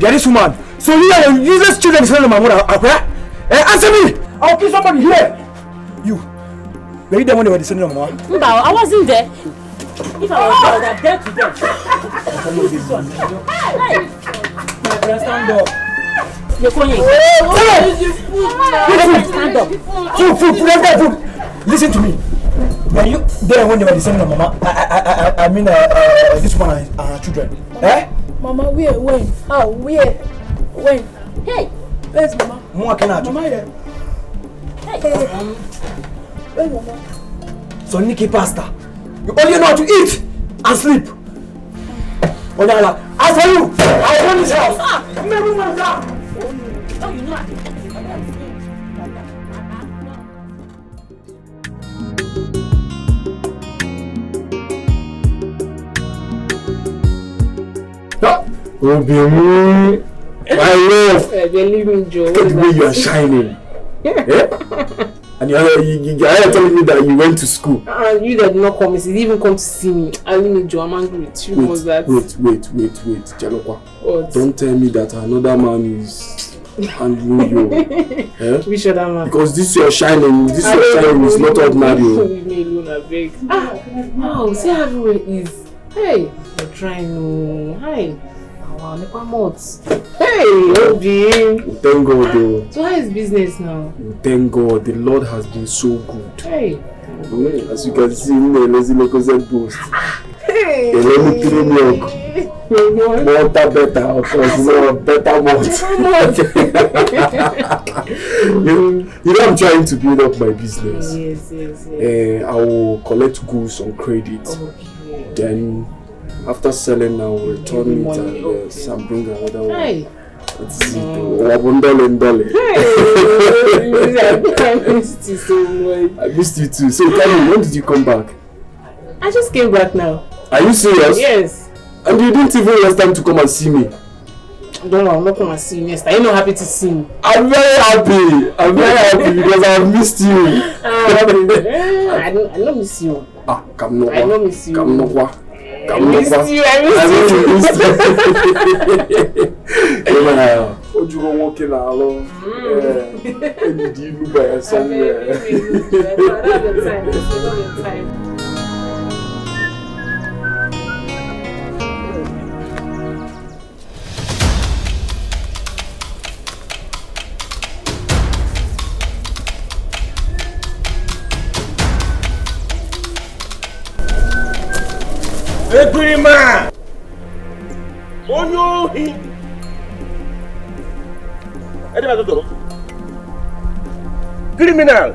You're this woman. So you are useless children descending of my mother. Answer me! I'll kill somebody here! You. Were you there when they were descending of my mother? No, I wasn't there. If I was there, I would have dead to them. My friend, stand up. You're going. Stand up. Food. Listen to me. Were you there when they were descending of mama? I mean, this woman and her children. Eh? Mama, where? When? How? Where? When? Hey! Where's Mama? Mama here. Hey! Where's Mama? So Nikki Pastor, you only know how to eat and sleep. Onyala, as for you, I run this house. Never mind that. Oh, you know. Obimu, my love. Believe me, Joe. Look at the way you are shining. Yeah? And you're telling me that you went to school. You that did not come, you didn't even come to see me. I mean, Joe, I'm angry with you. Wait, Jalokwa. What? Don't tell me that another man is handling you. Eh? Which other man? Because this your shining is not ordinary. Leave me alone, I beg. Wow, see how everywhere is. Hey, you're trying. Hi. Hey, Obi. Thank God though. So how is business now? Thank God, the Lord has been so good. Hey. As you can see, lazy Lokozen post. Hey. Let me kill milk. Water better, of course, better malt. You know, I'm trying to build up my business. Yes. I will collect goods on credit. Okay. Then after selling, I will return it and bring another one. Hey. That's it. $1. I missed you so much. I missed you too. So tell me, when did you come back? I just came back now. Are you serious? Yes. And you didn't even waste time to come and see me? Don't worry, I'm not coming to see you next time. You're not happy to see me. I'm very happy because I've missed you. I don't miss you. Come no. I don't miss you. Come no. I missed you. What you gonna walk in alone? And you do by somewhere. Ekurima! Onyo hi! Criminal!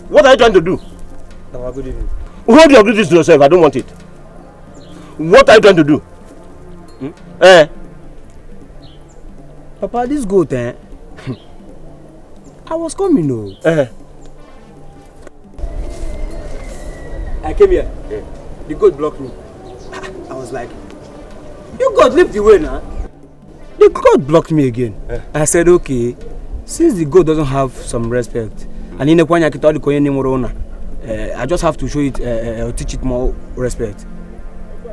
What are you trying to do? No, good evening. Hold your business to yourself, I don't want it. What are you trying to do? Papa, this goat, I was coming, I came here. Yeah. The goat blocked me. I was like, you goat, leave the way now. The goat blocked me again. I said, okay, since the goat doesn't have some respect, and I just have to show it, teach it more respect.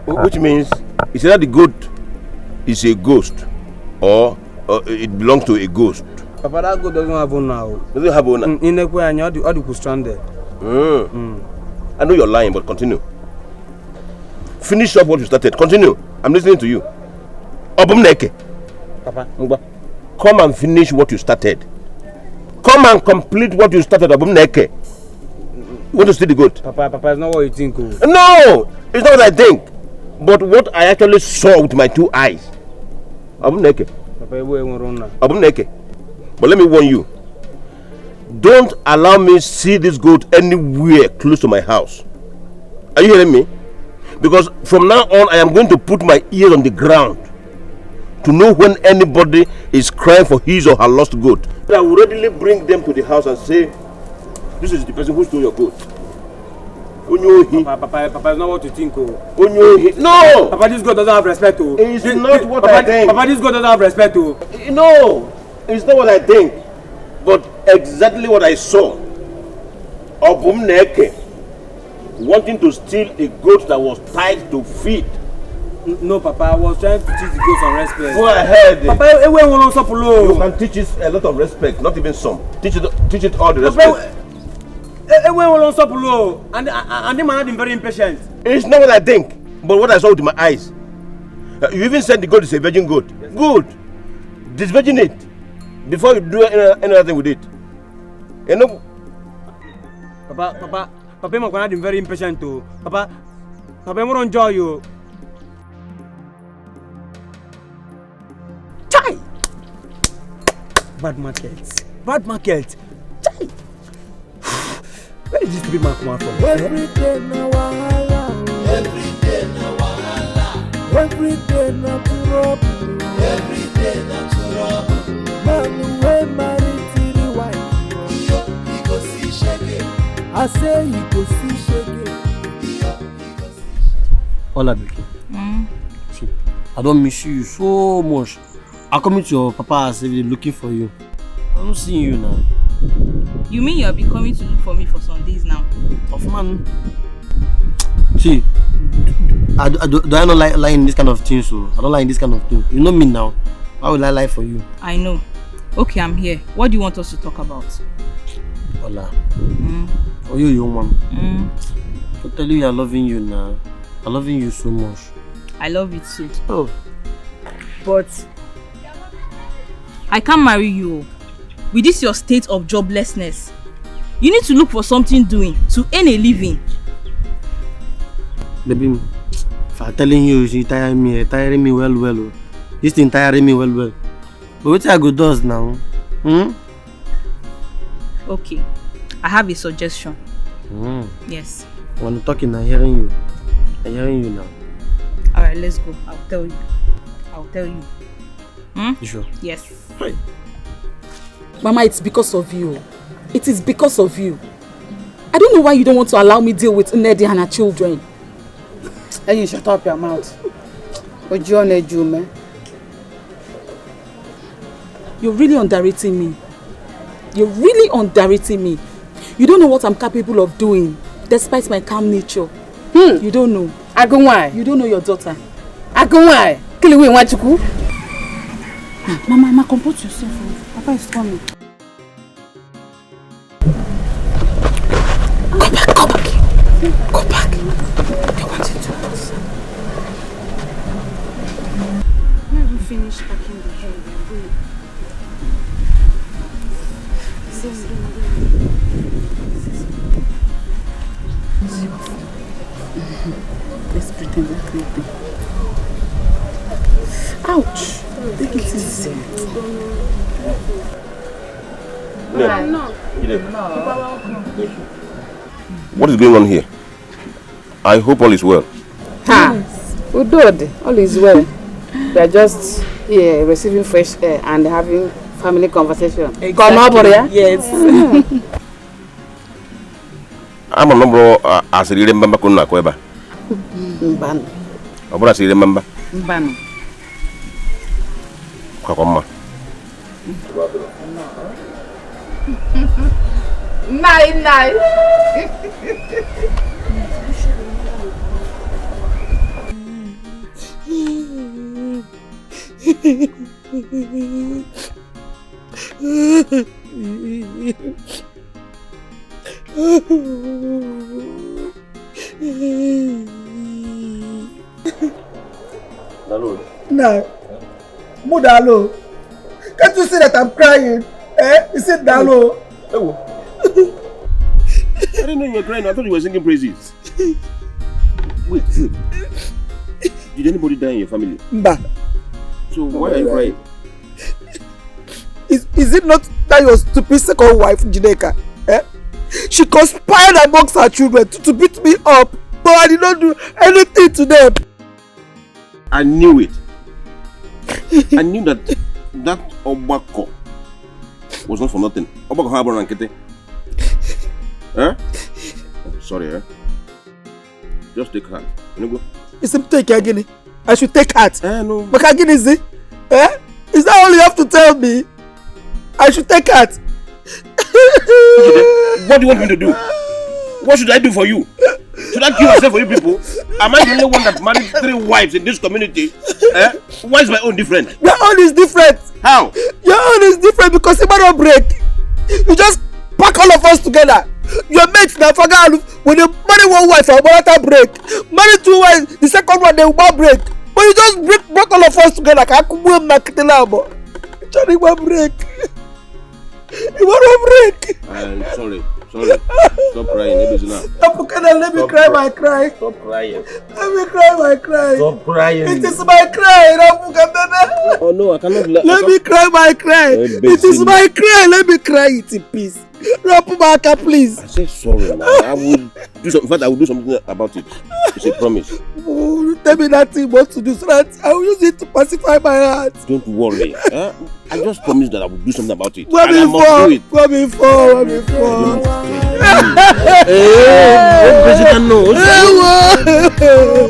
Which means, it's either the goat is a ghost, or it belongs to a ghost. Papa, that goat doesn't have owner now. Doesn't have owner? In the way, and you could stand there. I know you're lying, but continue. Finish up what you started. Continue. I'm listening to you. Obumneke. Papa. Come and finish what you started. Come and complete what you started, Obumneke. You want to steal the goat? Papa, it's not what you think. Oh. No! It's not what I think. But what I actually saw with my two eyes. Obumneke. Papa, you won't run now. Obumneke. But let me warn you. Don't allow me to see this goat anywhere close to my house. Are you hearing me? Because from now on, I am going to put my ears on the ground to know when anybody is crying for his or her lost goat. I will readily bring them to the house and say, this is the person who stole your goat. Papa, it's not what you think. Oh. No! Papa, this goat doesn't have respect. Oh. It's not what I think. Papa, this goat doesn't have respect. Oh. No! It's not what I think. But exactly what I saw. Obumneke wanting to steal a goat that was tied to feet No, Papa, I was trying to teach the girls some respect. Go ahead. Papa, everyone wants to You can teach it a lot of respect, not even some. Teach it all the respect. Everyone wants to follow, and they might have been very impatient. It's not what I think, but what I saw with my eyes. You even said the goat is a virgin goat. Yes. Good. Disvirgin it before you do any other thing with it. You know. Papa, I'm going to be very impatient too. Papa, I'm going to enjoy you. Chai! Bad market. Chai! Where did this stupid man come out from? Every day na wahala. Every day na trouble. Every day na trouble. Man wey marry three wife. Yo, he go see shege. I say he go see shege. Yo, he go see shege. Hola, Becky. See, I don't miss you so much. I come to your papa as if they're looking for you. I don't see you now. You mean you'll be coming to look for me for some days now? Of man. See, do I not like lying in this kind of thing? So I don't like this kind of thing. You know me now. Why will I lie for you? I know. Okay, I'm here. What do you want us to talk about? Hola. Oh, you young man. I tell you, I'm loving you now. I'm loving you so much. I love it too. Oh. But I can't marry you. With this your state of joblessness, you need to look for something doing to earn a living. Baby, if I'm telling you, she tiring me well. This thing tiring me well. But what I go does now? Okay, I have a suggestion. Yes. When I'm talking, I'm hearing you now. Alright, let's go. I'll tell you. You sure? Yes. Right. Mama, it's because of you. It is because of you. I don't know why you don't want to allow me deal with Nnedi and her children. Hey, you shut up your mouth. You're really underrating me. You don't know what I'm capable of doing, despite my calm nature. You don't know. You don't know your daughter. Mama, compose yourself. Papa is coming. Go back. You wanted to answer. When we finish packing the hair, Let's pretend like nothing. Ouch! Take it easy. What is going on here? I hope all is well. Udod, all is well. We are just here receiving fresh air and having family conversation. Exactly. Yes. I'm a number as a remember Kuna Kweba. Mbano. What I remember? Mbano. Kwakoma. Nice. No. Mudalo. Can't you see that I'm crying? You said Dalo. I didn't know you were crying. I thought you were singing praises. Wait. Did anybody die in your family? Mba. So why are you crying? Is it not that your stupid second wife, Jineka? She conspired amongst her children to beat me up, but I did not do anything to them. I knew it. I knew that Obako was not for nothing. Obako Harbor and Kete. Sorry, Just take heart. You go. Is it take again? I should take heart. No. But again, is it? Is that all you have to tell me? I should take heart. What do you want me to do? What should I do for you? Should I kill myself for you people? Am I the only one that married 3 wives in this community? Why is my own different? Your own is different. How? Your own is different because it might break. You just pack all of us together. Your mates now forget when you marry 1 wife or another break. Marry 2 wives, the second one they will break. But you just break all of us together. Johnny will break. You want to break? I'm sorry. Stop crying. Let me cry my cry. Stop crying. Let me cry my cry. Stop crying. It is my cry. Oh no, I cannot. Let me cry my cry. It is my cry. Let me cry it in peace. Rapumaka, please. I said sorry, man. I will do something. In fact, I will do something about it. It's a promise. Oh, tell me that thing what to do so that I will use it to pacify my heart. Don't worry. I just promised that I will do something about it. Go before.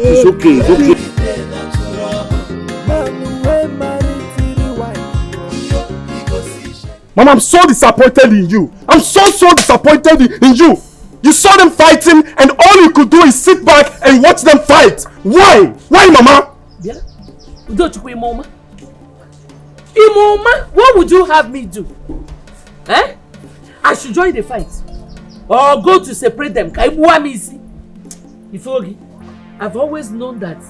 It's okay. Mama, I'm so disappointed in you. I'm so disappointed in you. You saw them fighting and all you could do is sit back and watch them fight. Why? Why, Mama? Yeah. Imoma, what would you have me do? I should join the fight or go to separate them. Ifogi, I've always known that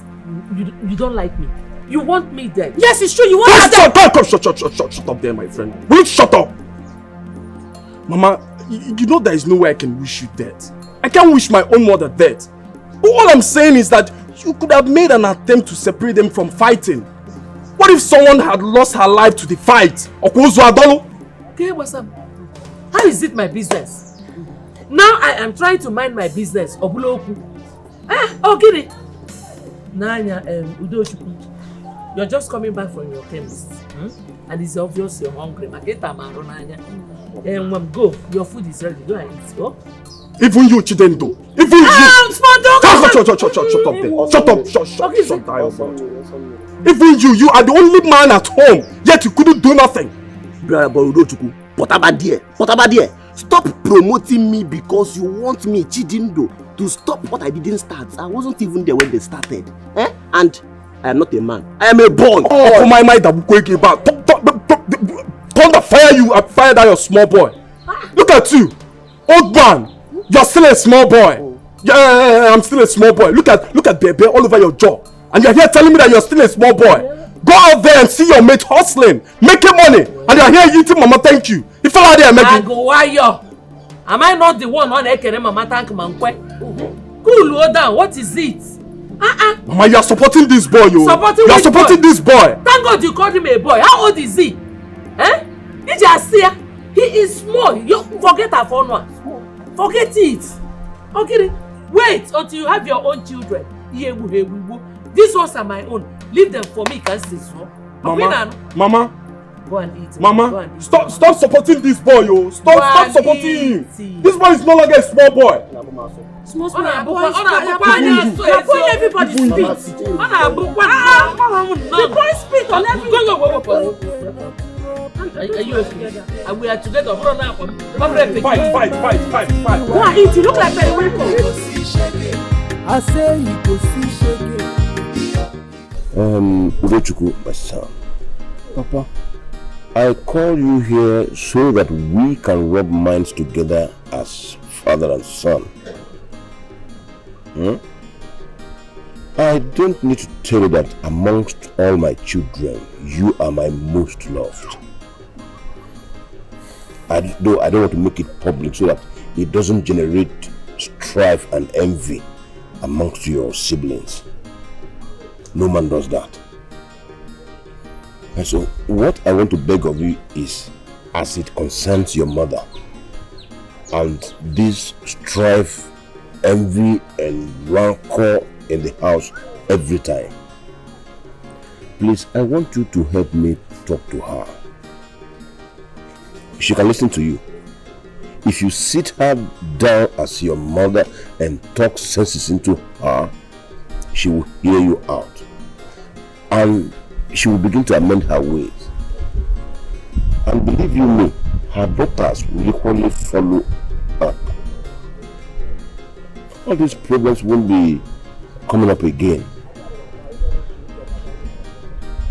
you don't like me. You want me dead. Yes, it's true. You want me dead. Shut up there, my friend. Will you shut up? Mama, you know there is no way I can wish you dead. I can't wish my own mother dead. But all I'm saying is that you could have made an attempt to separate them from fighting. What if someone had lost her life to the fight? Okay, what's up? How is it my business? Now I am trying to mind my business. Obuloku. Giri. Nanya, Udochukwu. You're just coming back from your chemist. And it's obvious you're hungry. Go. Your food is ready. Go and eat. Go. Even you, Chidebere. Even you. Shut up. Even you are the only man at home, yet you couldn't do nothing. Stop promoting me because you want me, Chidebere, to stop what I didn't start. I wasn't even there when they started. And I am not a man. I am a boy. Oh, my mind that will quake about. Thunder fire you, I fire down your small boy. Look at you, old man. You're still a small boy. Yeah, I'm still a small boy. Look at Bebe all over your jaw. And you're here telling me that you're still a small boy. Go out there and see your mate hustling, making money, and you're here eating Mama thank you. You fell out there making. Am I not the one on Ekere Mama thank Mankwe? Cool down. What is it? Mama, you are supporting this boy, yo. You are supporting this boy. Thank God you called him a boy. How old is he? He is small. You forget her phone one. Forget it. Okay, wait until you have your own children. These ones are my own. Leave them for me, can see so. Mama. Go and eat. Mama, stop supporting this boy, yo. Stop supporting him. This boy is no longer a small boy. Small boy. Everybody speak. The boy speak on everybody. Are you okay? We are together. Fight. Go and eat. You look like very welcome. I say you go see shege. Udechukwu, my son. Papa, I call you here so that we can rub minds together as father and son. I don't need to tell you that amongst all my children, you are my most loved. Though I don't want to make it public so that it doesn't generate strife and envy amongst your siblings. No man does that. And so what I want to beg of you is, as it concerns your mother and this strife, envy and rancor in the house every time, please, I want you to help me talk to her. She can listen to you. If you sit her down as your mother and talk sense into her, she will hear you out. And she will begin to amend her ways. And believe you me, her daughters will equally follow up. all these problems won't be coming up again.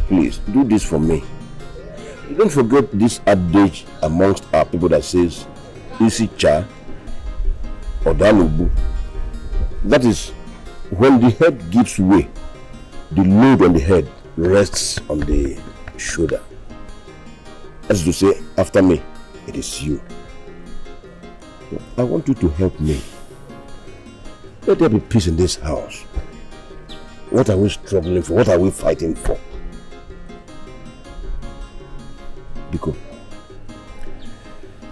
Please, do this for me. Don't forget this adage amongst our people that says, Isi cha or danubu. That is, when the head gives way, the load on the head rests on the shoulder. As to say, after me, it is you. I want you to help me. Let there be peace in this house. What are we struggling for? What are we fighting for? Biko.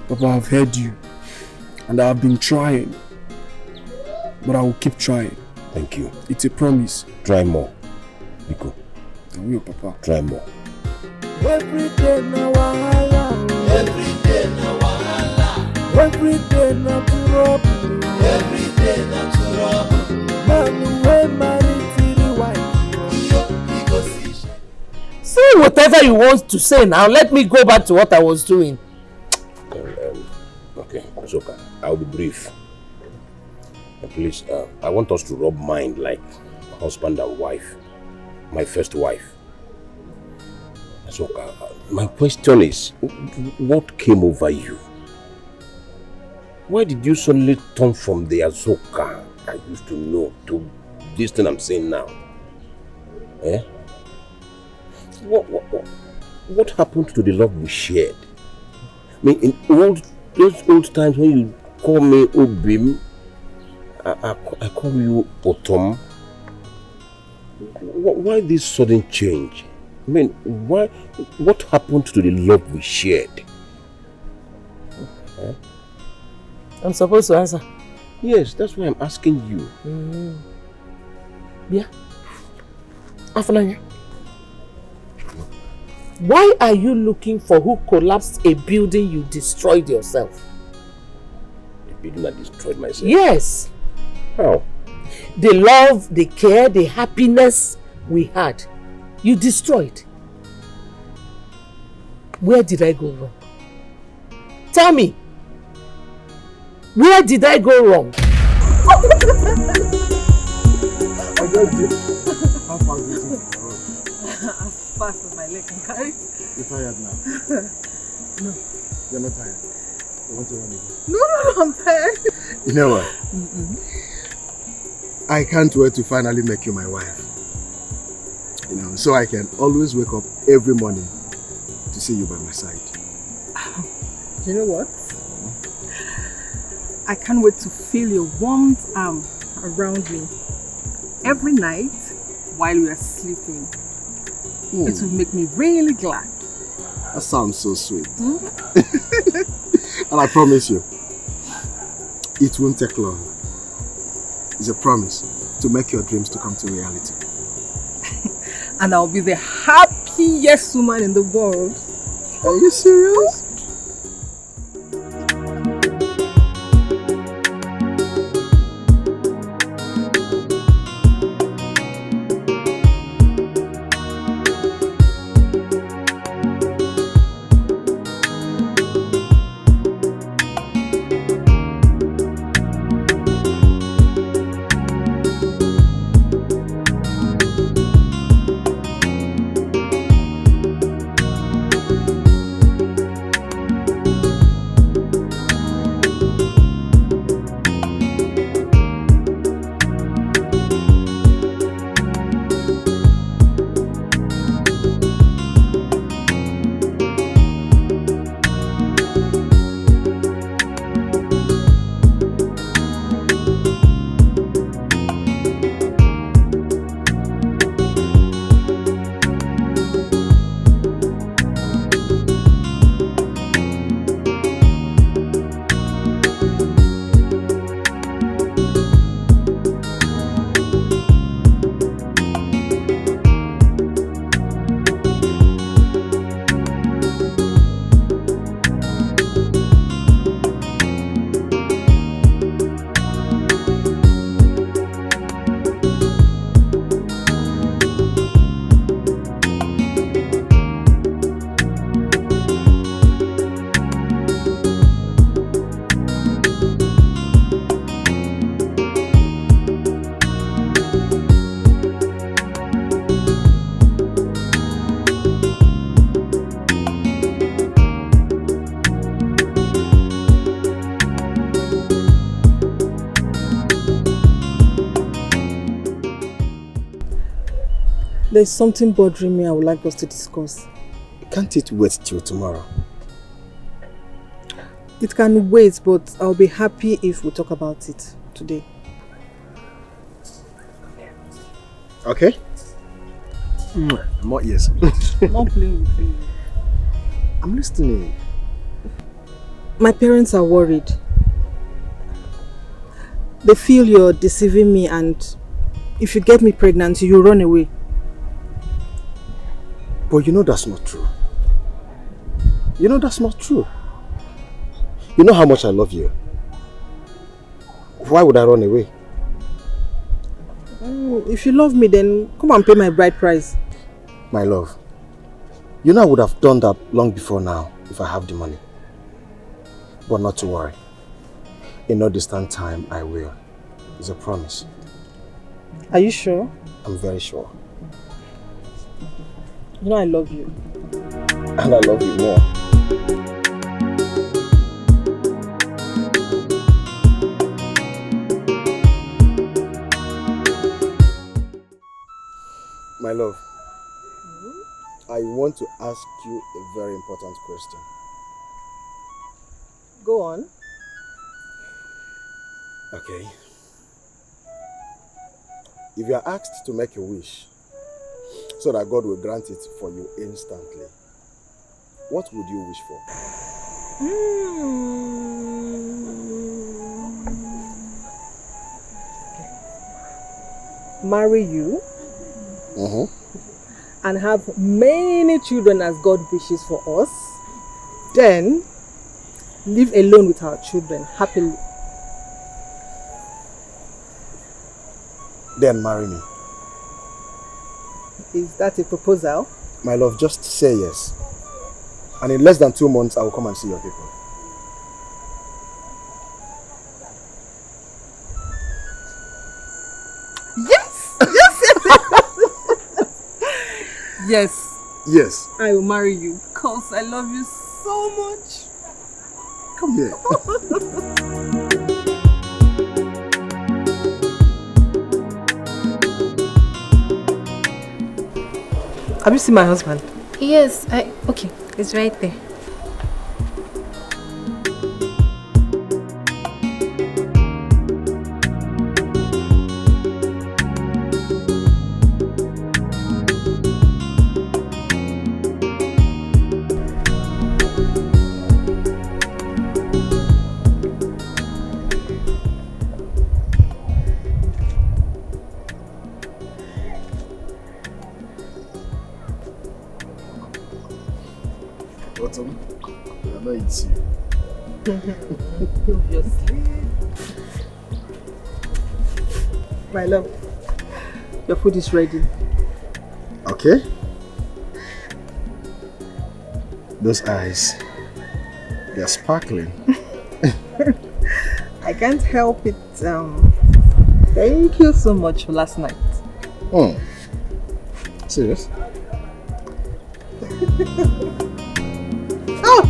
Papa, I've heard you. And I've been trying. But I will keep trying. Thank you. It's a promise. Try more. Biko. I will, Papa. Try more. Every day na wahala. Every day na wahala. Every day na trouble. Every day na trouble. Man we marry till wife. Say whatever you want to say now. Let me go back to what I was doing. Okay, it's okay. I'll be brief. Please, I want us to rub mind like husband and wife. My first wife. So, my question is, what came over you? Why did you suddenly turn from the Azoka I used to know to this thing I'm saying now? Eh? What happened to the love we shared? I mean, in those old times when you call me Obim, I call you Otom. Why this sudden change? I mean, what happened to the love we shared? Huh? I'm supposed to answer. Yes, that's why I'm asking you. Yeah. Afananya. Why are you looking for who collapsed a building you destroyed yourself? The building I destroyed myself? Yes. How? The love, the care, the happiness we had, you destroyed. Where did I go wrong? Tell me. Where did I go wrong? I just did. How far is it? As fast as my leg can carry. You're tired now? No. You're not tired? You want to run again? No, I'm tired. You know what? I can't wait to finally make you my wife. You know, so I can always wake up every morning to see you by my side. You know what? I can't wait to feel your warm arm around me every night while we are sleeping. It will make me really glad. That sounds so sweet. And I promise you, it won't take long. It's a promise to make your dreams to come to reality. And I'll be the happiest woman in the world. Are you serious? There's something bothering me I would like us to discuss. Can't it wait till tomorrow? It can wait, but I'll be happy if we talk about it today. Okay? More yes. I'm not playing with you. I'm listening. My parents are worried. They feel you're deceiving me, and if you get me pregnant, you run away. But you know that's not true. You know that's not true. You know how much I love you. Why would I run away? If you love me, then come and pay my bride price. My love, you know I would have done that long before now if I have the money. But not to worry. In no distant time, I will. It's a promise. Are you sure? I'm very sure. You know I love you. And I love you more. My love, I want to ask you a very important question. Go on. Okay. If you are asked to make a wish so that God will grant it for you instantly, what would you wish for? Marry you. And have many children as God wishes for us. Then live alone with our children happily. Then marry me. Is that a proposal? My love, just say yes. And in less than 2 months, I will come and see your people. Yes! Yes! Yes. I will marry you because I love you so much. Come here. Have you seen my husband? Yes, okay, it's right there. Autumn, I know it's you. Obviously. My love, your food is ready. Okay. Those eyes, they're sparkling. I can't help it. Thank you so much for last night. Serious? Oh!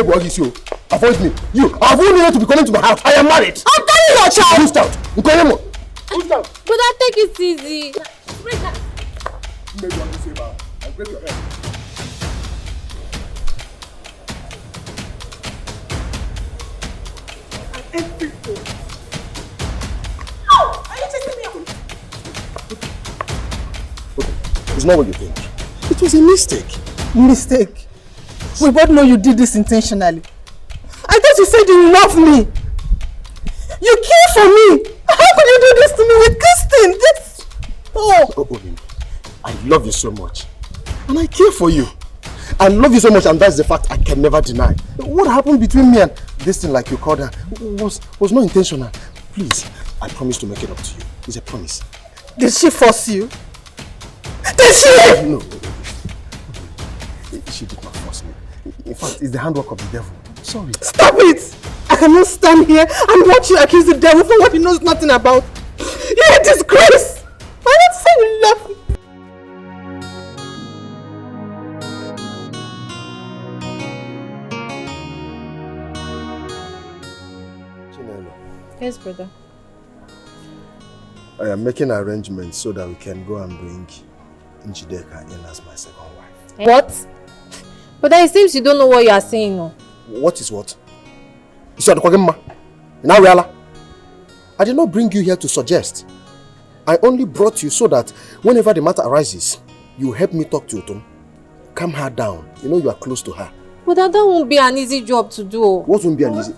What is you? Avoid me. You! I've only you to be coming to my house. I am married. I'm telling your child. Who's out? Who's out? But I take it easy. Break that. Maybe I will say that. I'll break your head. Oh! Are you chasing me out? It's not what you think. It was a mistake. Mistake? We both know you did this intentionally. I thought you said you love me. You care for me. How could you do this to me with Christine? This... Oh, I love you so much. And I care for you. I love you so much, and that's the fact I can never deny. What happened between me and this thing, like you called her, was not intentional. Please, I promise to make it up to you. It's a promise. Did she force you? Did she? No. She did not force me. In fact, it's the handwork of the devil. Sorry. Stop it! I cannot stand here and watch you accuse the devil for what he knows nothing about. You're a disgrace! Why not say you love me? Yes, brother. I am making arrangements so that we can go and bring Chidebere in as my second wife. What? But it seems you don't know what you are saying. No? What is what? I did not bring you here to suggest. I only brought you so that whenever the matter arises, you help me talk to Utom. Calm her down. You know you are close to her. But that won't be an easy job to do. What won't be an easy?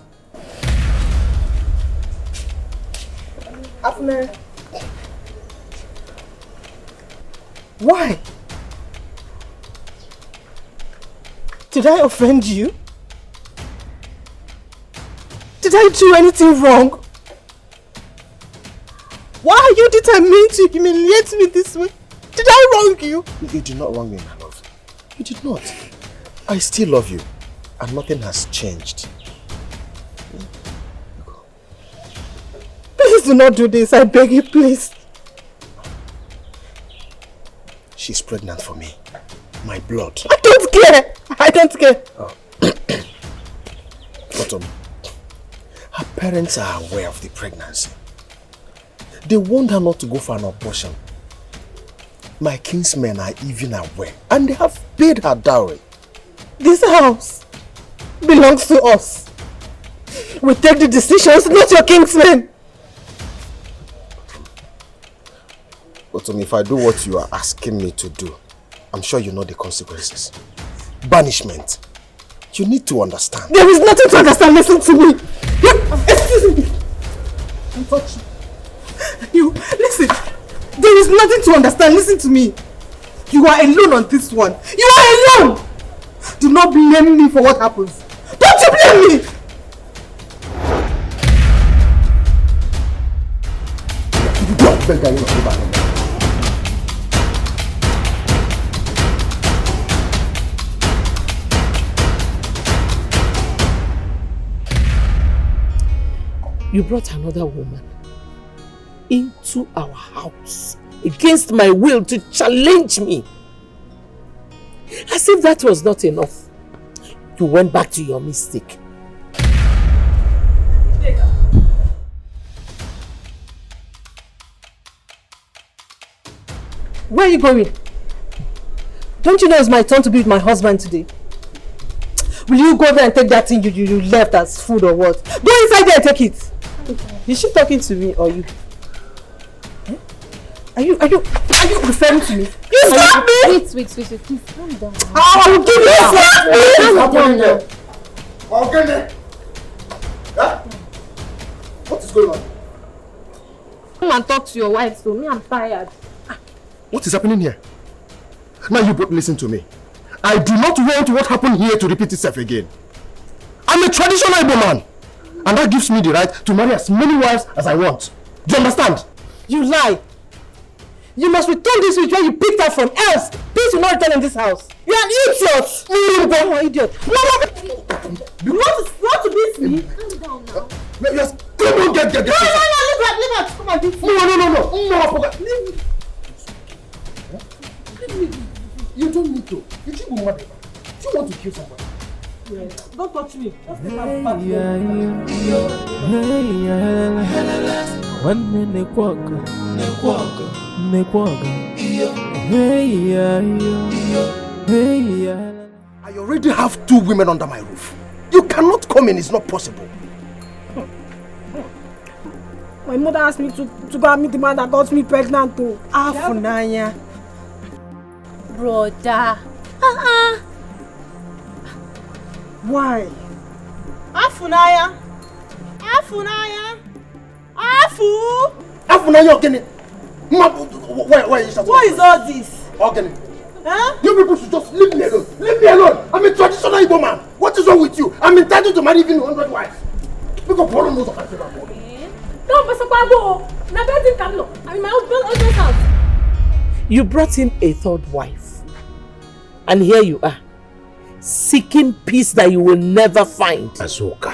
Afner. Why? Did I offend you? Did I do anything wrong? Why are you determined to humiliate me this way? Did I wrong you? You did not wrong me, my love. You did not. I still love you, and nothing has changed. Please do not do this, I beg you, please. She's pregnant for me. My blood. I don't care. I don't care. Oh. But her parents are aware of the pregnancy. They want her not to go for an abortion. My kinsmen are even aware, and they have paid her dowry. This house belongs to us. We take the decisions, not your kinsmen. But if I do what you are asking me to do, I'm sure you know the consequences. Banishment. You need to understand. There is nothing to understand. Listen to me. Excuse me. Don't touch you. Listen. There is nothing to understand. Listen to me. You are alone on this one. You are alone. Do not blame me for what happens. Don't you blame me. You brought another woman into our house against my will to challenge me. As if that was not enough. You went back to your mistake. Where are you going? Don't you know it's my turn to be with my husband today? Will you go there and take that thing you left as food or what? Go inside there and take it. Is she talking to me or you? Eh? Are you referring to me? You slap me! Wait, please calm down. I will give you a slap! Calm down. Okay. Huh? What is going on? Come and talk to your wife, so me, I'm tired. What is happening here? Now you both listen to me. I do not want what happened here to repeat itself again. I'm a traditional Igbo man. And that gives me the right to marry as many wives as I want. Do you understand? You lie. You must return this which you picked up from else. Please do not return in this house. You are an idiot. You are an idiot. You want to beat me? Calm down now. Yes. Come on, get. No, leave her. Come on, beat me. No. Leave me. You don't need to. You should go mad. You want to kill somebody. Yes. Don't touch me. Just take my back. I already have 2 women under my roof. You cannot come in. It's not possible. My mother asked me to go and meet the man that got me pregnant too. Funanya. Brother. Why? Afunaya. Afunaya. Afu. Afunaya, okay. Why is that? What is all this? Okay. Huh? You people should just leave me alone. Leave me alone. I'm a traditional Igbo man. What is wrong with you? I'm entitled to marry even 100 wives. Because Paul knows what I say about Paul. Don't mess up. I'm in my husband's house. You brought in a third wife. And here you are, seeking peace that you will never find. Azoka,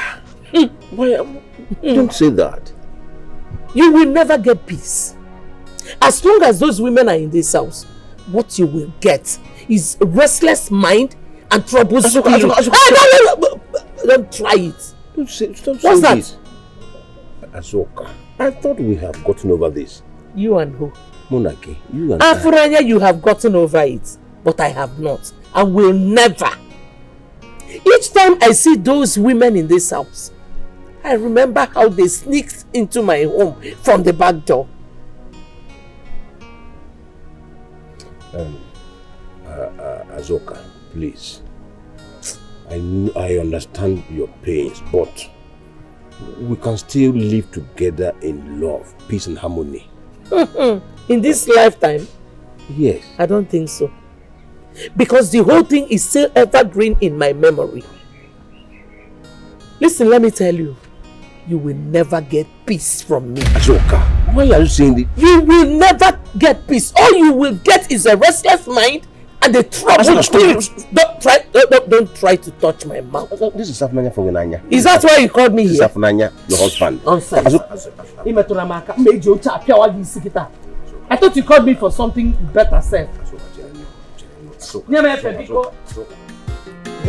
don't say that. You will never get peace. As long as those women are in this house, what you will get is a restless mind and troubled spirit. Don't try it. What's that? This. Azoka, I thought we have gotten over this. You and who? Monarchy, you and Afuranya, you have gotten over it, but I have not, and will never. Each time I see those women in this house, I remember how they sneaked into my home from the back door. Azoka, please. I understand your pains, but we can still live together in love, peace and harmony. In this lifetime? Yes. I don't think so. Because the whole thing is still evergreen in my memory. Listen, let me tell you. You will never get peace from me. Azoka, why are you saying this? You will never get peace. All you will get is a restless mind and a troubled spirit. Don't try to touch my mouth. This is Afunanya from Wenanya. Is that why you called me here? This is Afunanya, your husband. I thought you called me for something better, sir.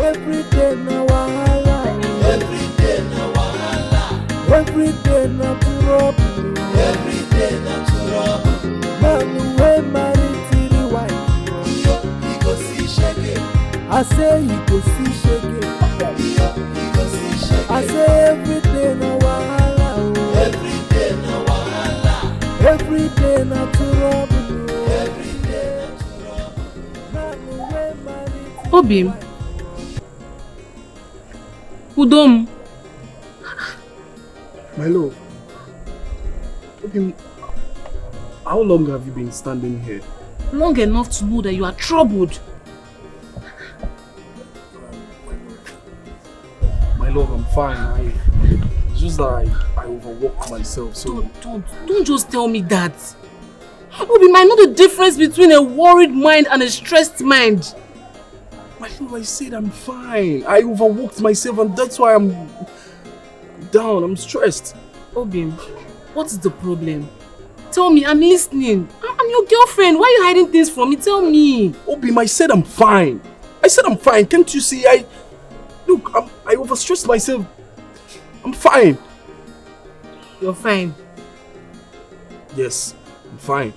Every day na wahala. Every day na wahala. Every day na trouble. Every day na trouble. Man we marry till the wife. He go see shege. I say he go see shege. He go see shege. I say every day na wahala. Every day na wahala. Every day na trouble. Every day na trouble. Man we marry. Obim. Udom. My love, how long have you been standing here? Long enough to know that you are troubled. My love, I'm fine. It's just that I overworked myself. So Don't just tell me that. Obim, I know the difference between a worried mind and a stressed mind. My love, I said I'm fine. I overworked myself and that's why I'm down. I'm stressed. Obim, what is the problem? Tell me, I'm listening. I'm your girlfriend. Why are you hiding things from me? Tell me. Obim, I said I'm fine. I said I'm fine. Can't you see? I overstressed myself. I'm fine. You're fine. Yes, I'm fine.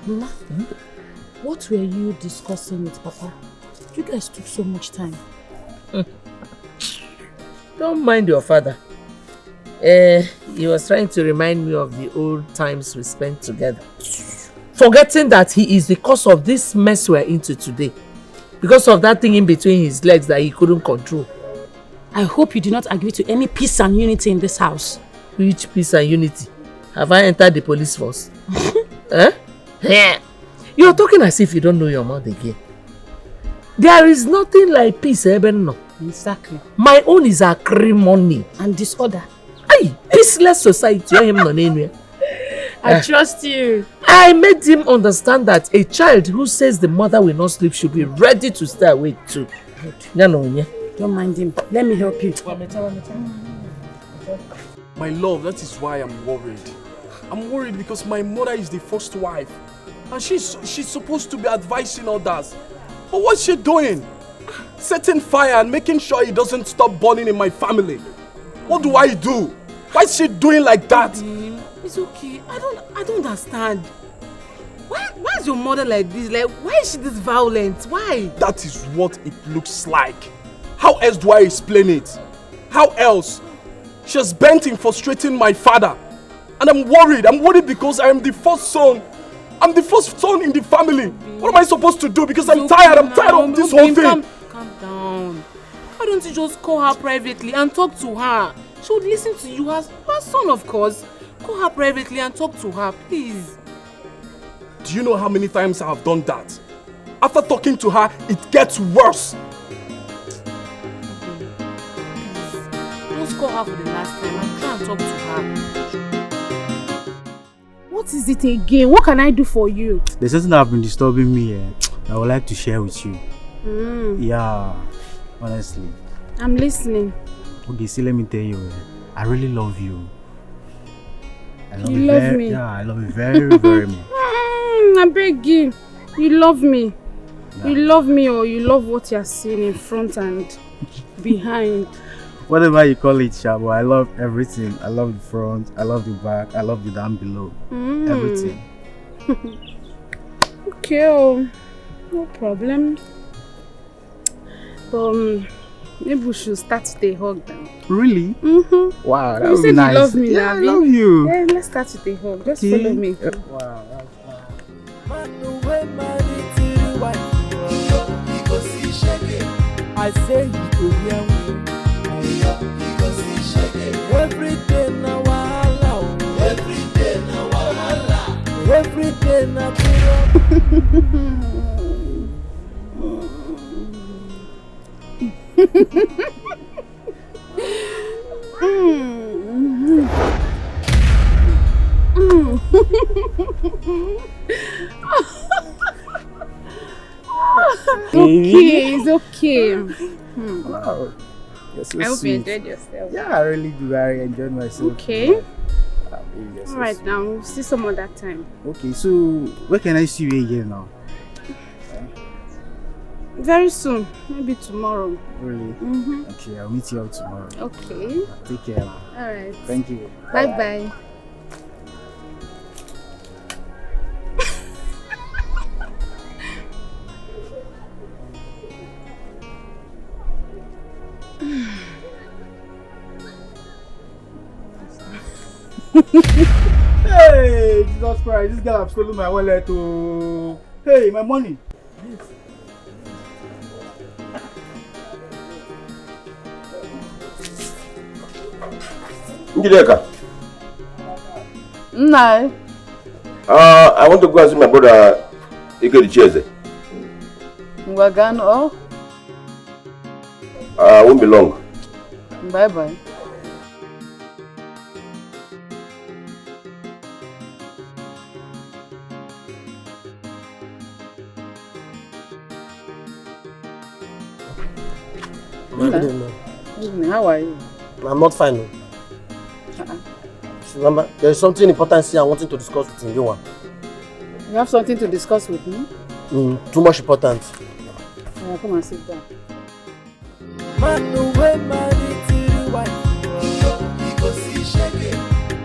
Mama, what were you discussing with Papa? You guys took so much time. Don't mind your father. He was trying to remind me of the old times we spent together. Forgetting that he is the cause of this mess we're into today. Because of that thing in between his legs that he couldn't control. I hope you do not agree to any peace and unity in this house. Which peace and unity? Have I entered the police force? Eh? You're talking as if you don't know your mouth again. There is nothing like peace, no. Exactly. My own is acrimony. And disorder. Aye, peaceless society. I trust you. I made him understand that a child who says the mother will not sleep should be ready to stay awake too. Don't mind him. Let me help you. My love, that is why I'm worried. I'm worried because my mother is the first wife. And she's supposed to be advising others. But what's she doing? Setting fire and making sure it doesn't stop burning in my family. What do I do? Why is she doing like that? It's okay. I don't understand. Why is your mother like this? Like, why is she this violent? Why? That is what it looks like. How else do I explain it? How else? She has bent in frustrating my father. And I'm worried. I'm worried because I am the first son. I'm the first son in the family. What am I supposed to do? Because I'm tired. I'm tired of this whole thing. Calm down. Why don't you just call her privately and talk to her? She would listen to you as her son, of course. Call her privately and talk to her, please. Do you know how many times I have done that? After talking to her, it gets worse. Just call her for the last time and try and talk to her. What is it again? What can I do for you? There's something that have been disturbing me I would like to share with you. Yeah, honestly. I'm listening. Okay, see, let me tell you, I really love you. I love You love me? Yeah, I love you very, very much. I beg you. You love me. Yeah. You love me, or you love what you're seeing in front and behind. Whatever you call it, Shabo, I love everything. I love the front, I love the back, I love the down below. Everything. Okay, oh, no problem. Maybe we should start with a hug now. Really? Wow, that You would be said nice. you love me, yeah, I Nabi. love you. Yeah, let's start with a hug. Just follow me. Wow. I say you go hear me. Every day na wahala. Every day na wahala. Every day na Okay, it's okay. Wow. You're so I hope sweet. you enjoyed yourself. Yeah, I really do. I enjoyed myself. Okay. You're so Alright, sweet. now we'll see some other time. Okay, so where can I see you again now? Very soon, maybe tomorrow. Really? Okay, I'll meet you out tomorrow. Okay. Take care. Alright. Thank you. Bye bye. Hey, Jesus Christ, this girl have stolen my wallet. Oh. Hey, my money. Njideka. No. I want to go and see my brother Eze. Ngwagano. Won't be long. Bye bye. Good evening. How are you? I'm not fine. Remember, there is something important here I wanted to discuss with you. You have something to discuss with me? Too much important. Come and sit down.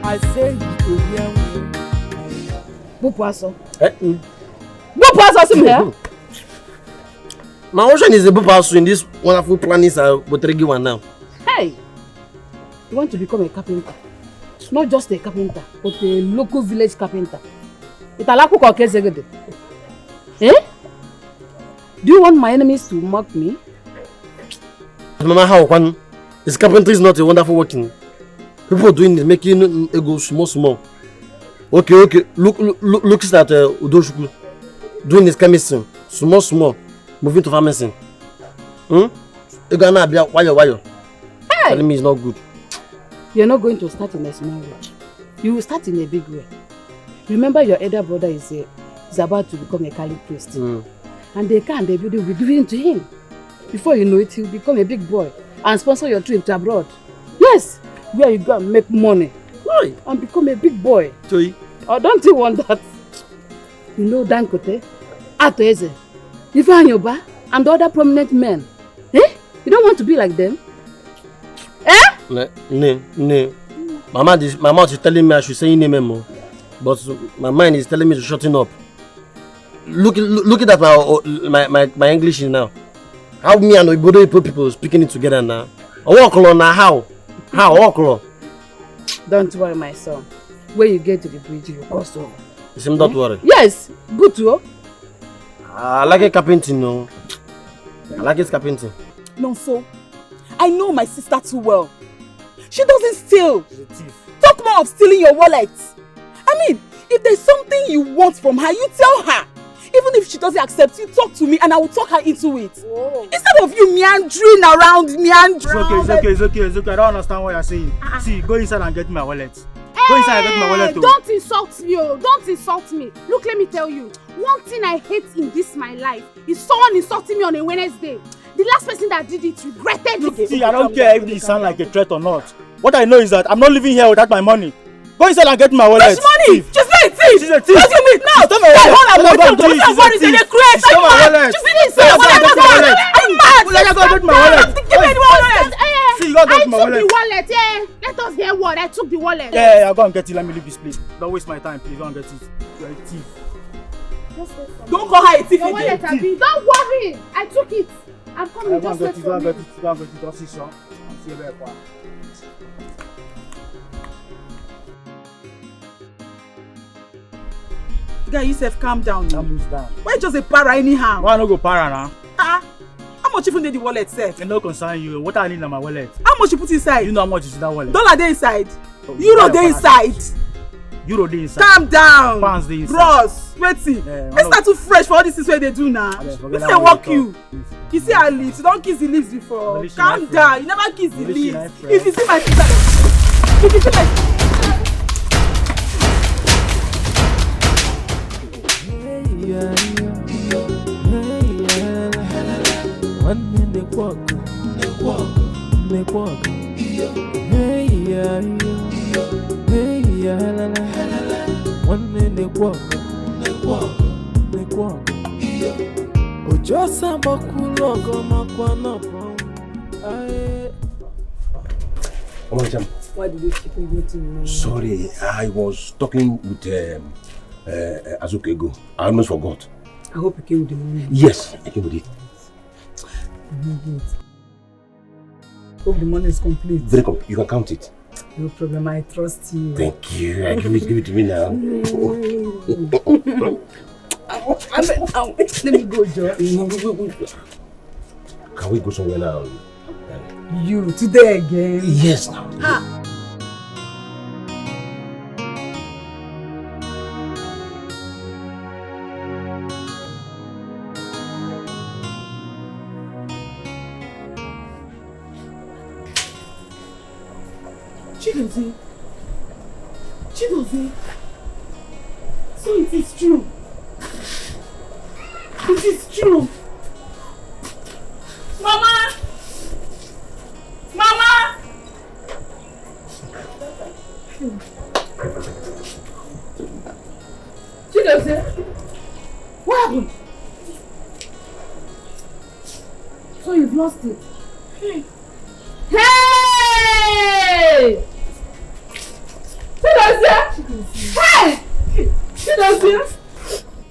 I say you go hear me. Bupaso. Eh? Bupaso, see me here. My ocean is a bupaso in this wonderful planets Botregi one now. Hey! You want to become a carpenter? Not just a carpenter, but a local village carpenter. Eh? Do you want my enemies to mock me? Mama, how one? This carpentry is not a wonderful working. People doing it, making it go small. Okay. Look at Udoshuku doing this chemistry, small. Moving to pharmacy. You gonna be wire. Hey! Telling me it's not good. You're not going to start in a small way. You will start in a big way. Remember, your elder brother is about to become a Kali priest. And the car and the building will be given to him. Before you know it, he'll become a big boy and sponsor your trip to abroad. Yes, where you go and make money. Right. And become a big boy. Joy. Or don't you want that? You know Dankote, Ato Eze, Ifeanyoba, and the other prominent men. Eh? You don't want to be like them? Eh? No. My mouth is telling me I should say name more. But my mind is telling me to shut up. Look at my English now. How me and Obodo people speaking it together now? Okolo now how? How Okolo? Don't worry, my son. When you get to the bridge, you cross over. You seem not worry. Yes, good too. I like it carpenting, no. I like it carpenting. No, so I know my sister too well. She doesn't steal. She's a thief. Talk more of stealing your wallet. I mean, if there's something you want from her, you tell her. Even if she doesn't accept you, talk to me and I will talk her into it. Whoa. Instead of you meandering around, It's okay. I don't understand what you're saying. See, go inside and get my wallet. Go inside and get my wallet too. Don't insult me, oh. Don't insult me. Look, let me tell you. One thing I hate in this my life is someone insulting me on a Wednesday. The last person that did it regretted it. See, I don't care if it sounds like a threat or not. What I know is that I'm not living here without my money. Go inside and get my wallet. Which money? She's not a thief. She's a thief. What do you mean? No. She's not my wallet. Hold on. She's a thief. Are you mad? She's in the wallet. Are you mad? Let her go get my wallet. Give me the wallet. See, you go get my I wallet. took the wallet, yeah. Let us hear what. I took the wallet. Yeah, I'll go and get it. Let me leave this place. Don't waste my time, please. Go and get it. You're a thief. Don't call her a thief Your wallet, again. Abi. Don't worry. I took it. I'm coming. Just wait for me. Go and get it. Don't see so. I'm see you there. Guy, you self calm down. Calm down. Why just a para anyhow? Why not go para now? How much even did the wallet set? It no concern you. What I need in my wallet? How much you put inside? You know how much is in that wallet? Dollar dey inside. Euro dey inside. Euro dey inside. Calm down. Pounds dey inside. Bros, wetin? Let's start too fresh for all these things wey they do now. Wetin dey work you? You see her lips. You don kiss the lips before. Calm down. You never kiss the lips. If you see my sister, if you see my. One in the walk, hey yeah, one in the walk, Ojo samba kulo goma kwa no Why did you keep me waiting? Sorry, I was talking with Azukego. I almost forgot. I hope you came with the money. Yes, I came with it. Hope the money is complete. Very complete. You can count it. No problem, I trust you. Thank you. Give it to me now. Let me go, Joe. Can we go somewhere now? You, today again? Yes, now. Chidozie. So it is true. It is true. Mama! Mama! Chidozie, what happened? So you've lost it. Hey! Hey!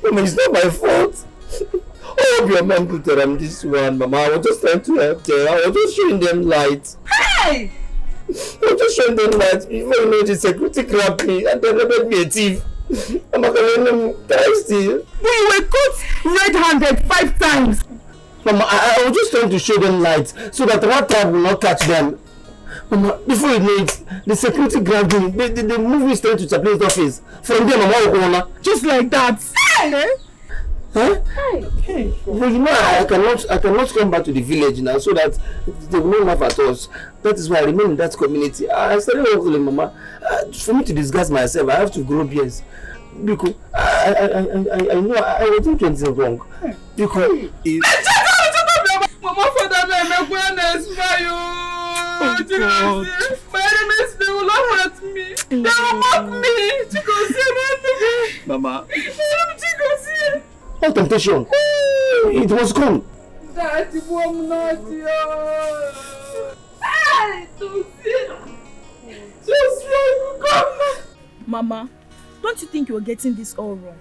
Mama, it's not my fault. I hope your mom put them this one, Mama. I was just trying to help them. I was just showing them light. Hey! I was just showing them light before you know the security grabbed me and then made me a thief. I'm not going to steal. But you were caught red-handed 5 times. Mama, I was just trying to show them light so that rat trap will not catch them. Mama, before you know it, the security grabbed me. The movie is trying to Chaplain's office. From there, Mama, just like that. Hey! Huh? Hey. Well, you know, I cannot come back to the village now so that they will not laugh at us. That is why I remain in that community. I started working, Mama. For me to disguise myself, I have to grow beards. Because I know I wasn't doing anything wrong. Because Mama, father, my enemies, they will not hurt me. They will mock me. Mama. What temptation? It was gone. That woman not Hey, Mama, don't you think you're getting this all wrong?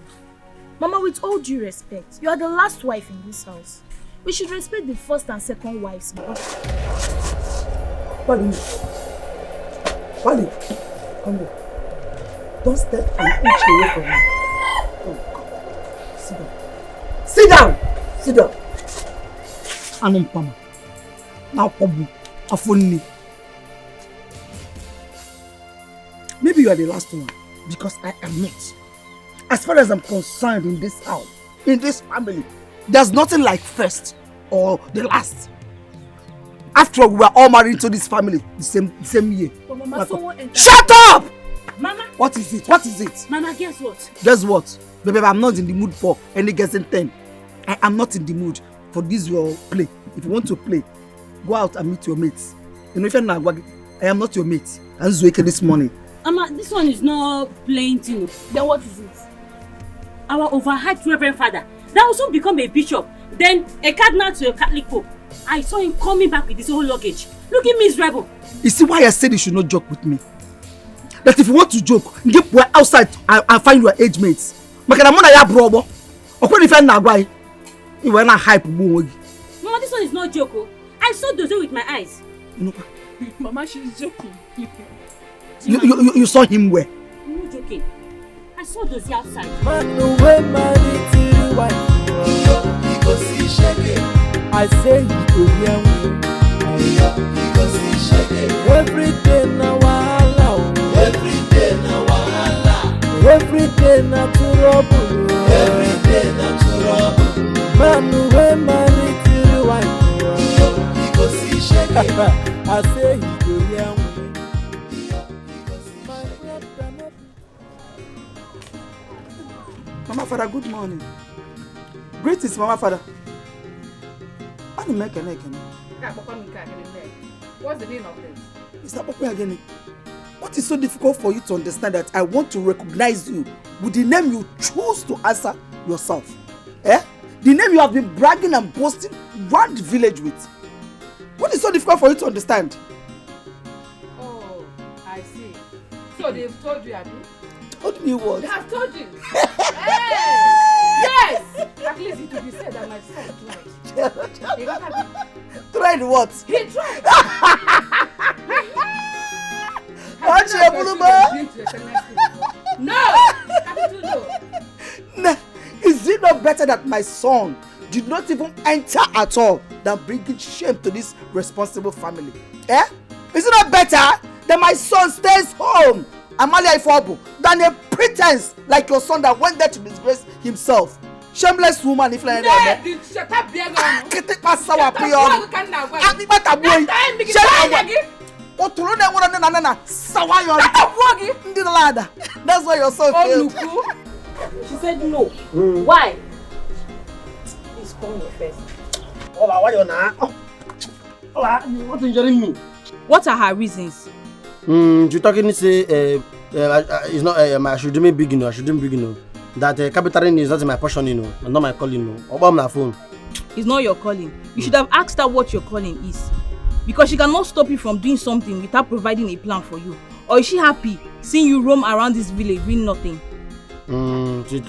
Mama, with all due respect, you are the last wife in this house. We should respect the first and second wives. Wally, come here. Don't step an inch away from me. Oh, come. Sit down. Sit down. Anumpama. Now, Pobu. Afuni. Maybe you are the last one, because I am not. As far as I'm concerned in this house, in this family, there's nothing like first or the last. After all, we were all married into this family the same year. But Mama, Shut up! Mama! What is it? What is it? Mama, guess what? Guess what? Baby, I'm not in the mood for any guessing 10. I am not in the mood for this your play. If you want to play, go out and meet your mates. You know, if you're not, I am not your mate. I'm Zueke this morning. Mama, this one is not plain thing. Then what is it? Our overhyped Reverend Father that will soon become a bishop, then a cardinal to a Catholic Pope. I saw him coming back with his whole luggage. Looking miserable. You see why I said you should not joke with me? That if you want to joke, get outside and find your age mates. Mama, this one is not joke. I saw those with my eyes. Mama, she's joking. You saw him where? I'm not joking. I saw those outside. I say you go hear me. Every day na wahala. Every day na wahala. Every day na trouble. Every day na trouble. Man we marry till wife. Because he shake it. I say you go hear me. Mama Father, good morning. Greetings, Mama Father. What's the meaning of this? Mr. Popo again. What is so difficult for you to understand that I want to recognize you with the name you choose to answer yourself? Eh? The name you have been bragging and boasting around the village with. What is so difficult for you to understand? Oh, I see. So they've told you, Abby? Told me what? They have told you. Hey! Yes! At least it will be said that my son tried. Tried what? He tried. What's your bloomer? No! Nah, is it not better that my son did not even enter at all than bringing shame to this responsible family? Eh? Is it not better that my son stays home, Amalia Ifobu, than a pretense like your son that went there to disgrace himself? Shameless woman, if like that. Shut up, Diego. Get it past our prior. I'm not a boy. Shut up. What to run one another? Sawayo. That's why you're so failed. She said no. Why? Please come here first. Hola, why you now? Hola, what injuring me? What are her reasons? You talking to say it's not I should do me big, you know. I should do me big, you know. That capitalism is not my portion, you know, and not my calling, you know. About my phone. It's not your calling. You should have asked her what your calling is. Because she cannot stop you from doing something without providing a plan for you. Or is she happy seeing you roam around this village doing nothing?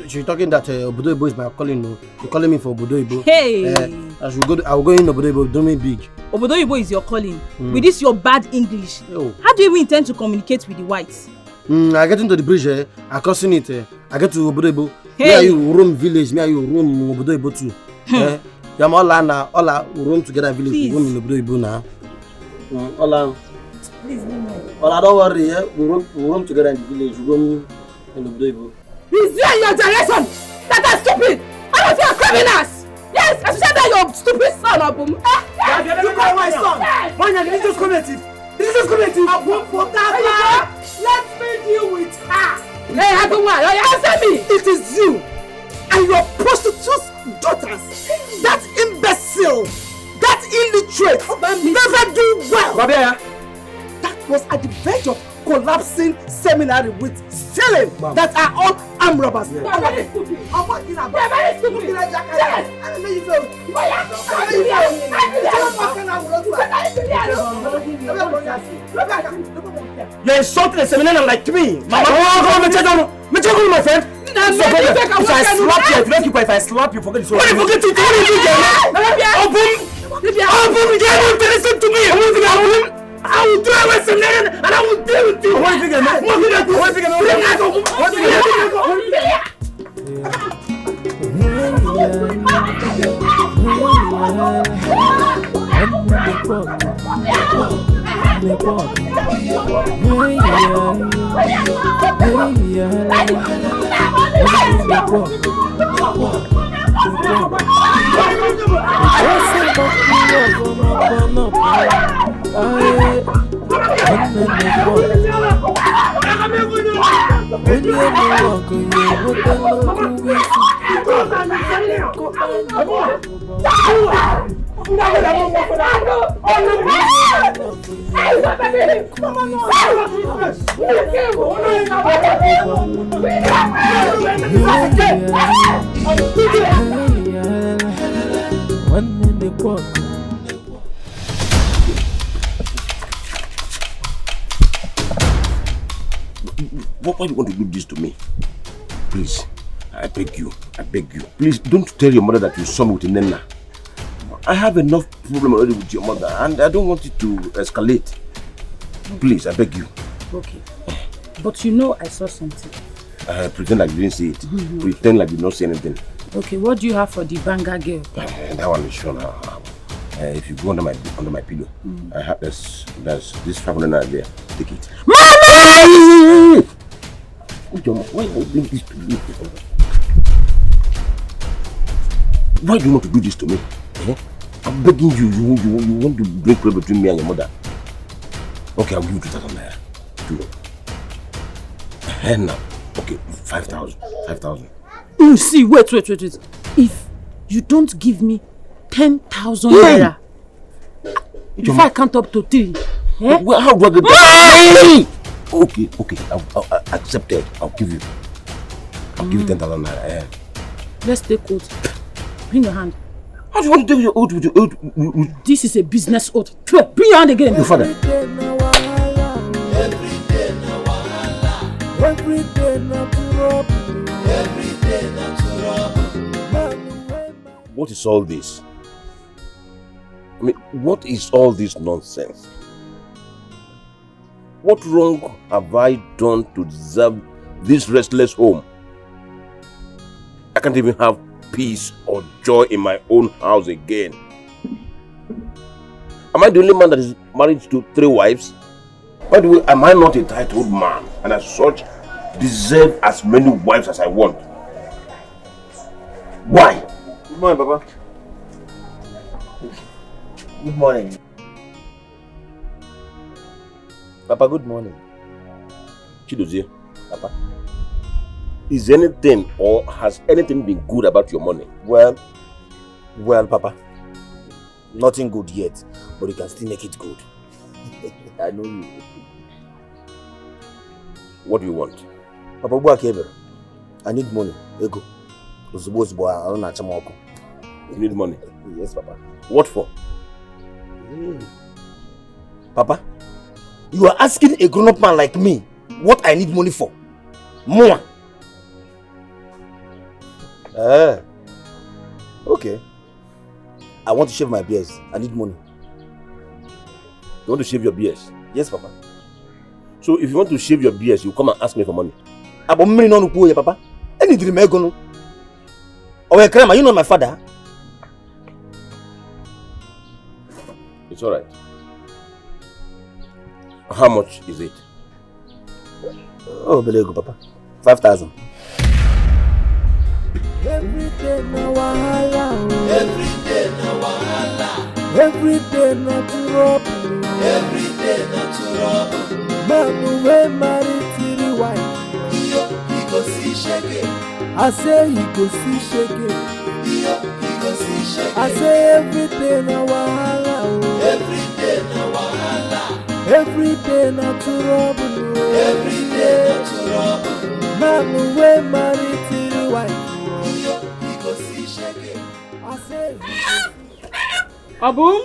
She talking that Obodo Ibo is my calling, no. You're calling me for Obodo Ibo. Hey! I will go in Obodo Ibo, do me big. Obodo Ibo is your calling. With this your bad English. How do you even intend to communicate with the whites? I get into the bridge, I crossing it, I get to Obodo Ibo. Hey. Me and you roam village, me and you roam Obodo Ibo too. Yam all roam together village, we roam in Obodo Ibo now. All please, no. Don't worry, we roam together in the village, we roam in Obodo Ibo. Is there your generation that are stupid? All of you are criminals! Yes, especially your stupid son, Abum. You call my son? Why are you just commenting? This is just commenting. Let me deal with her. Hey, Agumwa, answer me. It is you and your prostitute daughters. That imbecile, that illiterate, never do well. Bamidere. That was at the verge of collapsing seminary with stealing that are all armed robbers. They are very stupid. They are very stupid. You're insulting a seminarian like me. Mama, my friend. If I slap you, if you don't keep quiet, if I slap you, forget this. What forget it? What did you listen to me. I will throw away some land and I will deal with you. What do you Why do you want to do this to me? Please, I beg you. Please don't tell your mother that you saw me with Nena. I have enough problem already with your mother and I don't want it to escalate. Please, I beg you. Okay. But you know I saw something. Pretend like you didn't see it. Pretend like you did not see anything. Okay, what do you have for the Banga girl? That one is sure now. If you go under my pillow, I have there's this 500 there. Take it. Mommy! Why you doing this to me? Why do you want to do this to me? I'm begging you. You want to bring problem between me and your mother? Okay, I'll give you 2,000 naira. Now. Okay, 5,000. 5,000. You see, wait. If you don't give me 10,000 naira, if I count up to 3, well, how do I get that? Okay, I'll accept it. I'll give you 10,000 naira. Let's take oath. Bring your hand. How do you want to take your oath with your oath? This is a business oath. Bring your hand again. Your father. Every day natural. What is all this? I mean, what is all this nonsense? What wrong have I done to deserve this restless home? I can't even have peace or joy in my own house again. Am I the only man that is married to 3 wives? By the way, am I not a titled man and as such deserve as many wives as I want? Why? Good morning, Papa. Good morning. Papa, good morning. Chidozie, Papa, is anything or has anything been good about your money? Well, Papa, nothing good yet, but you can still make it good. I know you. What do you want? Papa, Chidebere, I need money. Ego. You need money? Yes, Papa. What for? Papa, you are asking a grown-up man like me what I need money for. More. Okay. I want to shave my beard. I need money. You want to shave your beard? Yes, Papa. So if you want to shave your beard, you come and ask me for money. Papa. Any dream I go. Oh, Grandma, you know my father. It's alright. How much is it? Oh, Belego, Papa. 5,000. Every day na wahala. Every day na trouble. Man wey marry 3 wives. He go see shege. I say he go see shege. I say every day na wahala. Every day na trouble. Man wey marry 3 wives. I say. Abum,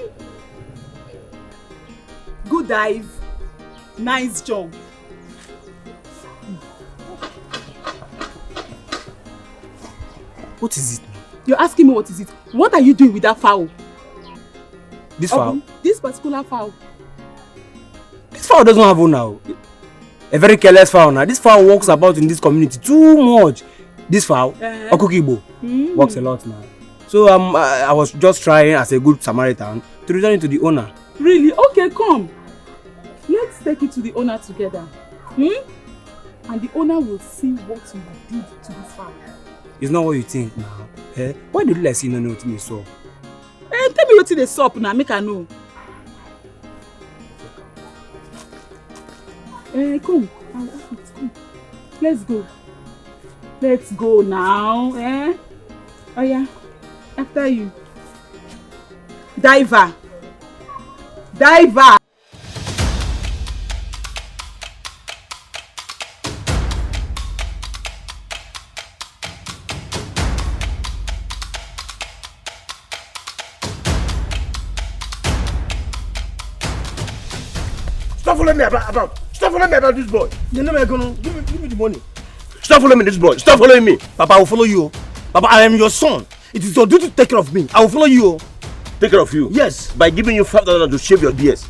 good dive, nice job. What is it? You're asking me what is it? What are you doing with that fowl? This fowl? This particular fowl. This fowl doesn't have owner. A very careless fowl now. This fowl walks about in this community too much. This fowl, Okukibo, walks a lot now. So I was just trying as a good Samaritan to return it to the owner. Really? Okay, come. Let's take it to the owner together. And the owner will see what you did to this fowl. It's not what you think now. Why do you like see no nothing they saw? Tell me what they saw now, make I know. Come. Come. Let's go. Let's go now. Oh yeah. After you. Diver. Diver. Stop following me about. Stop following me about this boy. You know I'm gonna give me the money. Stop following me, this boy. Stop following me. Papa, I will follow you. Papa, I am your son. It is your duty to take care of me. I will follow you. Take care of you? Yes. By giving you $5 to shave your beards.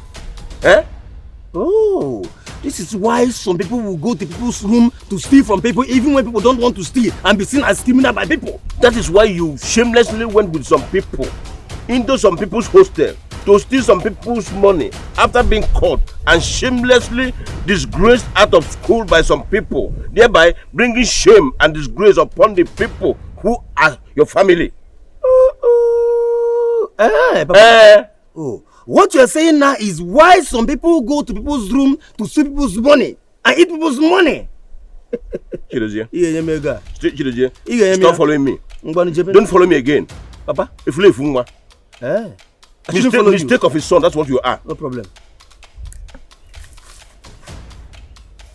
Oh, this is why some people will go to people's room to steal from people even when people don't want to steal and be seen as criminal by people. That is why you shamelessly went with some people into some people's hostel to steal some people's money after being caught and shamelessly disgraced out of school by some people, thereby bringing shame and disgrace upon the people who are your family. Papa. Oh, what you are saying now is why some people go to people's room to steal people's money and eat people's money. Chidozie, stop following me. Don't follow me again. Papa, if you leave, mistake of his son, that's what you are. No problem.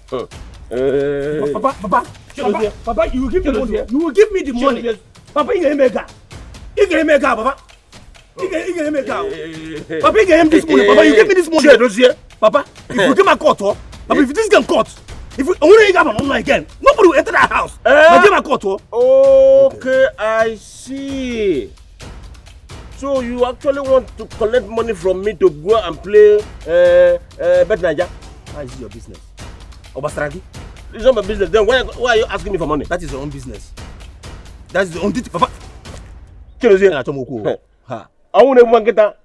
Papa, you will give me the money. You will give me the money. Papa, you get me Papa. You get me Papa, you get him this money. Papa, you give me this money. Papa, if you give my court, Papa, if this can court, if you only get my money again, nobody will enter that house. I give my court. Okay, I see. So you actually want to collect money from me to go and play Bet Niger? How is it your business? Obasragi? It's not my business. Then why are you asking me for money? That is your own business. That is your own duty, Papa. Chidozie, I won't even get that.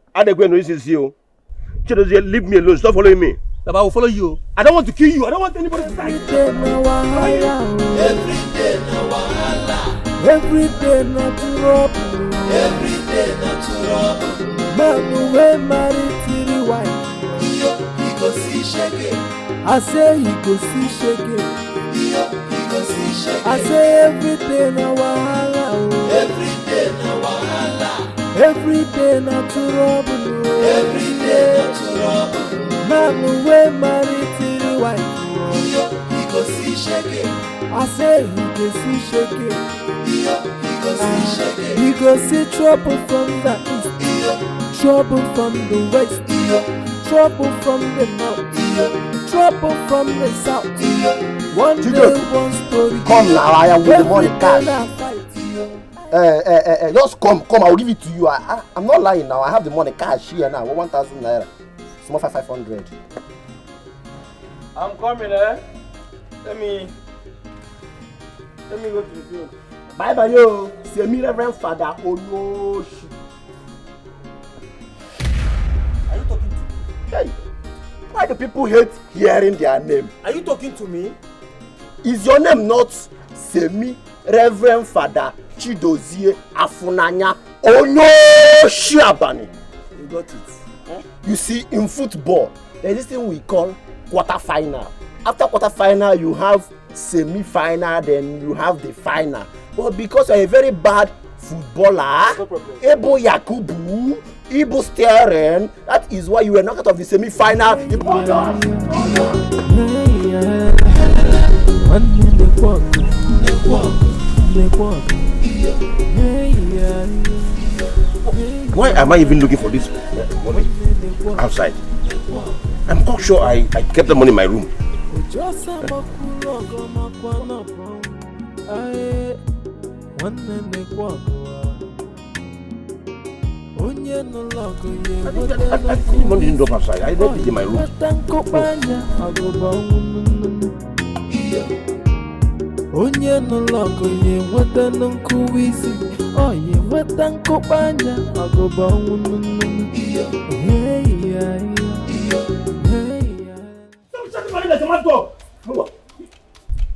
Chidozie, leave me alone. Stop following me. Papa, I will follow you. I don't want to kill you. I don't want anybody to die. Every day not to rob. Every day not to rob. Man we married to the wife. He go see shake. I say he go see shake. He go see shake. I say every day na wahala. Every day na wahala. Every day not to rob. Every day not to rob. Man we married to the wife. He go see shake. I say he go see shake. He go see trouble from the east, trouble from the west, trouble from the north, trouble from the south. One day, one story. Come now, I am with the money cash. Just come, I will give it to you. I'm not lying now. I have the money cash here now. 1,000 naira. Small 500. I'm coming, Let me go to the field. Bye bye yo. C'est me Reverend Father Onoshi. Are you talking to me? Hey, why do people hate hearing their name? Are you talking to me? Is your name not Semi Reverend Father Chidozie Afunanya Onoshi Abani? You got it. You see, in football, there is this thing we call quarter-final. After quarter-final, you have semi-final, then you have the final. But because you're a very bad footballer, Ebo Yakubu, Ibo Steren, that is why you were knocked out of the semi-final. Why am I even looking for this money outside? I'm quite sure I kept the money in my room. nwanne na-ekwu abụọ. Onye nụlọ ọgụ ya Money didn't drop outside. I left it in my room. nweta nkụkpanya agụba ọnwụ. Onye nụlọ ọgụ ya enweta nkụwa isi. Ọ ya enweta nkụkpanya agụba ọnwụ.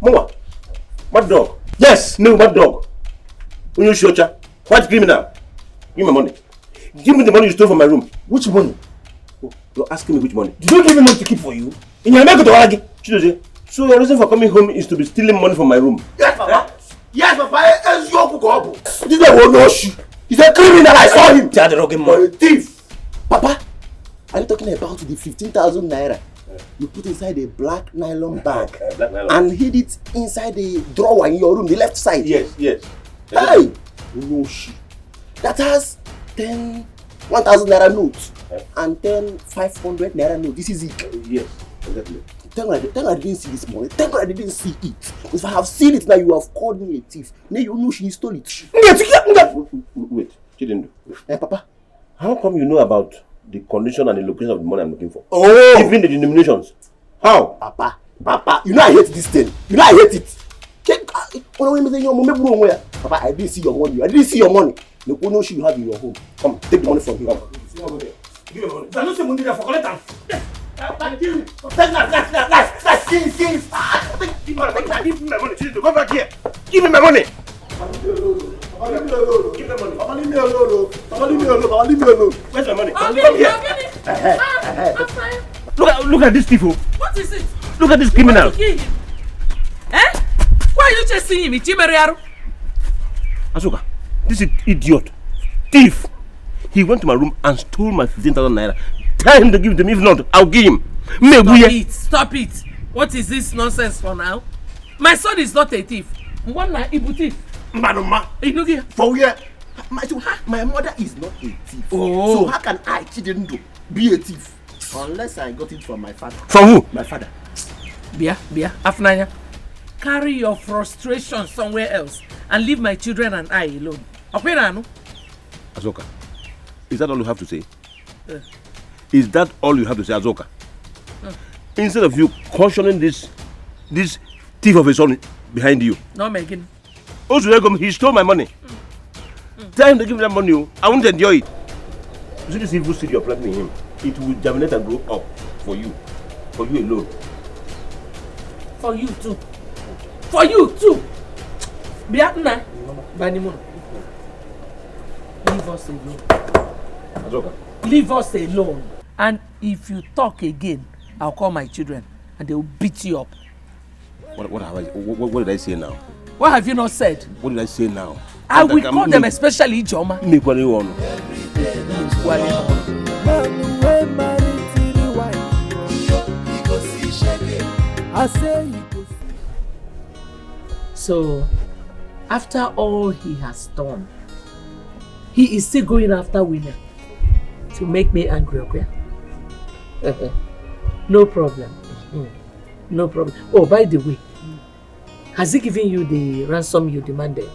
Mama, mad dog. Yes, no, mad dog. When you shoot ya, white criminal. Give me my money. Give me the money you stole from my room. Which money? Oh, you're asking me which money? Did you give me money to keep for you? In your make to argue. So your reason for coming home is to be stealing money from my room? Yes, Papa. Yes, Papa. This guy will know you. He's a criminal. I saw him. You're a thief. Papa, are you talking about the 15,000 naira you put inside a black nylon bag and hid it inside the drawer in your room, the left side? Yes, yes. Hey, no shit. That has 10 1,000 naira notes and 10 500 naira notes. This is it. Yes, exactly. Thank God I didn't see this money. Thank God I didn't see it. If I have seen it now, you have called me a thief. Now you know she stole it. Wait, Chidebere. Hey, Papa, how come you know about the condition and the location of the money I'm looking for? Oh! Even the denominations. How? Papa, you know I hate this thing. You know I hate it. Papa, I didn't see your money. I didn't see your money. No one you have in your home. Come, take the money from him. Give me money. If I don't say money there for collect them. Give me my money. Come back here. Give me my money. Leave me alone. Give me money. Papa, leave me alone. Papa, leave me alone. Papa, leave me alone. Where's my money? Come here. Look at this thief. What is it? Look at this criminal. You want to kill him? Eh? Why are you chasing him? Chidebere? Azuka, this is idiot. Thief. He went to my room and stole my 15,000 naira. Tell him to give it to me. If not, I'll give him. Stop it. What is this nonsense for now? My son is not a thief. One na Ibu thief. Madam, for where? My mother is not a thief. Oh. So how can I, Chidebere, be a thief? Unless I got it from my father. From who? My father. Bia, Afnanya. Carry your frustration somewhere else and leave my children and I alone. Azoka, is that all you have to say? Is that all you have to say, Azoka? Instead of you cautioning this thief of a son behind you. No, Megan. Also, he stole my money. Tell him to give me that money. I won't enjoy it. You see this evil seed you're planting in him? It will germinate and grow up for you. For you alone. For you too. For you too. Biatna. Banimon. Leave us alone. Azoka. Leave us alone. And if you talk again, I'll call my children and they will beat you up. What did I say now? What have you not said? What did I say now? I will call them, especially Joma. So, after all he has done, he is still going after women to make me angry, okay? No problem. No problem. Oh, by the way, has he given you the ransom you demanded?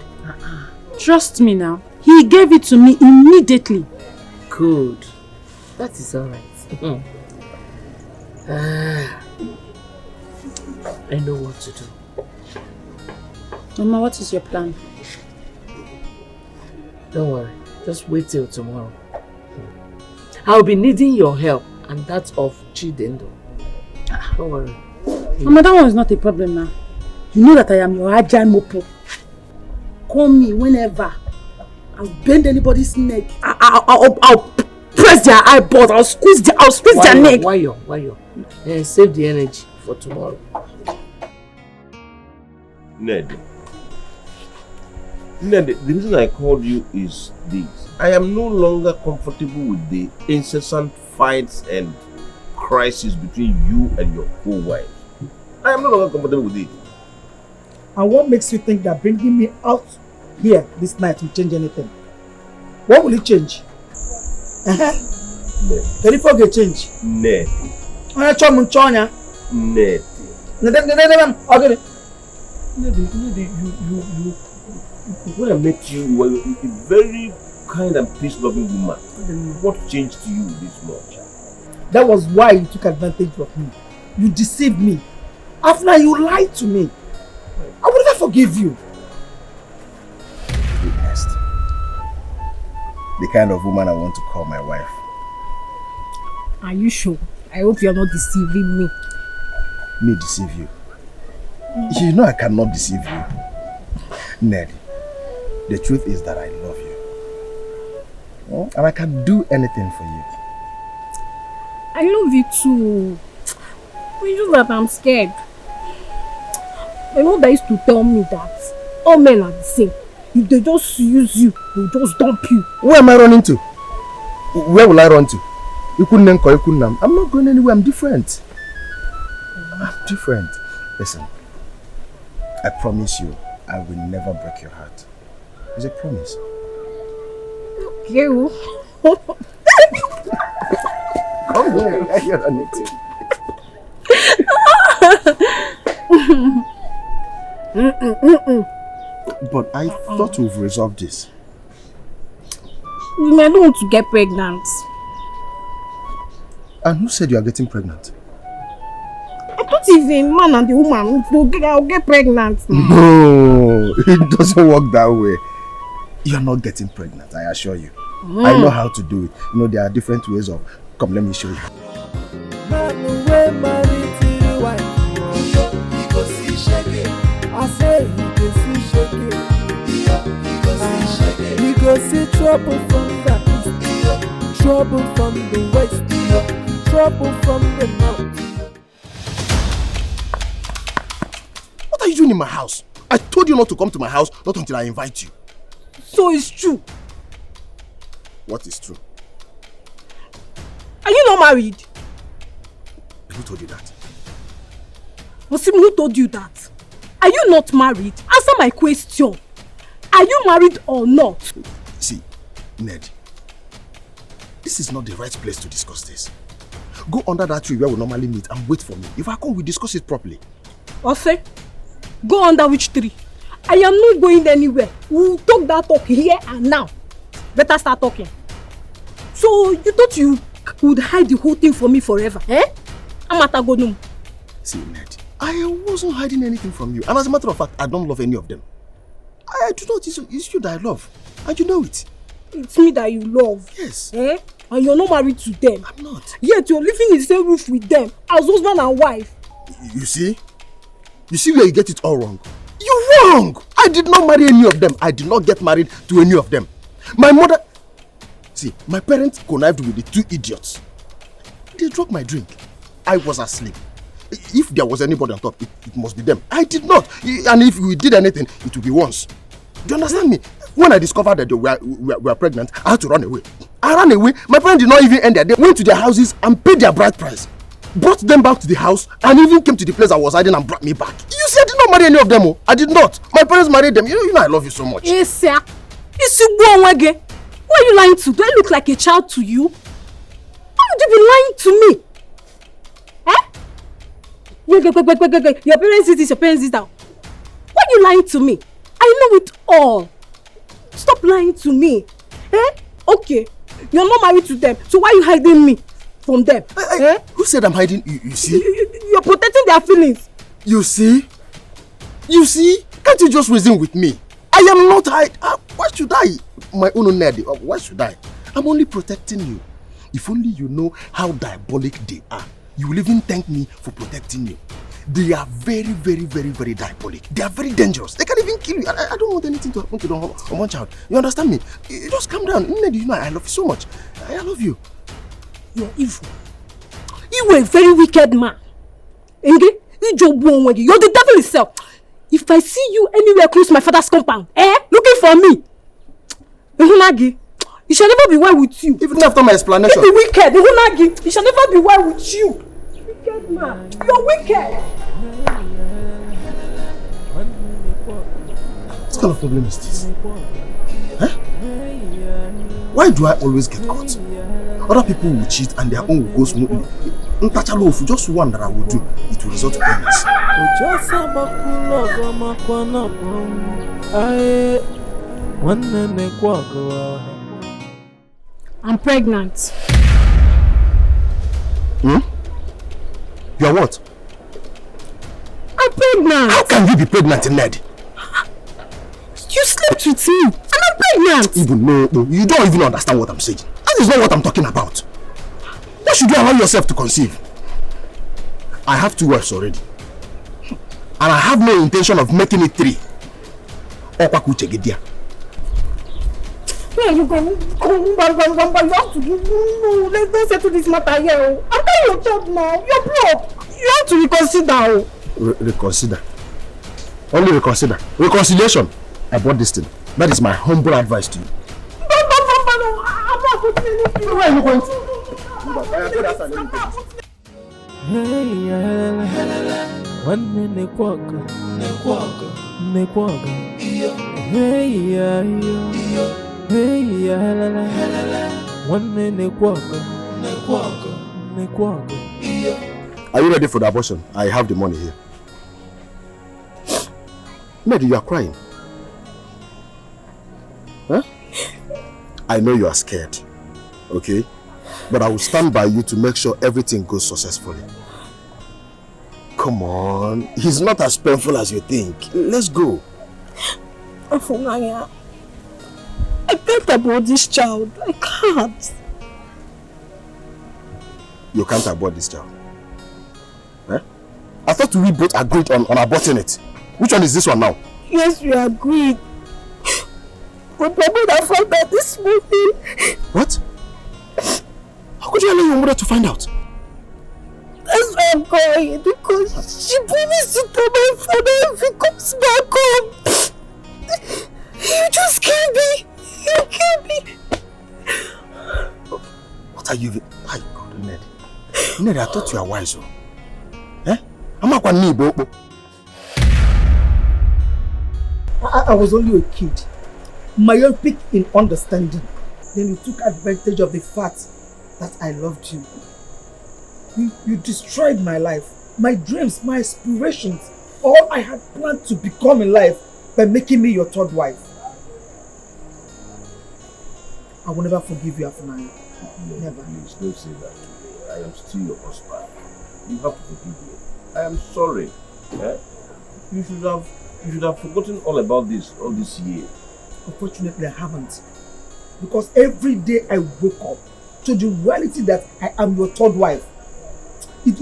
Trust me now. He gave it to me immediately. Good. That is all right. I know what to do. Mama, what is your plan? Don't worry. Just wait till tomorrow. I'll be needing your help and that of Chidebere. Don't worry. Mama, that one is not a problem now. You know that I am your agile mopo. Call me whenever. I'll bend anybody's neck. I'll press their eyeballs. I'll squeeze their neck. Why you? Save the energy for tomorrow. Ned, the reason I called you is this. I am no longer comfortable with the incessant fights and crisis between you and your co-wife. I am no longer comfortable with it. And what makes you think that bringing me out here this night will change anything? What will it change? Ned. Can you forget change? Ned. Ned. When I met you, you were a very kind and peace-loving woman. What changed to you this much? That was why you took advantage of me. You deceived me. After you lied to me. I would never forgive you. Witnessed. The kind of woman I want to call my wife. Are you sure? I hope you're not deceiving me. Me deceive you? You know I cannot deceive you. Ned, the truth is that I love you. And I can do anything for you. I love you too. It's just that I'm scared. My mother used to tell me that all men are the same. If they just use you, they'll just dump you. Where am I running to? Where will I run to? I'm not going anywhere. I'm different. I'm different. Listen, I promise you, I will never break your heart. It's a promise. You. Come here. You're running to. But I thought we've resolved this. I don't want to get pregnant. And who said you are getting pregnant? I thought if a man and a woman I'll get pregnant. No, it doesn't work that way. You're not getting pregnant, I assure you. I know how to do it. You know, there are different ways of... Come, let me show you. I say he go see trouble from the east, trouble from the west, trouble from the north. What are you doing in my house? I told you not to come to my house, not until I invite you. So it's true. What is true? Are you not married? Who told you that? Wasim, who told you that? Are you not married? Answer my question. Are you married or not? See, Ned, this is not the right place to discuss this. Go under that tree where we normally meet and wait for me. If I come, we discuss it properly. Ose, go under which tree? I am not going anywhere. We'll talk that talk here and now. Better start talking. So, you thought you would hide the whole thing from me forever, eh? Amatagonum. See, Ned, I wasn't hiding anything from you. And as a matter of fact, I don't love any of them. I do not. It's you that I love. And you know it. It's me that you love. Yes. Eh? And you're not married to them. I'm not. Yet you're living in the same roof with them as husband and wife. You see? You see where you get it all wrong? You're wrong! I did not marry any of them. I did not get married to any of them. My mother... See, my parents connived with the two idiots. They drank my drink. I was asleep. If there was anybody on top, it must be them. I did not. And if we did anything, it would be once. Do you understand me? When I discovered that they were pregnant, I had to run away. I ran away. My parents did not even end there. They went to their houses and paid their bride price. Brought them back to the house and even came to the place I was hiding and brought me back. You see, I did not marry any of them. Oh. I did not. My parents married them. You know I love you so much. Yes, sir. Why are you lying to? Do I look like a child to you? Why would you be lying to me? Eh? Your parents did this, your parents did that. Why are you lying to me? I know it all. Stop lying to me. Eh? Okay. You're not married to them. So why are you hiding me from them? Eh? Who said I'm hiding? You see? You're protecting their feelings. You see? You see? Can't you just reason with me? I am not hiding. Why should I? My own Ned. Why should I? I'm only protecting you. If only you know how diabolic they are, you will even thank me for protecting you. They are very, very, very, very diabolic. They are very dangerous. They can even kill you. I don't want anything to happen to the one child. You understand me? You just calm down. You know I love you so much. I love you. You're evil. You were a very wicked man. You're the devil itself. If I see you anywhere close to my father's compound, looking for me, it shall never be well with you. Even after my explanation. You be wicked. It shall never be well with you. Wicked man. You're wicked. What kind of problem is this? Huh? Why do I always get caught? Other people will cheat and their own will go smoothly. Just one that I will do, it will result in illness. Ujosa bakulo makwana aye wanene kwago. I'm pregnant. Hmm? You are what? I'm pregnant. How can you be pregnant, Ned? You slept with me and I'm pregnant. Even no, you don't even understand what I'm saying. That is not what I'm talking about. Why should you allow yourself to conceive? I have 2 wives already. And I have no intention of making it 3. Where are you going? You have to no, let's settle this matter here. I'm telling your child now. You're broke. You have to reconsider. Reconsider. Only reconsider. Reconciliation. I bought this thing. That is my humble advice to you. I'm not putting anything. Where are you going One nekwaga. Are you ready for the abortion? I have the money here. Mary, you are crying. Huh? I know you are scared, okay? But I will stand by you to make sure everything goes successfully. Come on, he's not as painful as you think. Let's go. Afunanya, I can't abort this child. I can't. You can't abort this child? Huh? I thought we both agreed on aborting it. Which one is this one now? Yes, we agreed. But my mother found out this morning. What? How could you allow your mother to find out? That's why I'm going, because she promised to tell my father if he comes back home. You just killed me. You killed me. What are you? My God, Ned. Ned, I thought you are wise. Eh? I'm not going to I was only a kid, myopic in understanding. Then you took advantage of the fact that I loved you. You destroyed my life, my dreams, my aspirations, all I had planned to become in life by making me your 3rd wife. I will never forgive you, Afunanya. Never. Please don't say that. I am still your husband. You have to forgive me. I am sorry. Eh? You should have forgotten all about this all this year. Unfortunately, I haven't. Because every day I wake up to the reality that I am your 3rd wife, it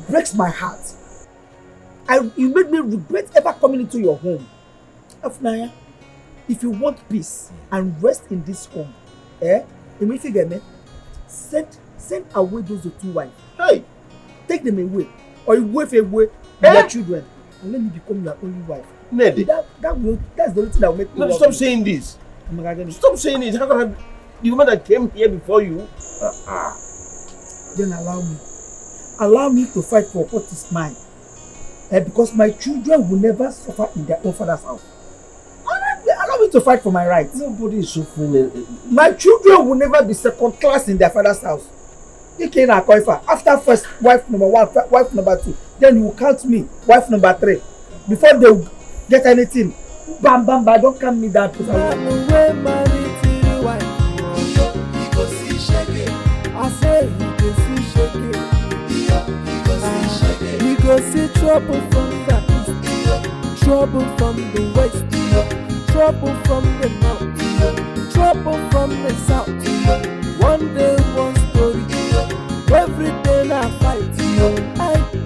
breaks my heart. You made me regret ever coming into your home. Afunanya, if you want peace and rest in this home, send away those 2 wives. Hey, take them away, or you wave away your children, and let me become your only wife. Ned, that's the only thing that will make me love stop you. saying this. Stop saying it. How can the woman that came here before you? Then allow me to fight for what is mine. Because my children will never suffer in their own father's house. Allow me to fight for my rights. Nobody is suffering. My children will never be 2nd class in their father's house. After first wife number 1, wife number 2, then you will count me wife number 3. Before they will get anything, bam, don't count me that. I say he go see trouble from the east, trouble from the west, trouble from the north, trouble from the south. One day, one story, every day I fight.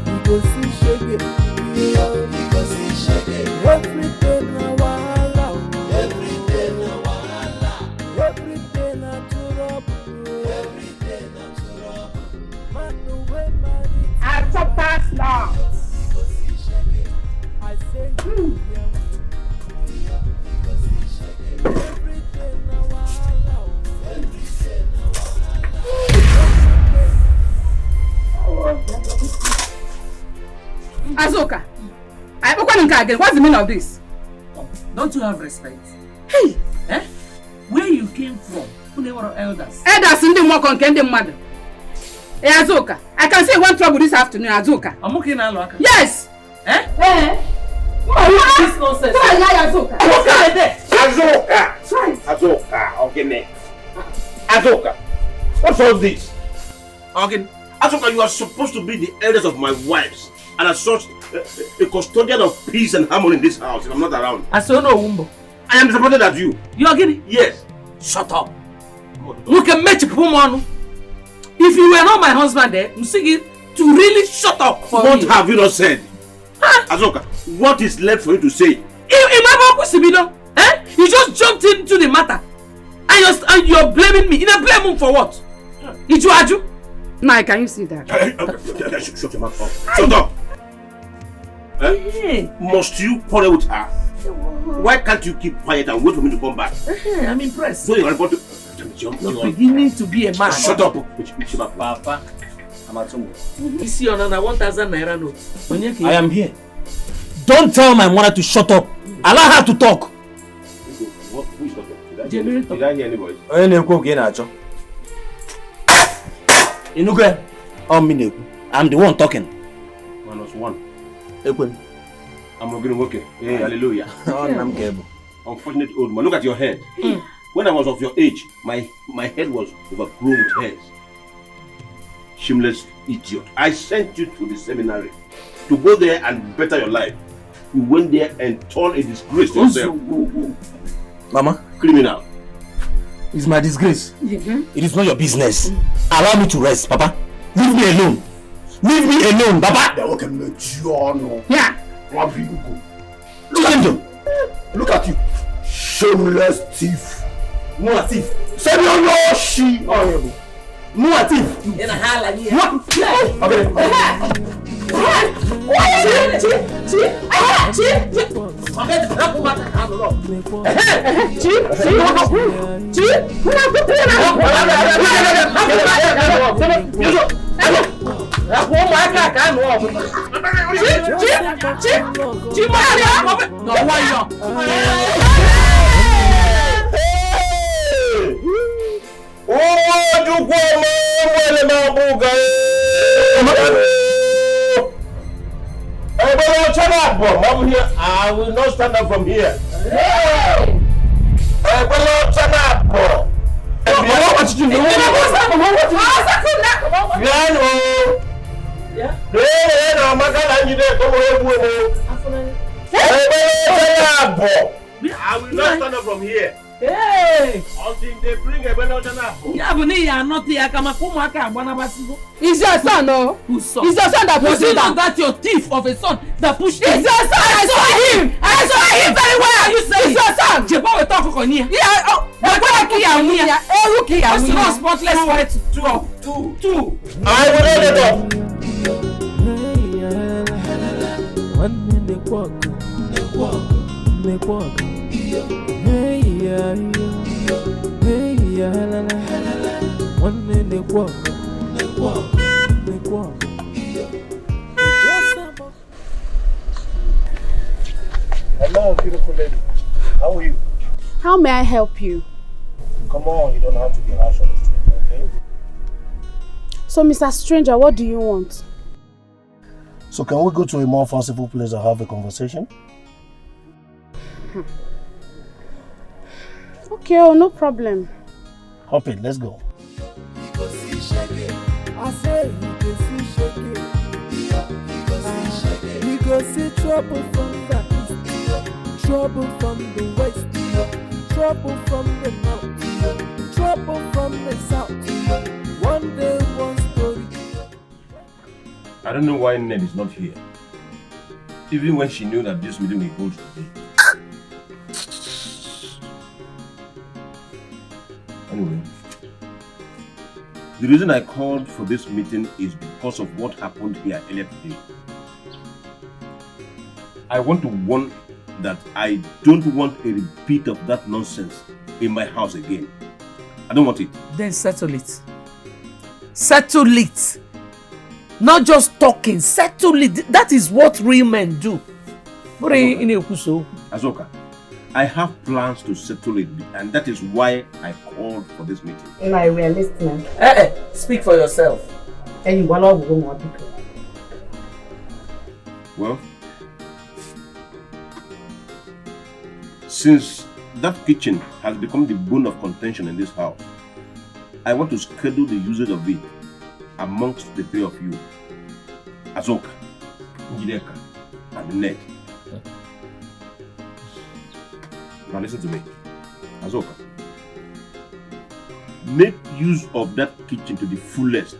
He go see shake every day na wahala, every day na wahala, every day na trouble, every day na trouble. Man, the way man I chop that now. I say every day na wahala, every day na wahala. Azuka, I open again. What's the meaning of this? Don't you have respect? Hey! Eh? Where you came from? Who they were elders? Elders in the work on Kendem mother. Hey Azuka, I can say one trouble this afternoon, Azuka. I'm okay now, Loaka. Yes! Eh? What is this nonsense? Azoka, okay, next. Azoka, what's all this? Okay, Azoka, you are supposed to be the eldest of my wives, and as such, the custodian of peace and harmony in this house. If I'm not around, I say no, Wumbo. I am disappointed at you. You are getting? Yes. Shut up. Look at me, Pumano. If you were not my husband, I'm saying to really shut up. What have you not said? Azoka, what is left for you to say? You just jumped into the matter and you're blaming me. You blame him for what? Iju? Now, can you see that? Shut your mouth up. Shut up. Must you quarrel with her? Why can't you keep quiet and wait for me to come back? I'm impressed. So you're going to jump. You're beginning to be a man. Shut up. Papa, I'm at home. You see on a 1,000 naira note. I am here. Don't tell my mother to shut up. Allow her to talk. Who is talking? Did I hear any voice? I'm the one talking. Minus one. I'm okay. Hey, hallelujah. Unfortunate old man. Look at your head. When I was of your age, my head was overgrown with hairs. Shameless idiot. I sent you to the seminary to go there and better your life. You went there and turned a disgrace to yourself. Mama? Criminal. It's my disgrace. It is not your business. Allow me to rest, Papa. Leave me alone. Leave me alone, Papa. Yeah. Look at you. Shameless thief. No thief. Send your no she. No thief. I'm here. I will not stand up from here. I will not stand up. I will not stand up from here. Hey! Until they bring a better than It's your son, no? Whose son? It's your son that pushed him down. That's your thief of a son that pushed him. It's your son! I saw him! I saw him very well! You say it's your son! Jebo will talk for you. Yeah, oh, What's not spotless white? Two. I will not let up. Hey, yeah. One in the walk. Hello, beautiful lady. How are you? How may I help you? Come on, you don't have to be harsh on the stranger, okay? So, Mr. Stranger, what do you want? So can we go to a more fanciful place and have a conversation? Okay, oh, no problem. Hop in, let's go. I say you go see shake it. You go see trouble from the east, trouble from the west, trouble from the north, trouble from the south. One day, one story. I don't know why Ned is not here. Even when she knew that this meeting will hold today. Anyway, the reason I called for this meeting is because of what happened here earlier today. I want to warn that I don't want a repeat of that nonsense in my house again. I don't want it. Then settle it. Settle it. Not just talking, settle it. That is what real men do. Azoka, I have plans to settle it, and that is why I called for this meeting. We are listening. Speak for yourself. Well, Since that kitchen has become the bone of contention in this house, I want to schedule the usage of it amongst the three of you. Azoka, Njideka, and Ned. Now listen to me. Azoka, make use of that kitchen to the fullest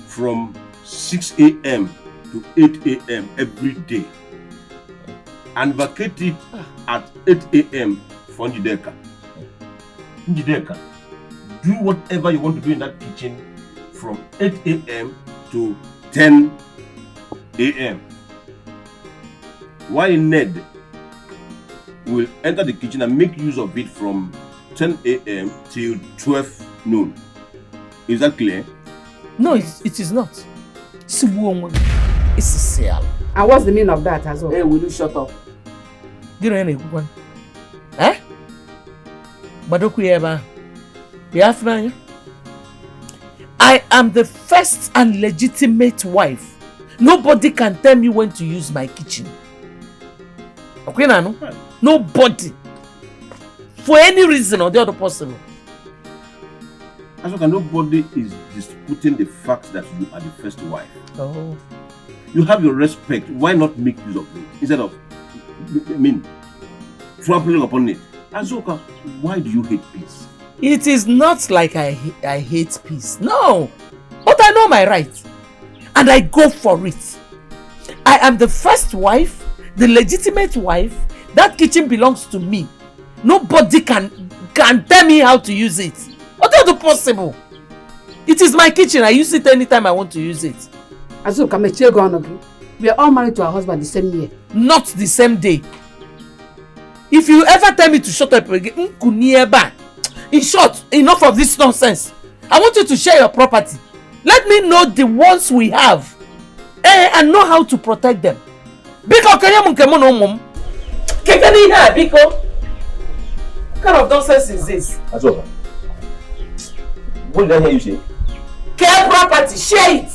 from 6 a.m. to 8 a.m. every day. And vacate it at 8 a.m. for Njideka. Njideka, do whatever you want to do in that kitchen from 8 a.m. to 10 a.m. While Ned will enter the kitchen and make use of it from 10 a.m. till 12 noon. Is that clear? No, it is not. It's a sale. And what's the meaning of that as well? Hey, will you shut up? You know any one? Eh? I am the first and legitimate wife. Nobody can tell me when to use my kitchen. Okay, Nano? Nobody. For any reason or the other possible. Asoka, nobody is disputing the fact that you are the first wife. Oh. You have your respect. Why not make use of it instead of, trampling upon it? Asoka, why do you hate peace? It is not like I hate peace. No. But I know my rights. And I go for it. I am the first wife, the legitimate wife. That kitchen belongs to me. Nobody can tell me how to use it. What is possible? It is my kitchen. I use it anytime I want to use it. Azuka, we are all married to our husband the same year. Not the same day. If you ever tell me to shut up again, in short, enough of this nonsense. I want you to share your property. Let me know the ones we have and know how to protect them. What kind of nonsense is this? Azoka, what did I hear you say? Care property, share it.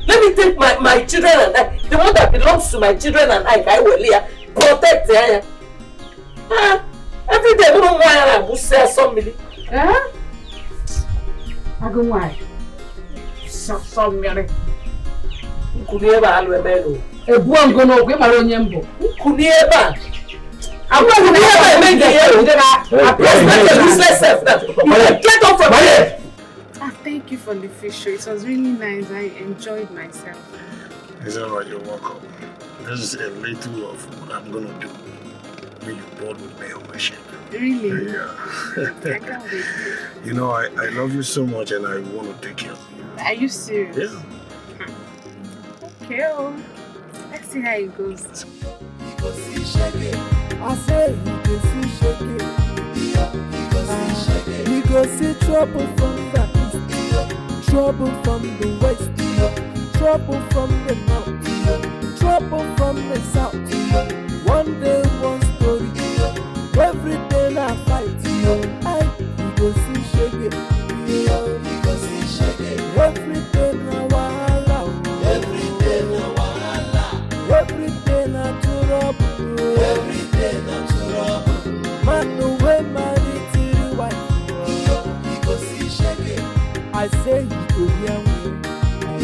Let me take my children and I, the one that belongs to my children and I will protect it. Every day, we don't want to say somebody. I go why? Somebody. Kunieba alwebelo. Ebu angono kwe maronyembo. Kunieba. I'm going to make the useless self now. Get off from here. Thank you for the fish show. It was really nice. I enjoyed myself. It's alright, you're welcome. This is a little of what I'm gonna do when you're bored with me on my ship. Really? Yeah. I can't wait. You know, I love you so much and I want to take care of you. Are you serious? Yeah. Okay, well, let's see how it goes. I say he go see shake it. He go see trouble from the east, trouble from the west, trouble from the north, trouble from the south. One day, one story. Every day I fight. He go see shake it. He go see shake it. Every day na wahala. Every day na wahala. Every day na trouble. Every day na trouble. Man no way married to the wife. He go see shake it. I say he go hear me.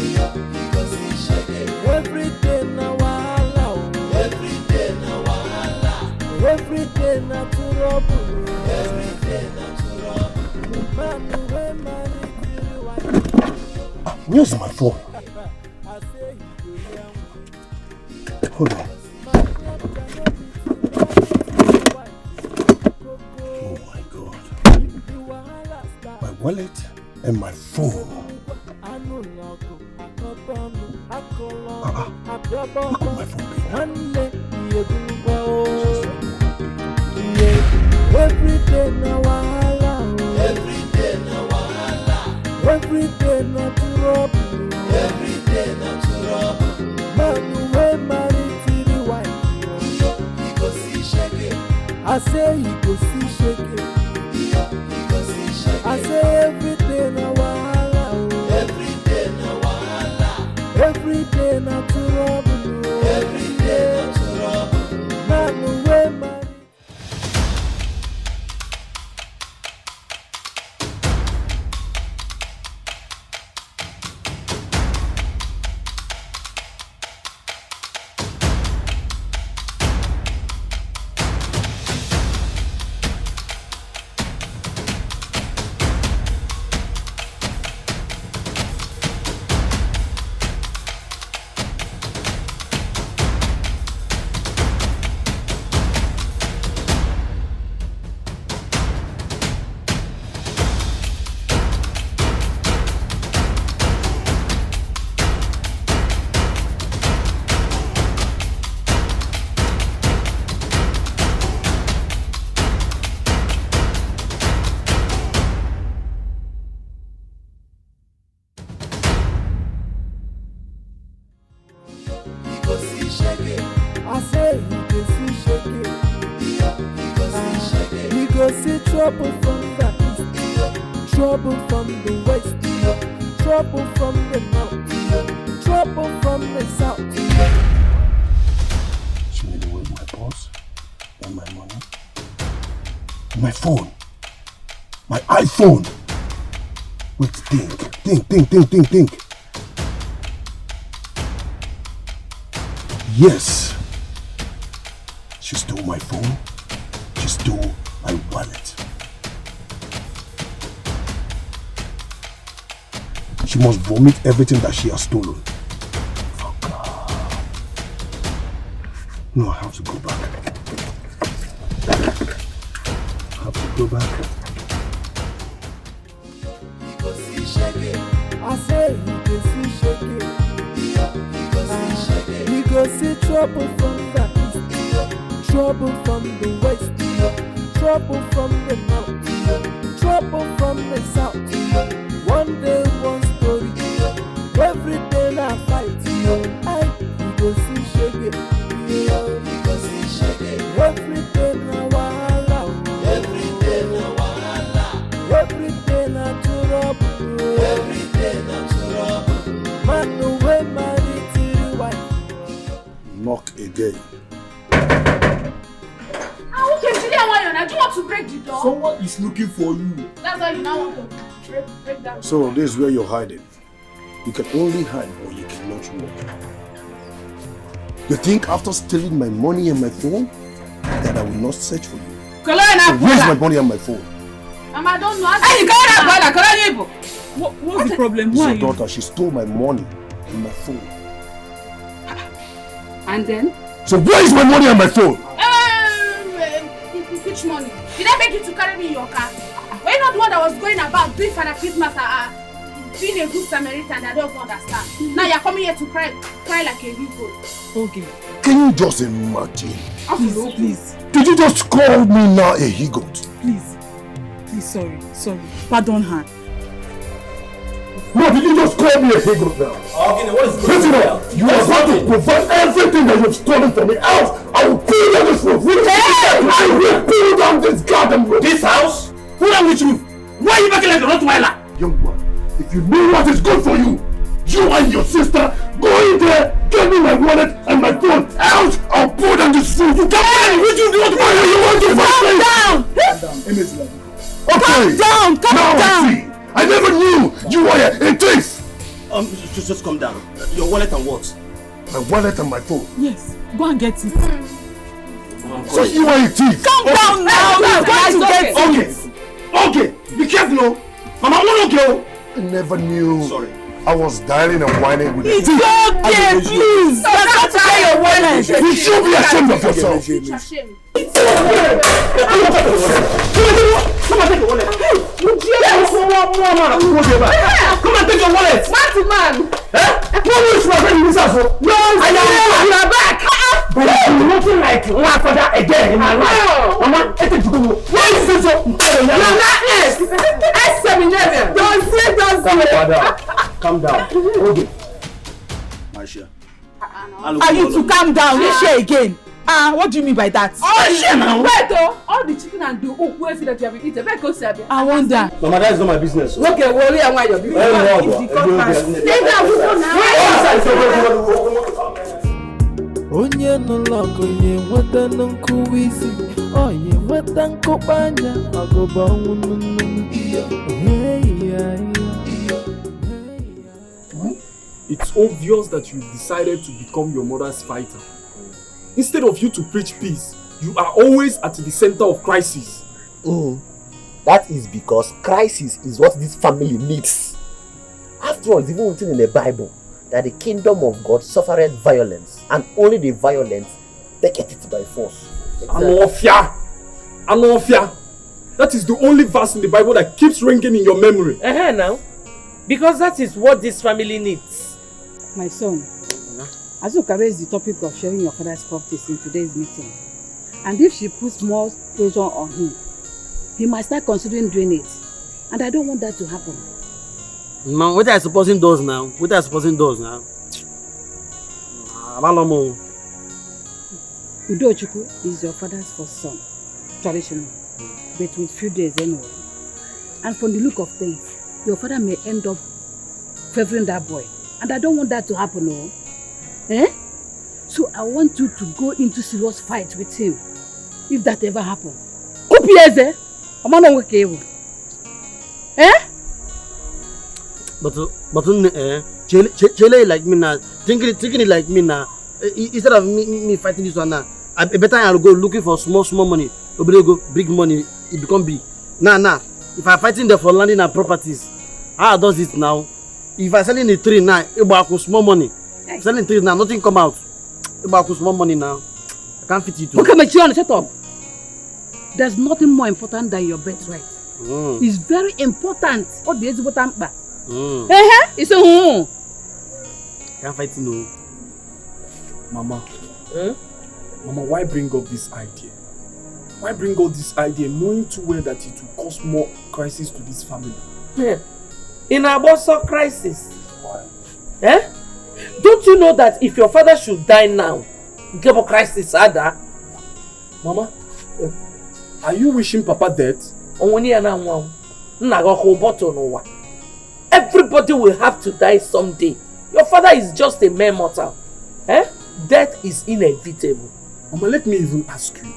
He go see shake it. Every day na wahala. Every day na wahala. Every day na trouble. Every day na trouble. Man no way married to the wife. Where's my phone? Hold on. Oh my God. My wallet and my phone. How could my phone be now? Every day na wahala. Every day na wahala. Every day na trouble. Every day na trouble. Man wey marry to the wife. He go see shake it. I say he go see shake it. He go see shake it. I say every day na wahala. Every day na wahala. Every day na trouble. Every day na trouble. Man wey marry. go see trouble from the east, trouble from the west, trouble from the north, trouble from the south. She made away with my purse and my money, my phone, my iPhone. Wait, think. Yes, she stole my phone. She stole my wallet. She must vomit everything that she has stolen. Oh God. No, I have to go back. I have to go back. I say he go see shake. He go see trouble from the east, trouble from the west, trouble from the north, trouble from the south. One day, one story. Every day I fight. He go see shake. He go see shake. Every day na wahala. Every day na wahala. Every day na trouble. Every day na trouble. Man no way married to the wife. Knock again. Do you want to break the door? Someone is looking for you. That's why you now want to break that door. So this is where you're hiding. You can only hide or you cannot walk. You think after stealing my money and my phone that I will not search for you? Where's my money and my phone? Mama, I don't know. What's the problem? This is your daughter. She stole my money and my phone. And then? So where is my money and my phone? Which money? Did I beg you to carry me in your car? Were you not the one that was going about doing Father Christmas being a good Samaritan? I don't understand. Now you're coming here to cry like a big goat. Okay. Can you just imagine? Please. Did you just call me now a he-goat? Please, sorry. Pardon her. No, did you just call me a he-goat now? Okay, what is listen up. You are going to provide everything that you've stolen from me else. I will pull down this roof. I will pull down this garden roof. This house? Pull down which roof? Why are you making like a Rottweiler? Young man, if you know what is good for you, you and your sister go in there, get me my wallet and my phone. Else, I'll pull down this roof. You can't Would you want to Calm down. Okay. Calm down. Now I see. I never knew you were a thief. Just come down. Your wallet and what? My wallet and my phone. Yes. Go and get it. So you are a thief. Calm down now. You're going to get it. Okay. Be careful, Mama, I'm not okay. I never knew. Sorry. I was dialing and whining with It's okay, please. You're not to get your wallet. You should be ashamed of yourself. Come and take your wallet. Come and take your wallet. Smarty man. What is my friend in this house? No, you are back. But I'm looking like one father again in my life. Mama, what is this? You're not yes. S711. Don't say. Calm down. Okay. Marcia. Are you to calm down? You share again. What do you mean by that? Wait, all the chicken and the okwe that you have been eating. I wonder. Mama, that is not my business. Okay, worry and why you're doing Onye nọlọkụ nye nweta nkụwa isi, onye nweta nkụkpanya, ọgụba ọnwụ nnụnụ. It's obvious that you've decided to become your mother's fighter. Instead of you to preach peace, you are always at the center of crisis. That is because crisis is what this family needs. After all, it's even written in the Bible that the kingdom of God suffered violence, and only the violent take it by force. Anofia! That is the only verse in the Bible that keeps ringing in your memory. Now, because that is what this family needs. My son, Azuka raised the topic of sharing your father's properties in today's meeting. And if she puts more pressure on him, he might start considering doing it. And I don't want that to happen. Man, what are you supposing does now? Udochukwu is your father's first son, traditional. but with few days anyway. And from the look of things, your father may end up favoring that boy. And I don't want that to happen, no. So I want you to go into serious fight with him, if that ever happens. But Chele like me now, thinking it like me now. Instead of me fighting this one now, I better I'll go looking for small money. Nobody go big money, it become big. Nah. If I'm fighting there for landing and properties, how does it now? If I selling the tree now, it small money. Selling trees now, nothing come out. It small money now. I can't fit it. Okay, but shut up. There's nothing more important than your birthright. It's very important. What the important? It's a can't fight no. Mama. Mama, why bring up this idea? Why bring up this idea knowing too well that it will cause more crisis to this family? In a bossa crisis. Don't you know that if your father should die now, give a crisis other? Mama, are you wishing Papa dead? Everybody will have to die someday. Your father is just a mere mortal. Death is inevitable. Mama, let me even ask you.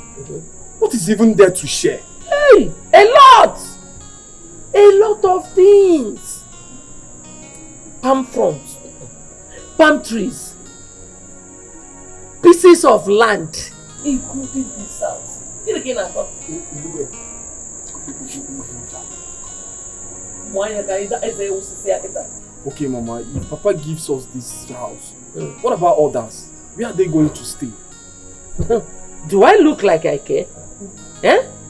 What is even there to share? Hey, a lot! A lot of things. Palm fronts, palm trees, pieces of land, including this house. Okay, Mama, if Papa gives us this house, what about others? Where are they going to stay? Do I look like I care?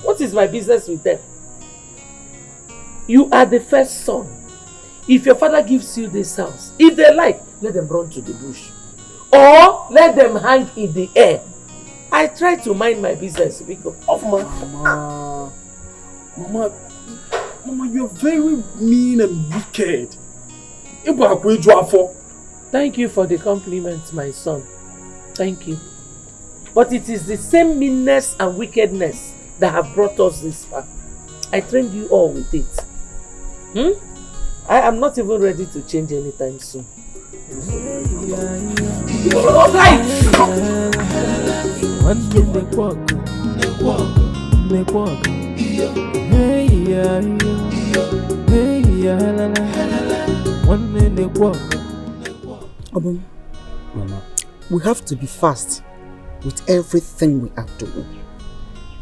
What is my business with them? You are the first son. If your father gives you this house, if they like, let them run to the bush. Or let them hang in the air. I try to mind my business because of my... Mama, you're very mean and wicked. Thank you for the compliment, my son. Thank you. But it is the same meanness and wickedness that have brought us this far. I trained you all with it. I am not even ready to change anytime soon. Mama, we have to be fast with everything we are doing.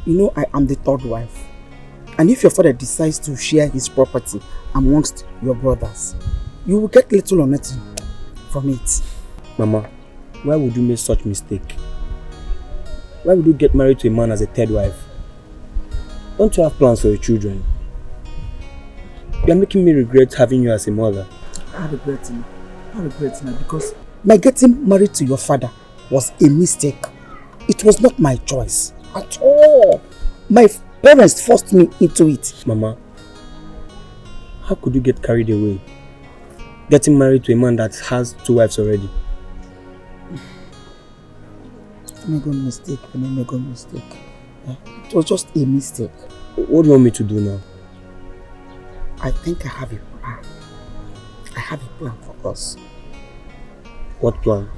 You know, I am the third wife. And if your father decides to share his property amongst your brothers, you will get little or nothing from it. Mama, why would you make such mistake? Why would you get married to a man as a third wife? Don't you have plans for your children? You are making me regret having you as a mother. I regret it because my getting married to your father was a mistake. It was not my choice at all. My parents forced me into it. Mama, how could you get carried away? Getting married to a man that has 2 wives already. I made a mistake. It was just a mistake. What do you want me to do now? I think I have a plan. I have a plan for us. What plan?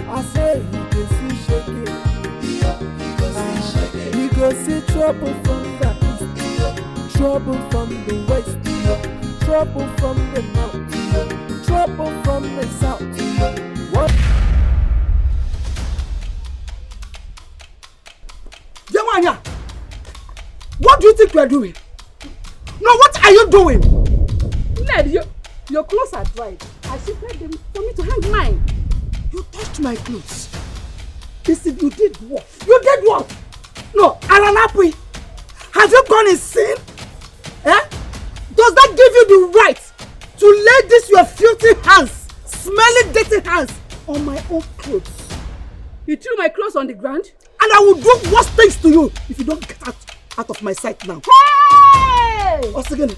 I say he go see trouble from the east, trouble from the west, trouble from the north, trouble from the south. What? Jemanya, what do you think you are doing? No, what are you doing? Ned, your clothes are dried. I shifted them for me to hang mine. You touched my clothes. Listen, you did what? You did what? No, Alanapui, have you gone in sin? Does that give you the right to lay this your filthy hands, smelly dirty hands on my own clothes? You threw my clothes on the ground? And I will do worse things to you if you don't get out of my sight now. Hey! What's again?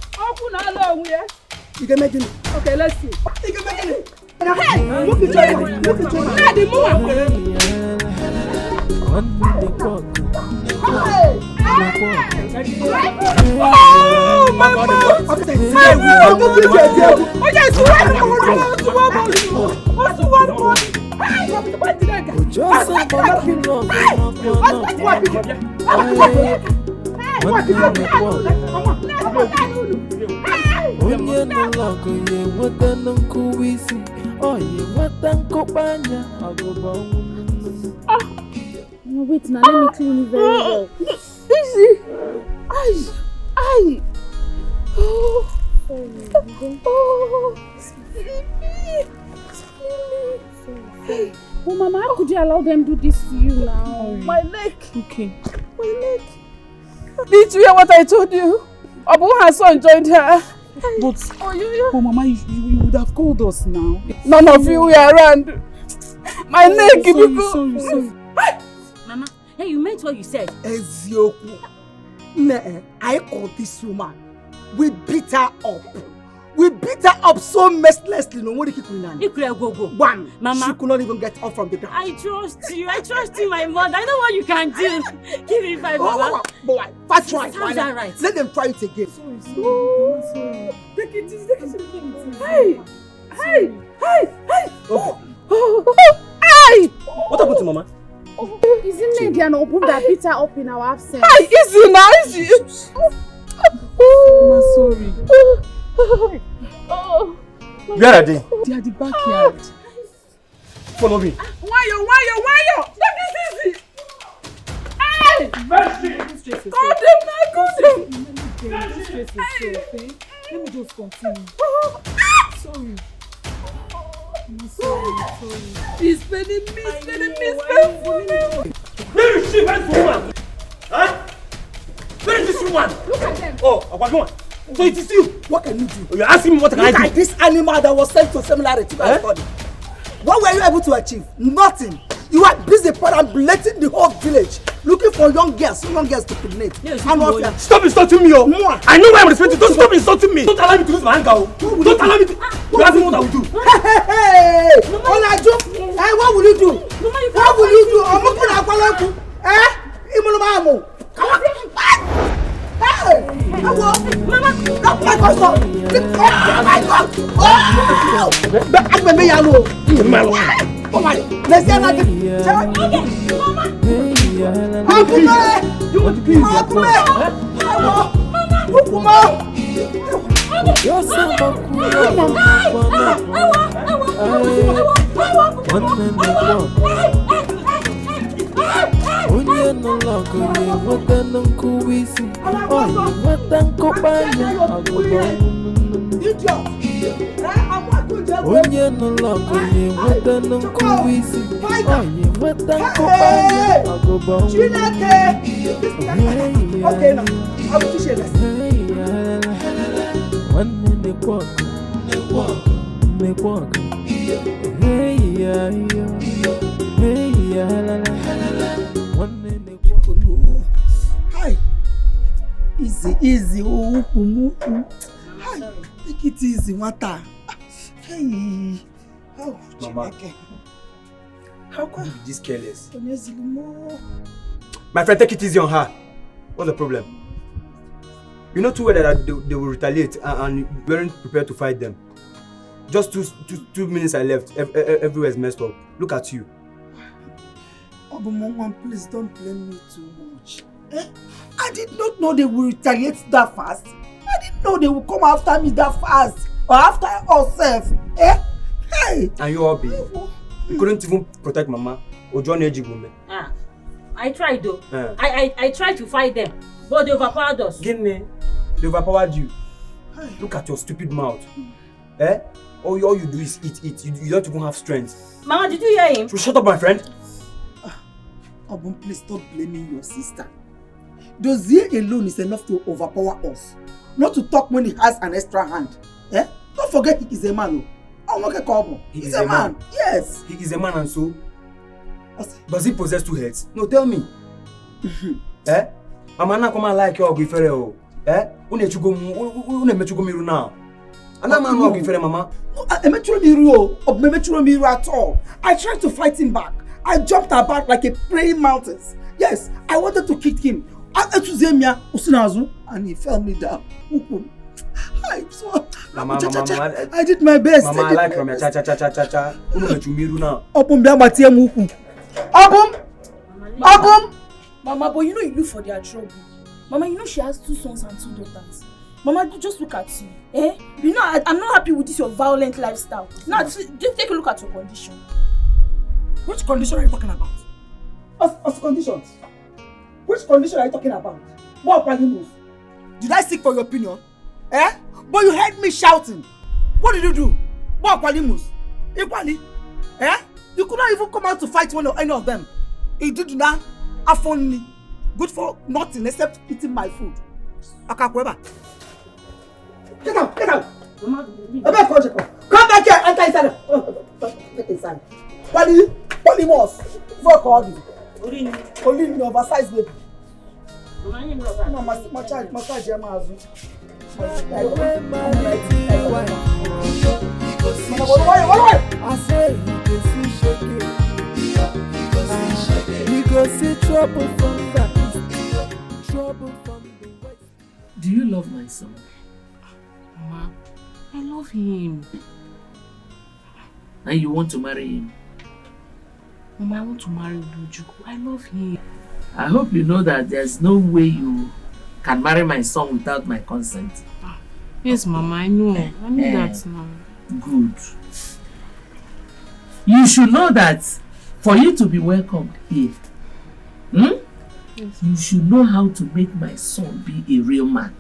You can imagine it. Okay, let's see. You can imagine it. Hey! Look at you. Let him move. Oh, Mama! Wait now, let me clean it very well. Easy. Aye. Oh. Sorry. Oh, Mama, how could you allow them to do this to you now? My leg. Okay. My leg. Did you hear what I told you? Abu has son joined her. But, oh Mama, you would have called us now. None of you were around. My leg, sorry. Mama, hey, you meant what you said. Ezioku. Nah, I call this woman. We beat her up. We beat her up so mercilessly. No more go. One. Mama. She could not even get up from the ground. I trust you, my mother. I know what you can do. Give me 5, Mama. Boy, first try. Sounds alright. Let them try it again. Sorry. Take it easy. Hey. Hey! What happened to Mama? Isn't Nigerian open that beat her up in our absence? Hey, easy now, easy. Mama, sorry. Where are they? They are the backyard. Follow me. Why? Take it easy. Hey! Mercy! God them. Let me just continue. Sorry. He's spending me. Where is she? Where is this woman? Huh? Where is this woman? Look at them. Oh, Agwagwan. So it is you. What can you do? You're asking me what can I do? Look at this animal that was sent to seminary to my body. What were you able to achieve? Nothing. You are busy perambulating the whole village, looking for young girls to kidnap. Stop insulting me, oh! I know why I'm respecting. Don't stop insulting me. Don't allow me to lose my anger, oh! Don't allow me to. You ask me what I will do. Hey! Hey, what will you do? What will you do? I'm looking at Kwalaku. Imolomamu. Come on. Hey! Hello? Mama! Not my God! Oh my God! Oh! But I'm a man. Oh my! Let's get another. Onye no logo ye weta no kuwisi. Oye weta kopanya agoba. Okay now, I will teach you a lesson. One minute walk. Hey yeah. One minute walk. Hi. Easy. Hi. Take it easy, Mata. Hey. Oh, Mama. How come you be this careless? My friend, take it easy on her. What's the problem? You know too well that they will retaliate and you weren't prepared to fight them. Just two minutes I left. Everywhere is messed up. Look at you. Oh, but Mama, please don't blame me too much. I did not know they would retaliate that fast. I didn't know they would come after me that fast. Or after ourselves. Hey! And you all be. You couldn't even protect Mama. Or John Ejigumbe. I tried though. I tried to fight them. But they overpowered us. Give me. They overpowered you. Look at your stupid mouth. All you do is eat. You don't even have strength. Mama, did you hear him? So shut up, my friend. Obum, please stop blaming your sister. Dozier alone is enough to overpower us. Not to talk when he has an extra hand. Don't forget he is a man. He is a man. Yes. He is a man, and so does he possess 2 heads? No, tell me. Amana come like your gifere o. Unemechugo now. Anama no gifere mama. Emechugo miru at all. I tried to fight him back. I jumped about like a praying mantis. Yes, I wanted to kick him. And he fell me down. I'm so... Mama, I did my best. Mama, I like Ramya. Cha. Uno mechumiru now. Abum! Mama, but you know you look for their trouble. Mama, you know she has 2 sons and 2 daughters. Mama, just look at you. Eh? You know, I'm not happy with this your violent lifestyle. Now, just take a look at your condition. Which condition are you talking about? As conditions? Which condition are you talking about? What animals? Did I seek for your opinion? Eh? But you heard me shouting. What did you do? What animals? Equally? Eh? You could not even come out to fight one or any of them. You did not have only good for nothing except eating my food. Akakweba. Get out! Get out! Come back here! Enter inside! Get inside. Polymorph. Fuck all this. Only oversized baby. Massage your mouth. I say you can see shaking. You go see trouble from the east, trouble from the west. Do you love my son? Mama, I love him. And you want to marry him? Mama, I want to marry Udochukwu. I love him. I hope you know that there's no way you can marry my son without my consent. Yes, Mama, I know. I know that now. Good. You should know that for you to be welcomed here, yes, you should know how to make my son be a real man.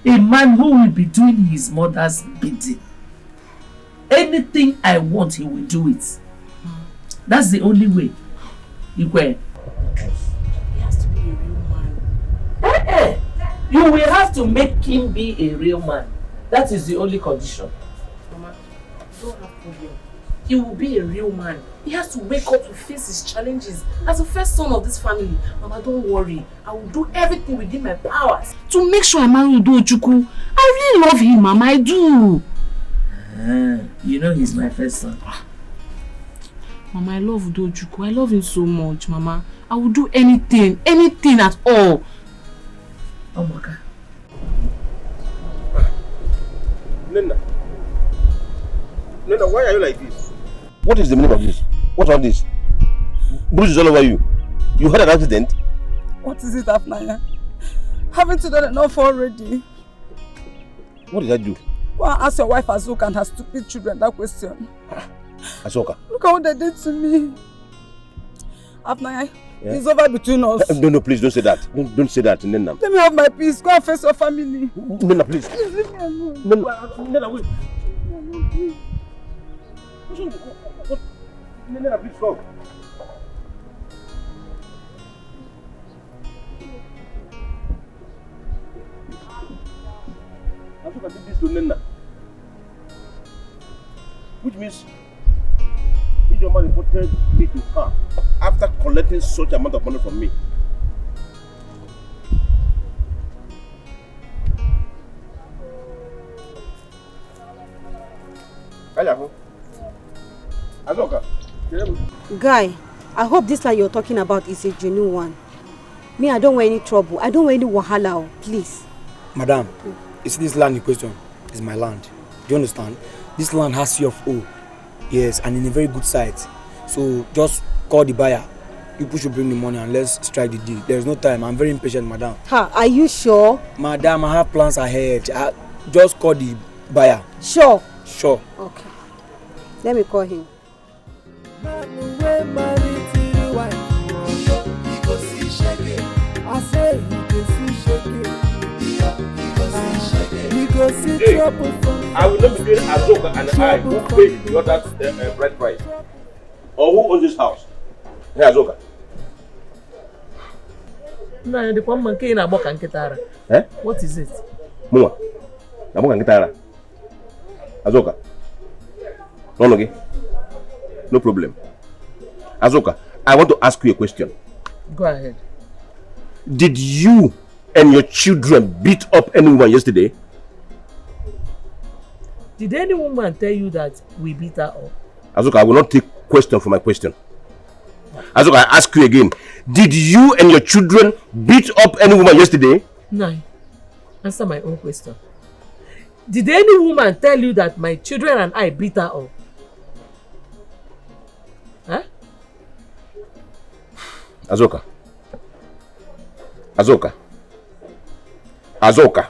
A man who will be doing his mother's bidding. Anything I want, he will do it. That's the only way. Igwe. He has to be a real man. You will have to make him be a real man. That is the only condition. Mama, don't have problem. He will be a real man. He has to wake up to face his challenges as the first son of this family. Mama, don't worry. I will do everything within my powers to make sure I marry Udochukwu. I really love him, Mama. I do. You know he's my first son. Mama, I love Udochukwu. I love him so much, Mama. I will do anything at all. Oh my God. Nena, why are you like this? What is the meaning of this? What's all this? Bruises all over you. You had an accident? What is it, Afnaya? Haven't you done enough already? What did I do? Go and ask your wife Azuka and her stupid children that question. Azuka? Look at what they did to me. Afnaya, it's over between us. No, please don't say that. Don't say that, Nena. Let me have my peace. Go and face your family. Nena, please. Please leave me alone. Nena, wait. Nena, please go. Azuka did this to Nena. Which means your man reported me to her after collecting such amount of money from me. Guy, I hope this land you're talking about is a genuine one. Me, I don't want any trouble. I don't want any wahala, please. Madam, you see this land in question is my land. Do you understand? This land has CFO. Yes, and in a very good site. So just call the buyer. People should bring the money and let's strike the deal. There's no time. I'm very impatient, madam. Ha, are you sure? Madam, I have plans ahead. Just call the buyer. Sure? Sure. Okay. Let me call him. Hey, I will not be doing Azuka and I who paid the other bride price. Or who owns this house? Hey, Azuka. No, the one man came about Kanketara. Eh? What is it? Mama, about Kanketara. Azuka. No, okay. No problem. Azuka, I want to ask you a question. Go ahead. Did you and your children beat up anyone yesterday? Did any woman tell you that we beat her up? Azuka, I will not take question for my question. Azoka, I ask you again. Did you and your children beat up any woman yesterday? No. Answer my own question. Did any woman tell you that my children and I beat her up? Huh? Azoka. Azoka. Azoka.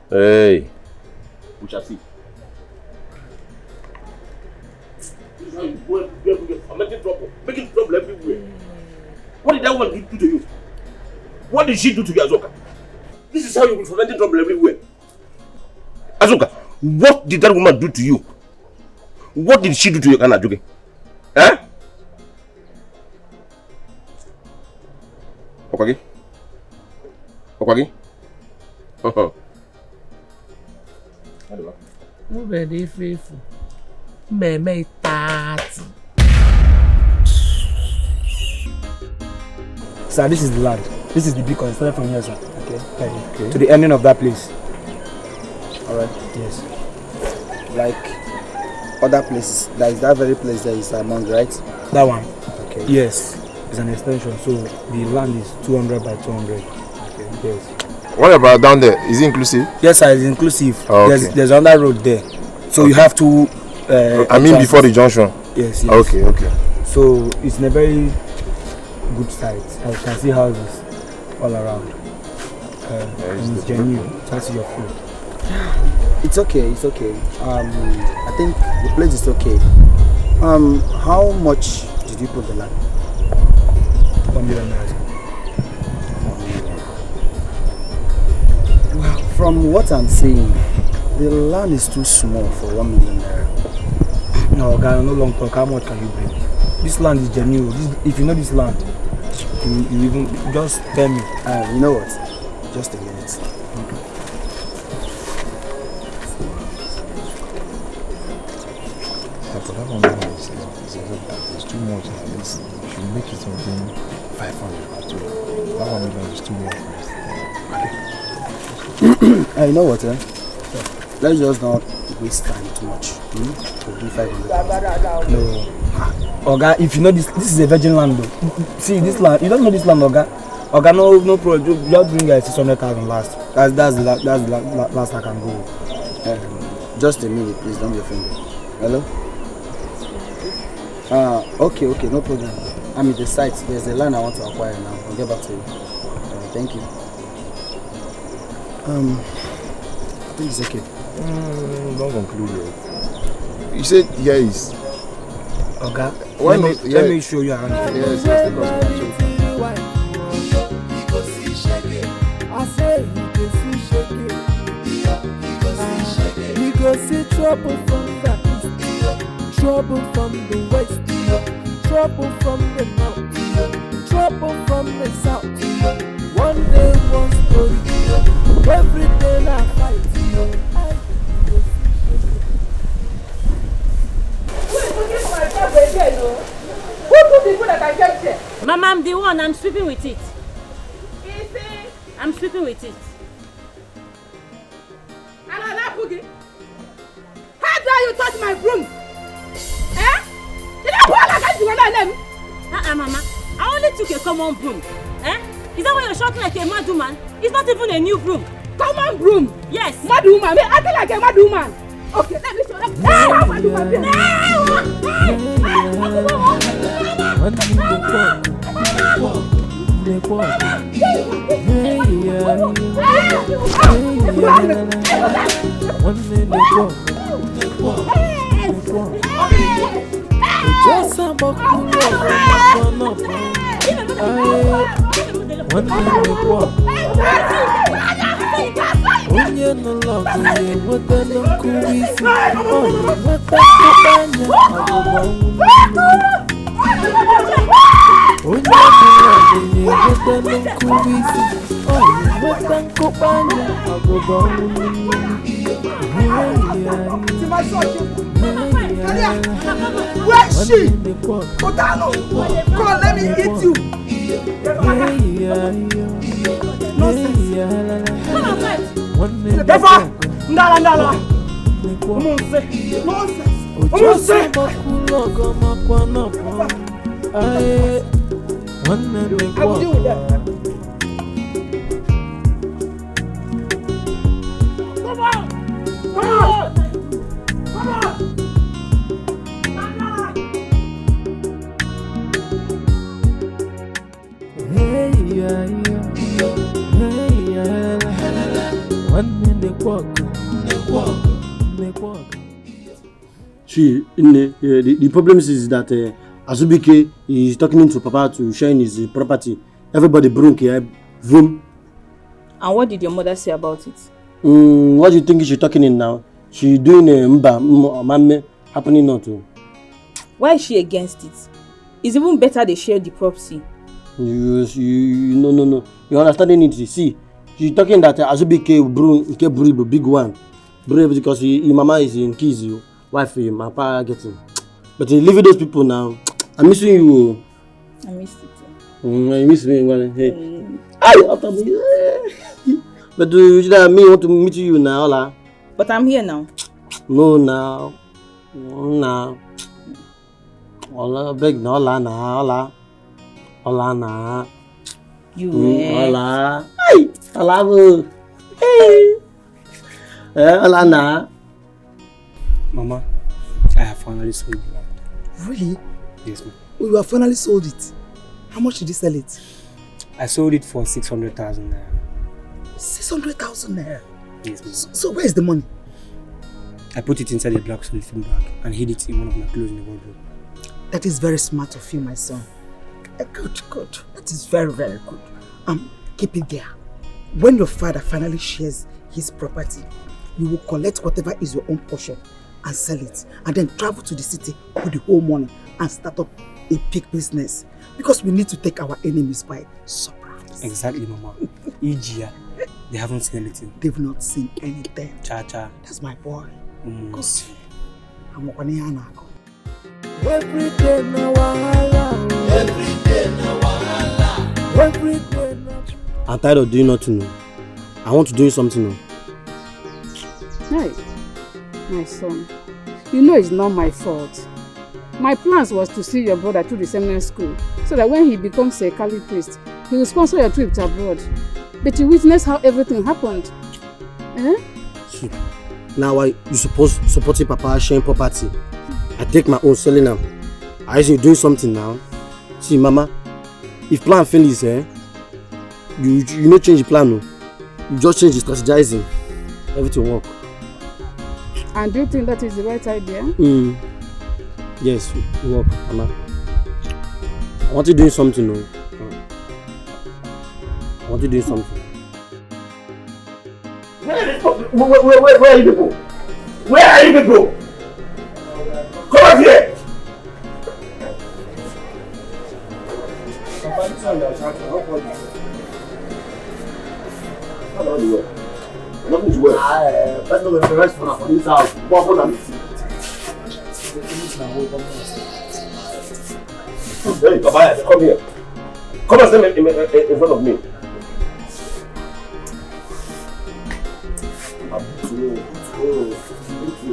Hey. We shall see. This is how you go and making trouble everywhere. What did that woman do to you? What did she do to you, Azoka? This is how you will fomenting trouble everywhere. Azoka, what did that woman do to you? What did she do to you, Kanajuke? Eh? Okwagi? Okwagi? Very faithful. Meme 30. Sir, this is the land. This is the beacon. Started from here, sir. Okay. To the ending of that place. Alright. Yes. Like other places, that is that very place that is among, right? That one. Okay. Yes. It's an extension, so the land is 200 by 200. Okay. Yes. What about down there? Is it inclusive? Yes, sir. It's inclusive. Oh, okay. There's another road there, so you have to. I mean, before the junction. Yes. Okay. So it's in a very good site. I can see houses all around. And it's genuine. That's your food. It's okay. I think the place is okay. How much did you put the land? 1 million naira. Well, from what I'm seeing, the land is too small for 1 million naira. No, guy, no long talk. How much can you bring? This land is genuine. If you know this land, you even just tell me. You know what? Just a minute. For that 1 million, it's too much. You should make it something 500 too. That 1 million is too much. You know what? Let's just not waste time too much. To do 500. No. Oga, if you know this is a virgin land though. See this land, you don't know this land, Oga. Oga, no problem. Just bring 600,000 last. That's the last I can go. Just a minute, please. Don't be offended. Hello. Okay, no problem. I'm at the site. There's a land I want to acquire now. I'll get back to you. Thank you. I think it's okay. Don't conclude it. You said here is. Okay. Let me show you around. Yes, I say you go see trouble from the east, trouble from the west, trouble from the north, trouble from the south. One day, one story, every day I fight. Who put the food that I kept here? Mama, I'm the one. I'm sweeping with it. I'm sweeping with it. How dare you touch my broom? Eh? Did I pull like I do on them? Mama. I only took a common broom. Eh? Is that why you're shouting like a mad woman? It's not even a new broom. Common broom? Yes. Mad woman? I feel like a mad woman. Okay, let me show them. Mad woman. Where is she? Otano, come on, let me eat you. Ndala. Nonsense. See, the problem is that Azubike is talking to Papa to share in his property. Everybody broke here, vroom. And what did your mother say about it? What do you think she's talking in now? She's doing a happening not to. Why is she against it? It's even better they share the property. No. You're understanding it. See, she's talking that Azubike big one. Brave because his mama is in keys, wife, my papa getting. But leaving those people now, I'm missing you. I missed it. I miss me. Hey. After me. But do you want to meet you now, Ola? But I'm here now. No, now. No. Ola, beg no, Ola, na. Ola, na. You Ola. Hey, Ola, hey. Ola, na. Mama, I have finally sold the land. Really? Yes, ma'am. Oh, you have finally sold it. How much did you sell it? I sold it for 600,000 naira. 600,000 naira? Yes, ma'am. So where is the money? I put it inside a black cellophane bag and hid it in one of my clothes in the wardrobe. That is very smart of you, my son. Good. That is very, very good. Keep it there. When your father finally shares his property, you will collect whatever is your own portion and sell it, and then travel to the city with the whole money and start up a big business. Because we need to take our enemies by surprise. Exactly, Mama. Ijia, they haven't seen anything. They've not seen anything. Cha. That's my boy. Because I'm a every day na wahala. Every day na wahala. Every day na. I'm tired of doing nothing. I want to do something. Hey, my son, you know it's not my fault. My plans was to see your brother through the seminary school so that when he becomes a Catholic priest, he will sponsor your trip to abroad. But you witnessed how everything happened. See, now you supporting Papa sharing property. I take my own selling now. I say doing something now. See, Mama, if plan fails, you not change the plan. No. You just change the strategizing. Everything work. And do you think that is the right idea? Yes, it work, Mama. I want you doing something, no. I want you doing something. Where are you people? Where are you people? Come out here! Nothing to wear. That's not the rest for this house. Hey, Papa, come here. Come and stand in front of me.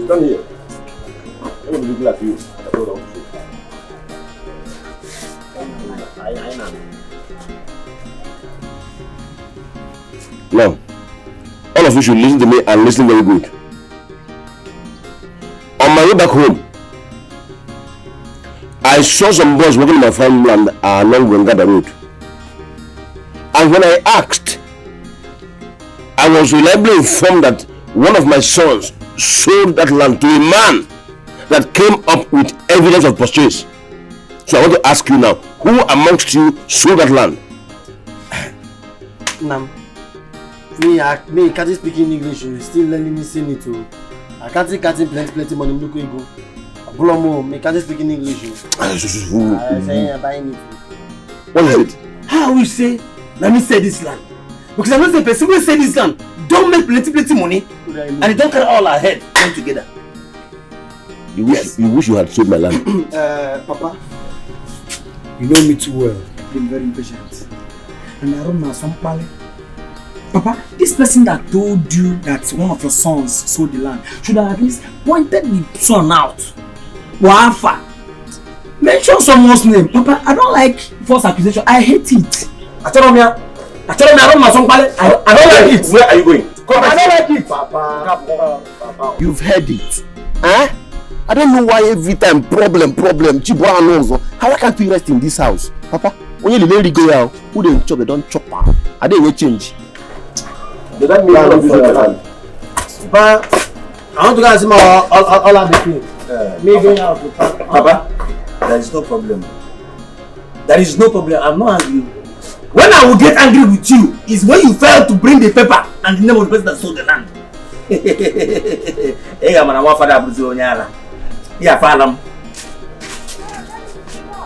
Stand here. Let me look at you. Now, all of you should listen to me and listen very good. On my way back home, I saw some boys working in my farmland along Wengada Road. And when I asked, I was reliably informed that one of my sons sold that land to a man that came up with evidence of purchase. So I want to ask you now, who amongst you sold that land? Nam, me can't speak in English. You still learning me sing it too. I can't take plenty money. Look where you go. Blomo, me can't speak in English. I say I'm buying it. What is it? How we say? Let me say this land. Because I'm not the person who say this land. Don't make plenty money, and they don't carry all our head come together. You wish you had sold my land. Papa, you know me too well. I've been very impatient. And I don't know some pale. Papa, this person that told you that one of your sons sold the land should have at least pointed the son out. Wafa. Mention someone's name. Papa, I don't like false accusation. I hate it. I don't like it. Where are you going? Come, I don't like it. Papa. You've heard it. Eh? I don't know why every time problem. Chibwa knows. How can't we rest in this house? Papa, when you lady go out, who don't chop, they don't chop. I didn't change. Did that mean I don't use your hand? Papa, I want to go and see my all of the things. Me going out to Papa, there is no problem. There is no problem. I'm not angry. When I will get angry with you is when you fail to bring the paper and the name of the person that sold the land. Hey, man, I want father to do nyala. Yeah, father.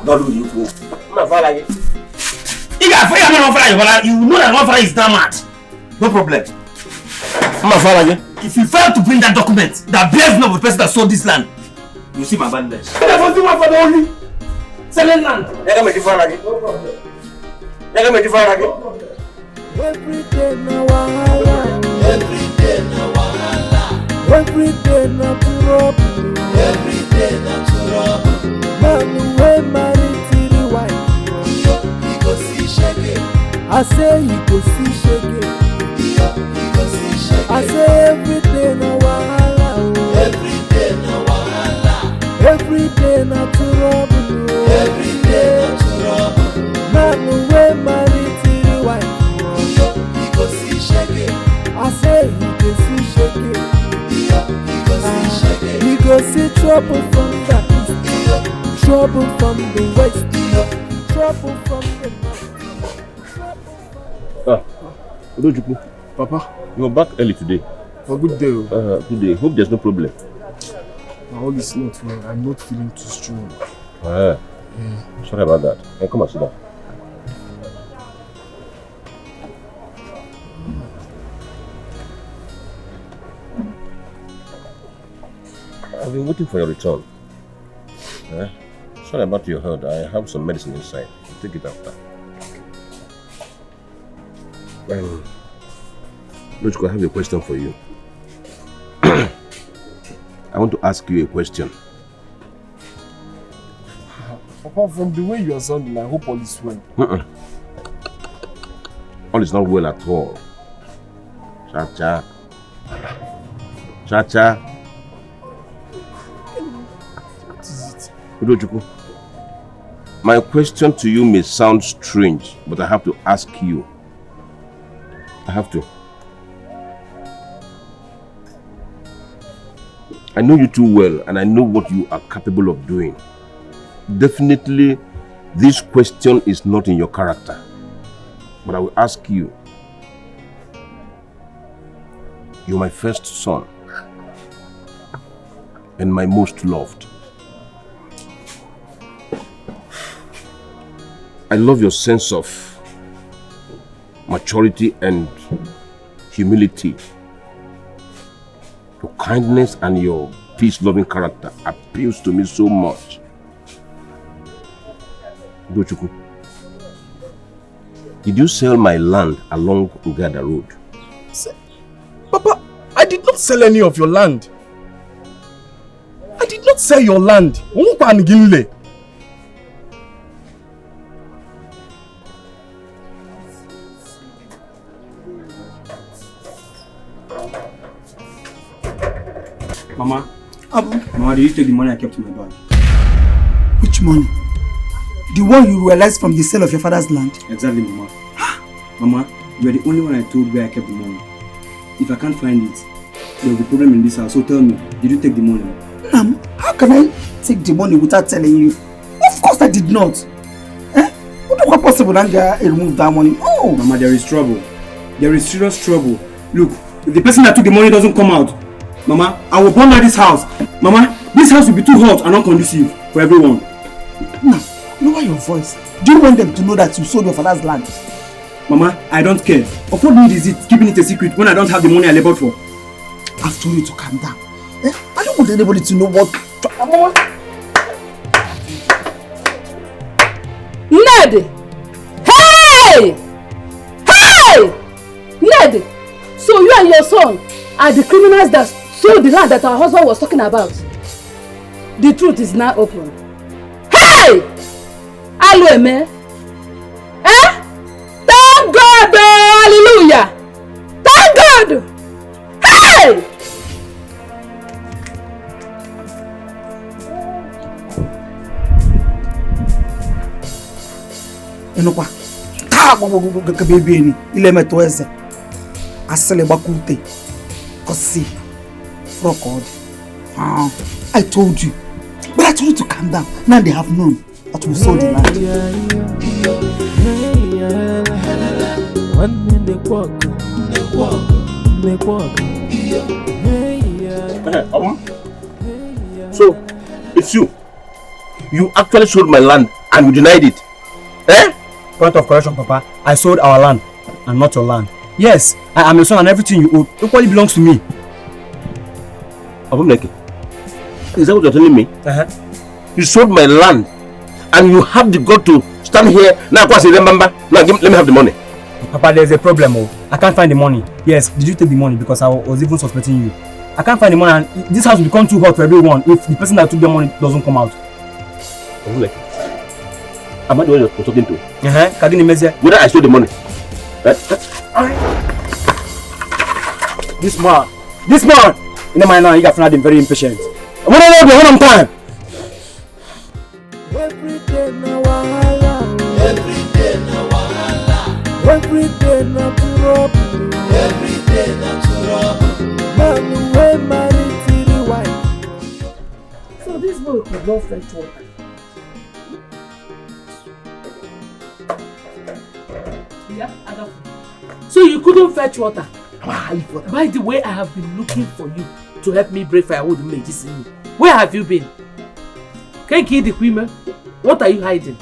God will you go. My father. You got fire, man, father. You know that one father is damn mad. No problem. My father. If you fail to bring that document that bears the name of the person that sold this land, you see my bandage. I want to my father only. Selling land. Let me different again. No problem. Let me different again. Every day na wahala. Every day na wahala. Every day na trouble. Every day na trouble. Man we marry till the wife. Yo, he go see shege. I say he go see shege. Yo, he go see shege. I say every day na wahala. Every day na wahala. Every day na trouble. Every day na trouble. Man we marry till the wife. Yo, he go see shege. I say he go see shege. Yo, he go see shege. He go see trouble from the east. Yo, trouble from the west. Yo, trouble from the north. Udojuku. Papa. You are back early today. For good day. Good day. Hope there's no problem. All is not well. I'm not feeling too strong. Sorry about that. Hey, come and sit down. I've been waiting for your return. Sorry about your health. I have some medicine inside. You take it after. Lochko, I have a question for you. I want to ask you a question. Papa, from the way you are sounding, I hope all is well. All is not well at all. Cha-cha. Cha-cha. What is it? Udochukwu, my question to you may sound strange, but I have to ask you. I have to. I know you too well, and I know what you are capable of doing. Definitely, this question is not in your character. But I will ask you. You're my first son, and my most loved. I love your sense of maturity and humility. Your kindness and your peace-loving character appeals to me so much. Udochukwu, did you sell my land along Ugada Road? Papa, I did not sell any of your land. I did not sell your land. Mama, Mama, did you take the money I kept in my bag? Which money? The one you realized from the sale of your father's land? Exactly, Mama. Mama, you are the only one I told where I kept the money. If I can't find it, there will be a problem in this house. So tell me, did you take the money? How can I take the money without telling you? Of course I did not. What possible that I remove that money? No. Mama, there is trouble. There is serious trouble. Look, if the person that took the money doesn't come out, Mama, I will burn out this house. Mama, this house will be too hot and unconducive for everyone. No, lower your voice. Do you want them to know that you sold your father's land? Mama, I don't care. Of what need is it keeping it a secret when I don't have the money I labored for? I've told you to calm down. I don't want anybody to know what... Ned! Hey! Hey! Ned! So you and your son are the criminals that sold the land that our husband was talking about. The truth is now open. Hey! Hey! Hello, man. Eh? Thank God! Hallelujah! Thank God! Hey! Enokwa. Ta baby ni ile meto eze. Asele bakute. Kosi. Frokod. I told you. But I told you to calm down. Now they have known that we sold the land. So, it's you. You actually sold my land and you denied it. Eh? Point of correction, Papa. I sold our land and not your land. Yes, I am your son and everything you owe equally belongs to me. Abumleke, is that what you're telling me? You sold my land and you have the gut to stand here now. Let me have the money. Papa, there's a problem. I can't find the money. Yes, did you take the money? Because I was even suspecting you. I can't find the money and this house will become too hot for everyone if the person that took the money doesn't come out. Abumleke, am I the one you're talking to? Whether I stole the money? This man! In my mind now, you got to very impatient. I want to know the whole time. Every day na wahala. Every day na wahala. Every day na trouble. Every day na trouble. Man we married to the wife. So this boy could not fetch water. Yeah, so you couldn't fetch water? By the way, I have been looking for you to help me break firewood in Medicine. Where have you been? Can't kill the women. What are you hiding?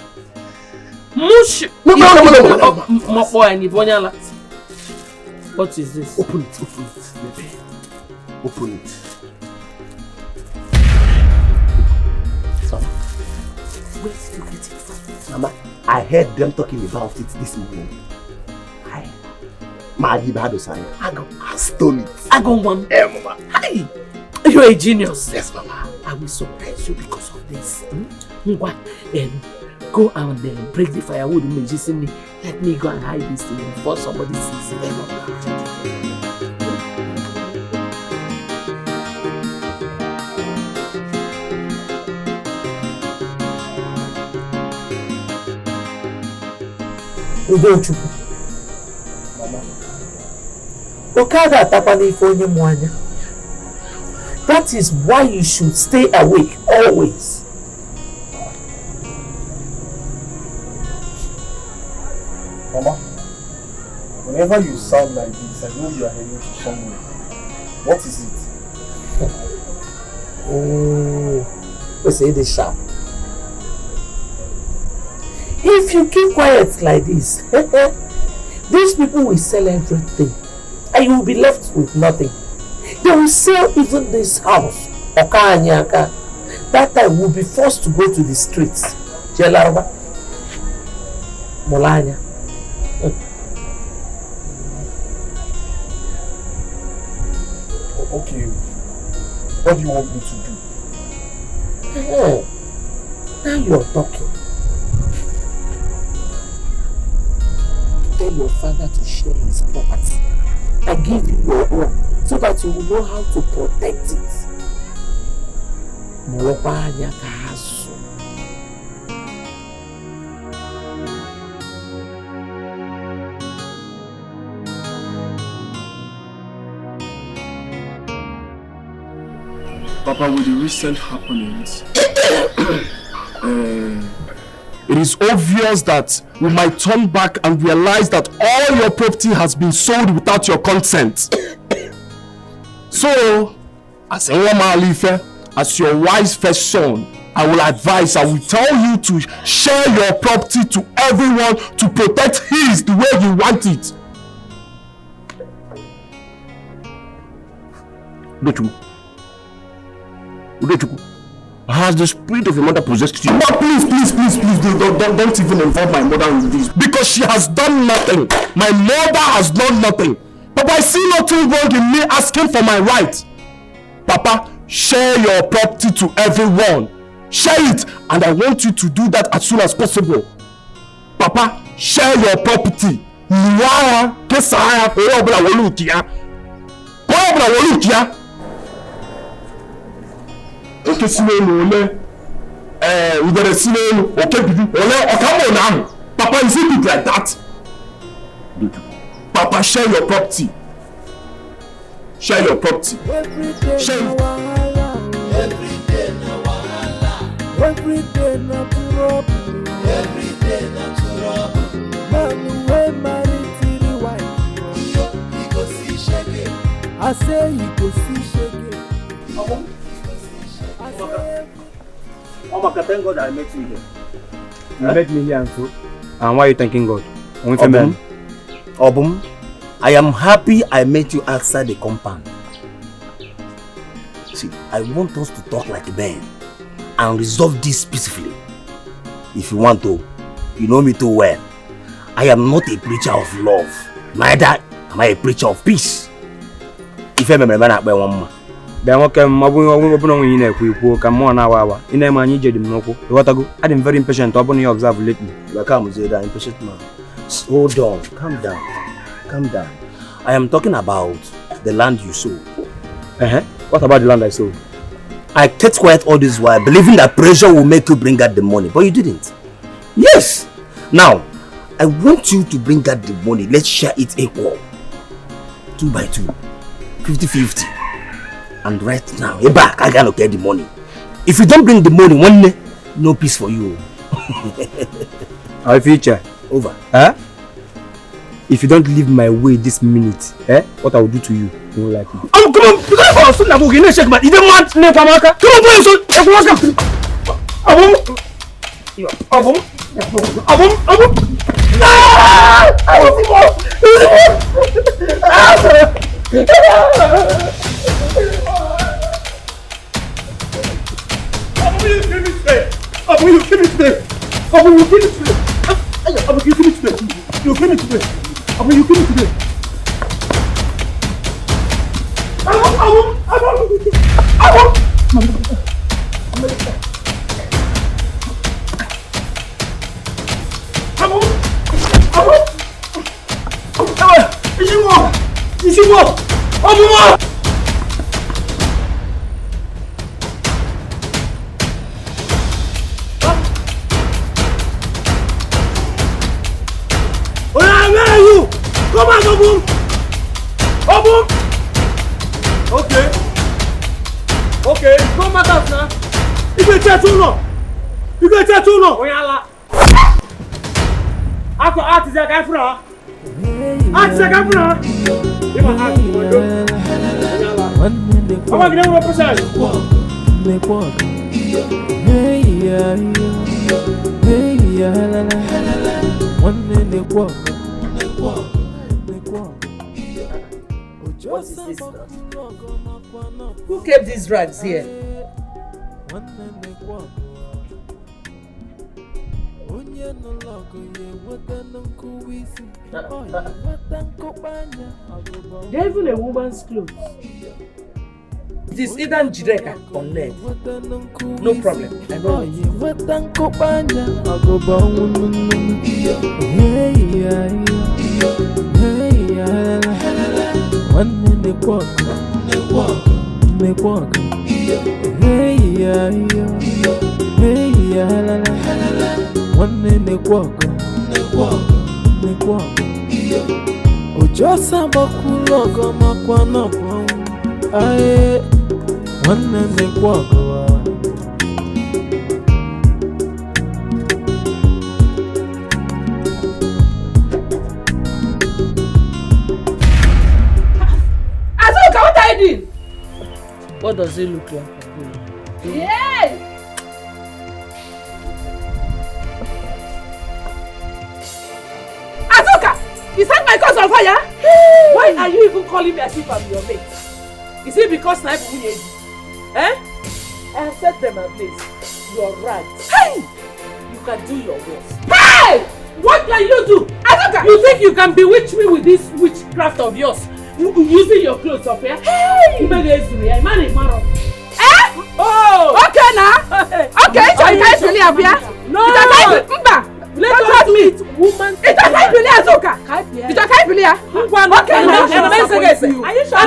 Mush! No. What is this? Open it, baby. Open it. Where did you get it from? Mama, I heard them talking about it this morning. I stole it. I got one. Yeah, Mama. Hey, you're a genius. Yes, Mama. I will surprise you because of this. Go and break the firewood in Medicine. Let me go and hide this thing before somebody sees it. Udemmdu. That is why you should stay awake always. Mama, whenever you sound like this, I know you are heading to somewhere. What is it? You say this sharp. If you keep quiet like this, these people will sell everything and you will be left with nothing. They will sell even this house. That time will be forced to go to the streets. Jelarba. Molanya. Okay. What do you want me to do? Now you're talking. Tell your father to share his property. I give you your own so that you will know how to protect it. Papa, with the recent happenings, it is obvious that we might turn back and realize that all your property has been sold without your consent. So, as a woman, as your wise first son, I will tell you to share your property to everyone to protect his the way you want it. Udemmdu, has the spirit of your mother possessed you? No, please, don't even involve my mother in this. Because she has done nothing. My mother has done nothing. Papa, I see nothing wrong in me asking for my right. Papa, share your property to everyone. Share it, and I want you to do that as soon as possible. Papa, share your property. Niwaya, kesaya, koyobla wolukia. Koyobla wolukia. Okay, sinenu ole. We got a sinenu. Okay, bibi. Ole, come on now. Papa, is it like that? Papa, share your property. Share your property. Share it. Every day na wahala. Every day na trouble. Every day na trouble. Man we marry till the wife. He go see shege. I say he go see shege. Omaka, thank God I met you here. You met me here and so. And why are you thanking God? Obum, I am happy I met you outside the compound. See, I want us to talk like men and resolve this peacefully. If you want to, you know me too well. I am not a preacher of love. Neither am I a preacher of peace. If I remember that by one man. Then what can come on our in a man you what I go? I'm very impatient to you observe lately. Come say that impatient man. Hold on, calm down. Calm down. I am talking about the land you sold. What about the land I sold? I kept quiet all this while, believing that pressure will make you bring out the money, but you didn't. Yes. Now, I want you to bring out the money. Let's share it equal. 2 by 2. 50-50. And right now, back, I cannot get the money. If you don't bring the money, one day, no peace for you. Our future. Over. If you don't leave my way this minute, what I will do to you, you won't like me. Oh, come on! You can't go to the shake, but you don't want to come on, come on, Okay, come back out now. You can tell too long. After art is a guy for her. Art is a guy for her. You must have to do. Come on, get over the What is this now? Who kept these rags here? They're even a woman's clothes. It is either Njireka or Ned. No problem. I know Ojosa bakulogo makwana pon aye wanne nekwago Azuka, what are you doing? What does it look like? Yes! Azuka! You set my cause on fire? Why are you even calling me as if I'm your mate? Is it because I have you? I have set them ablaze. You're right. Hey! You can do your worst. Hey! What can you do? Azuka! You think you can bewitch me with this witchcraft of yours? Using your clothes up here? Hey! Oh! Okay! here now. Okay, so you can't really have here. No. Let us meet woman. It can't really Azuka. It can't really. Okay, now. Are you sure?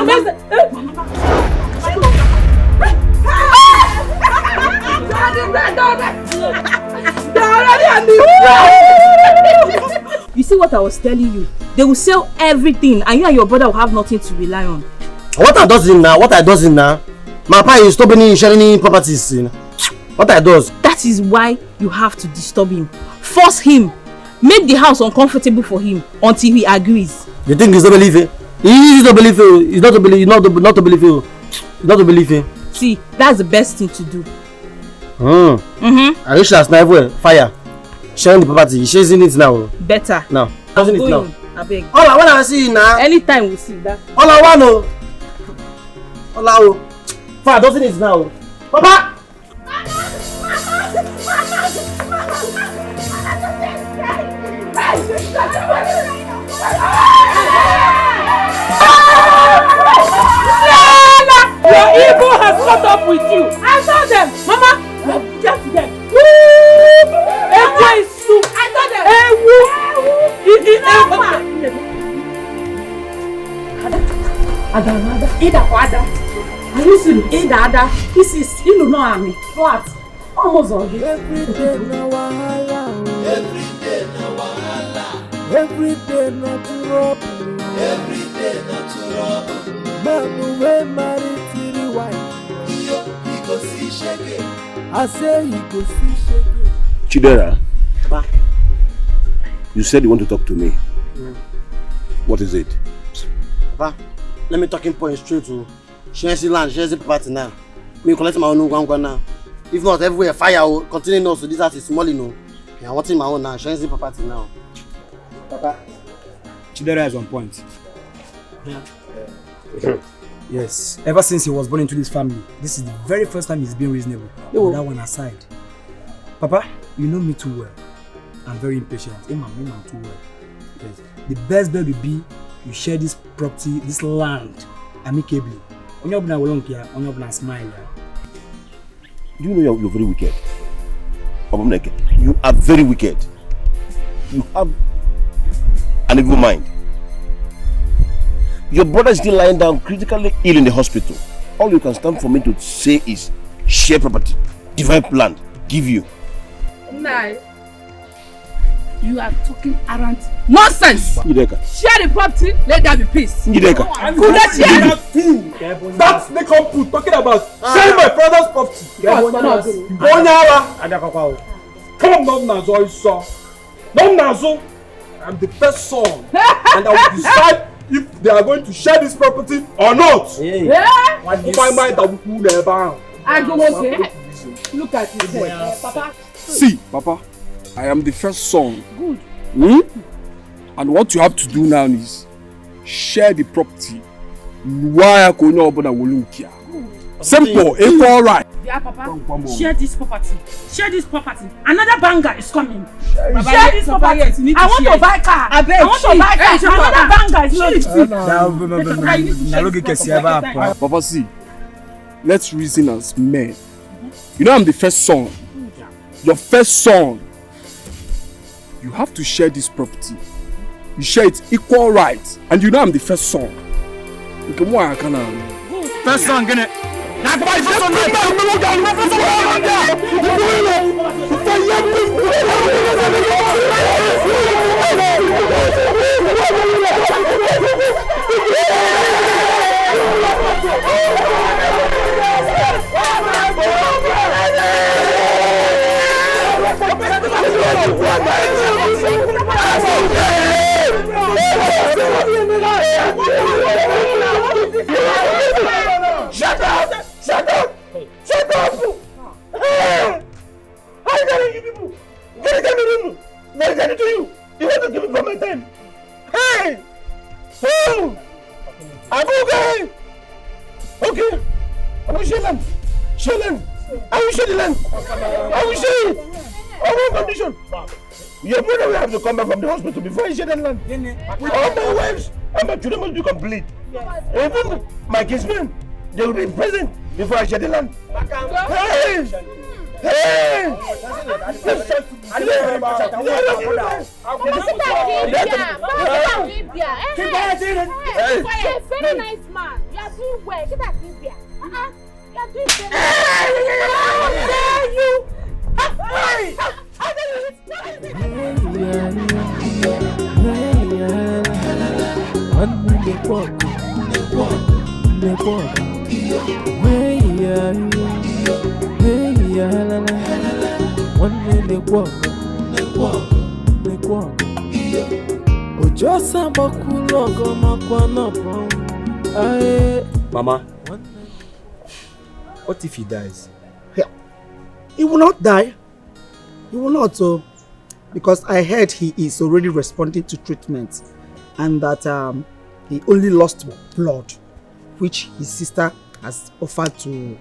You see what I was telling you? They will sell everything and you and your brother will have nothing to rely on. What I does now? What I does now? My papa is stopping sharing properties. What I does? That is why you have to disturb him. Force him. Make the house uncomfortable for him until he agrees. You think he's not believing? He's not believing. He's not to believe. Not to believe. He's not to believe. See, that's the best thing to do. I wish last night fire. Sharing the property. She's in it now. Better. Now. Doesn't it now? I beg. All I want to see now. Anytime we see that. All I want to. All I want. Fire doesn't it now. Papa. Your ego has caught up with you. I saw them. Mama, you have just them. Enjoy soup. I saw them. Ada. Are you serious? Ada. This is, you know me. What? Almost all this. Every day na wahala. Every day na wahala. Every day na trouble. Every day na trouble. Man wey marry three wife. He go see shege. I say he go see shege. Chidebere, you said you want to talk to me. What is it? Papa, let me talk in point straight to sharing land, sharing property now. Me collect my own one now. If not, everywhere fire will continue also. This house is small, you know. I want my own now, sharing property now. Papa, Chidebere is on point. Yeah. Yes, ever since he was born into this family, this is the very first time he's been reasonable. With that one aside. Papa, you know me too well. I'm very impatient. Imam too well. Yes. The best bet will be you share this property, this land, amicably. On your brother will here, on your brother smile. Do you know you're very wicked? You are very wicked. You have an evil mind. Your brother is still lying down critically ill in the hospital. All you can stand for me to say is share property, divide land, give you. Nah. You are talking arrant nonsense. Njideka. Share the property, let there be peace. Njideka. That's the couple talking about sharing my father's property. Come on, Nazo, son. No, Nazo. I'm the first son, and I will decide if they are going to share this property or not. Yeah. My mind, I will pull them down. I go okay. Look at this head, Papa. See, Papa, I am the first son. Good. And what you have to do now is share the property. Why I could not open simple, equal right. Yeah, Papa. Share this property. Share this property. Another banger is coming. Share this property. I want to buy car. I want to buy car. Another banger is Papa, see, let's reason as men. You know I'm the first son. Your first son. You have to share this property. You share it equal rights. And you know I'm the first son. First son, get it. Shut up! Shut up! Shut up! Hey! How are you people? What is happening? What is happening to you? You want to give it for my time? Hey! Oh! I'm okay! Okay! I will share land! Share land! I will share the land! I will share it! On one condition! Your brother will have to come back from the hospital before he share the land. All my wives and my children must be complete. Even my kinsmen, they will be present before I share the land. Hey! Hey! Very nice man. You are doing well. Get that thing there. You are doing Mama, what if he dies? Yeah. He will not die. He will not, because I heard he is already responding to treatment and that he only lost blood, which his sister has offered to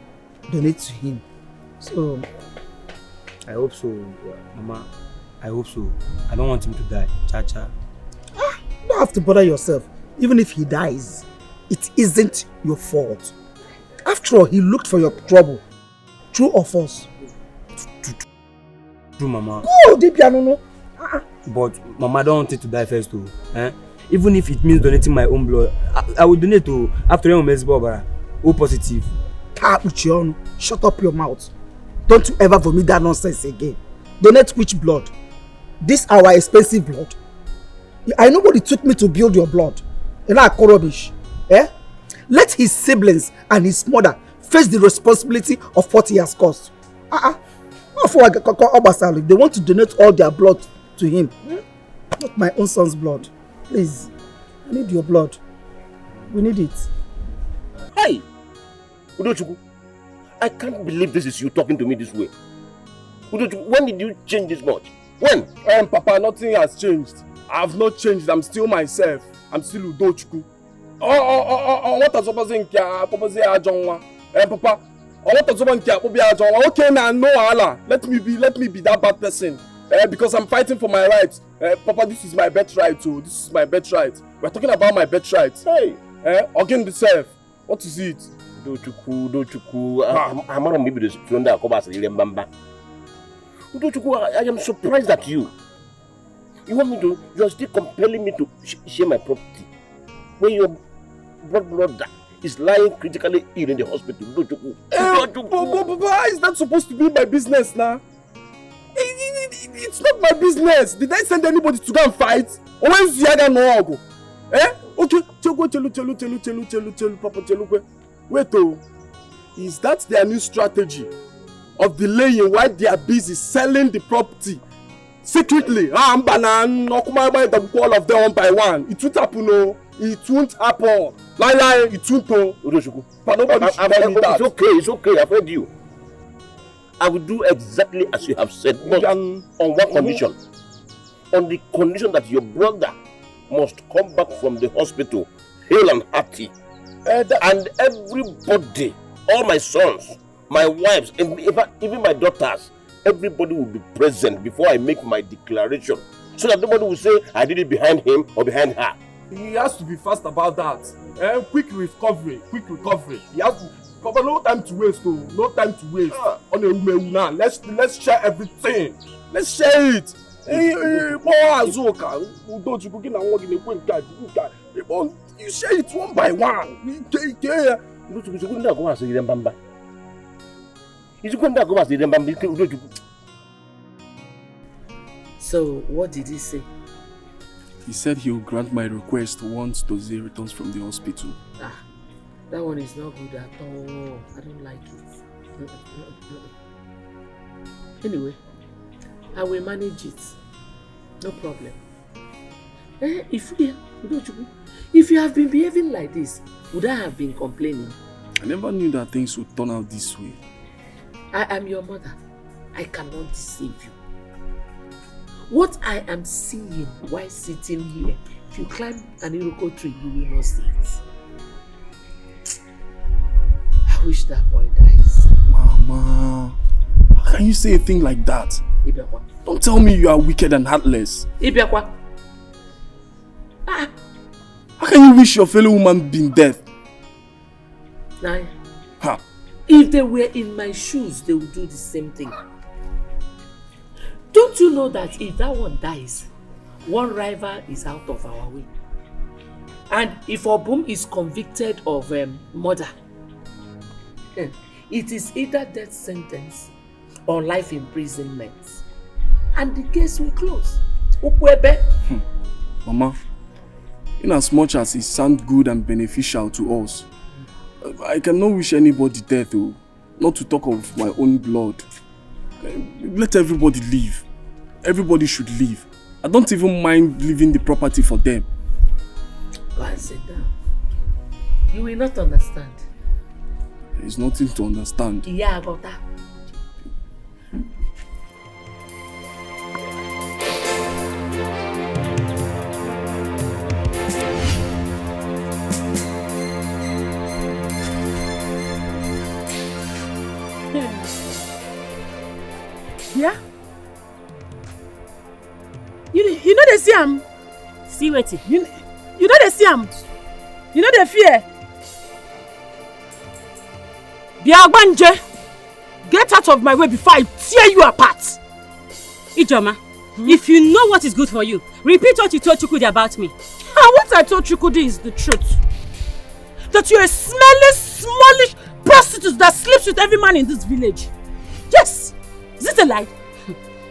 donate to him. So, I hope so, Mama. I hope so. I don't want him to die. Cha-cha. You don't have to bother yourself. Even if he dies, it isn't your fault. After all, he looked for your trouble. True or false? True, Mama. Oh, the piano. But Mama, I don't want it to die first, too. Even if it means donating my own blood, I will donate to after Barbara. O positive. Shut up your mouth. Don't you ever vomit that nonsense again. Donate which blood? This our expensive blood. I know what it took me to build your blood. And I call rubbish. Let his siblings and his mother face the responsibility of what he has caused. If they want to donate all their blood to him, not my own son's blood. Please, I need your blood. We need it. Hey! Udochukwu, I can't believe this is you talking to me this way. Udochukwu, when did you change this much? When? Papa, nothing has changed. I have not changed. I'm still myself. I'm still Udochukwu. What are you saying? Papa, what are you saying? Okay, now no Allah. Let me be that bad person. Because I'm fighting for my rights. Papa, this is my birthright too. This is my birthright. We're talking about my birthright. Hey, again the self. What is it? Udochukwu, I'm not maybe the friend that comes as Bamba. Udochukwu, I am surprised at you. You are still compelling me to share my property when your brother is lying critically ill in the hospital. Papa, is that supposed to be my business now? It's not my business. Did I send anybody to go and fight? Or when is Yaga no? Okay, Papa, wait, is that their new strategy of delaying while they are busy selling the property secretly? I'm banana, all of them one by one. It won't happen, no. It won't happen. Lie, it won't. But nobody should tell me that. It's okay. I've heard you. I will do exactly as you have said, but on one condition. On the condition that your brother must come back from the hospital hale and hearty. And everybody, all my sons, my wives, and even my daughters, everybody will be present before I make my declaration. So that nobody will say I did it behind him or behind her. He has to be fast about that. Quick recovery. He has Papa, no time to waste, though. No time to waste. On a woman now. Let's share everything. Let's share it. You share it one by one. So, what did he say? He said he will grant my request once Dozie returns from the hospital. That one is not good at all. I don't like it. Anyway, I will manage it. No problem. If you have been behaving like this, would I have been complaining? I never knew that things would turn out this way. I am your mother. I cannot deceive you. What I am seeing while sitting here, if you climb an iroko tree, you will not see it. I wish that boy dies. Mama, how can you say a thing like that? Ibiakwa. Don't tell me you are wicked and heartless. Ibiakwa. How can you wish your fellow woman being dead? Naya. Ha. If they were in my shoes, they would do the same thing. Don't you know that if that one dies, one rival is out of our way? And if Obum is convicted of murder, it is either death sentence or life imprisonment. And the case will close. Mama, in as much as it sounds good and beneficial to us, I cannot wish anybody death, not to talk of my own blood. Let everybody live. Everybody should live. I don't even mind leaving the property for them. Go and sit down. You will not understand. There is nothing to understand. Yeah, I got that. Yeah? You know they see him? See what? You know they see him? You know they fear? Biagbanje, get out of my way before I tear you apart. Ijoma, if you know what is good for you, repeat what you told Chukwudi about me. And what I told Chukwudi is the truth. That you're a smelly, smallish prostitute that sleeps with every man in this village. Yes! Is it a lie?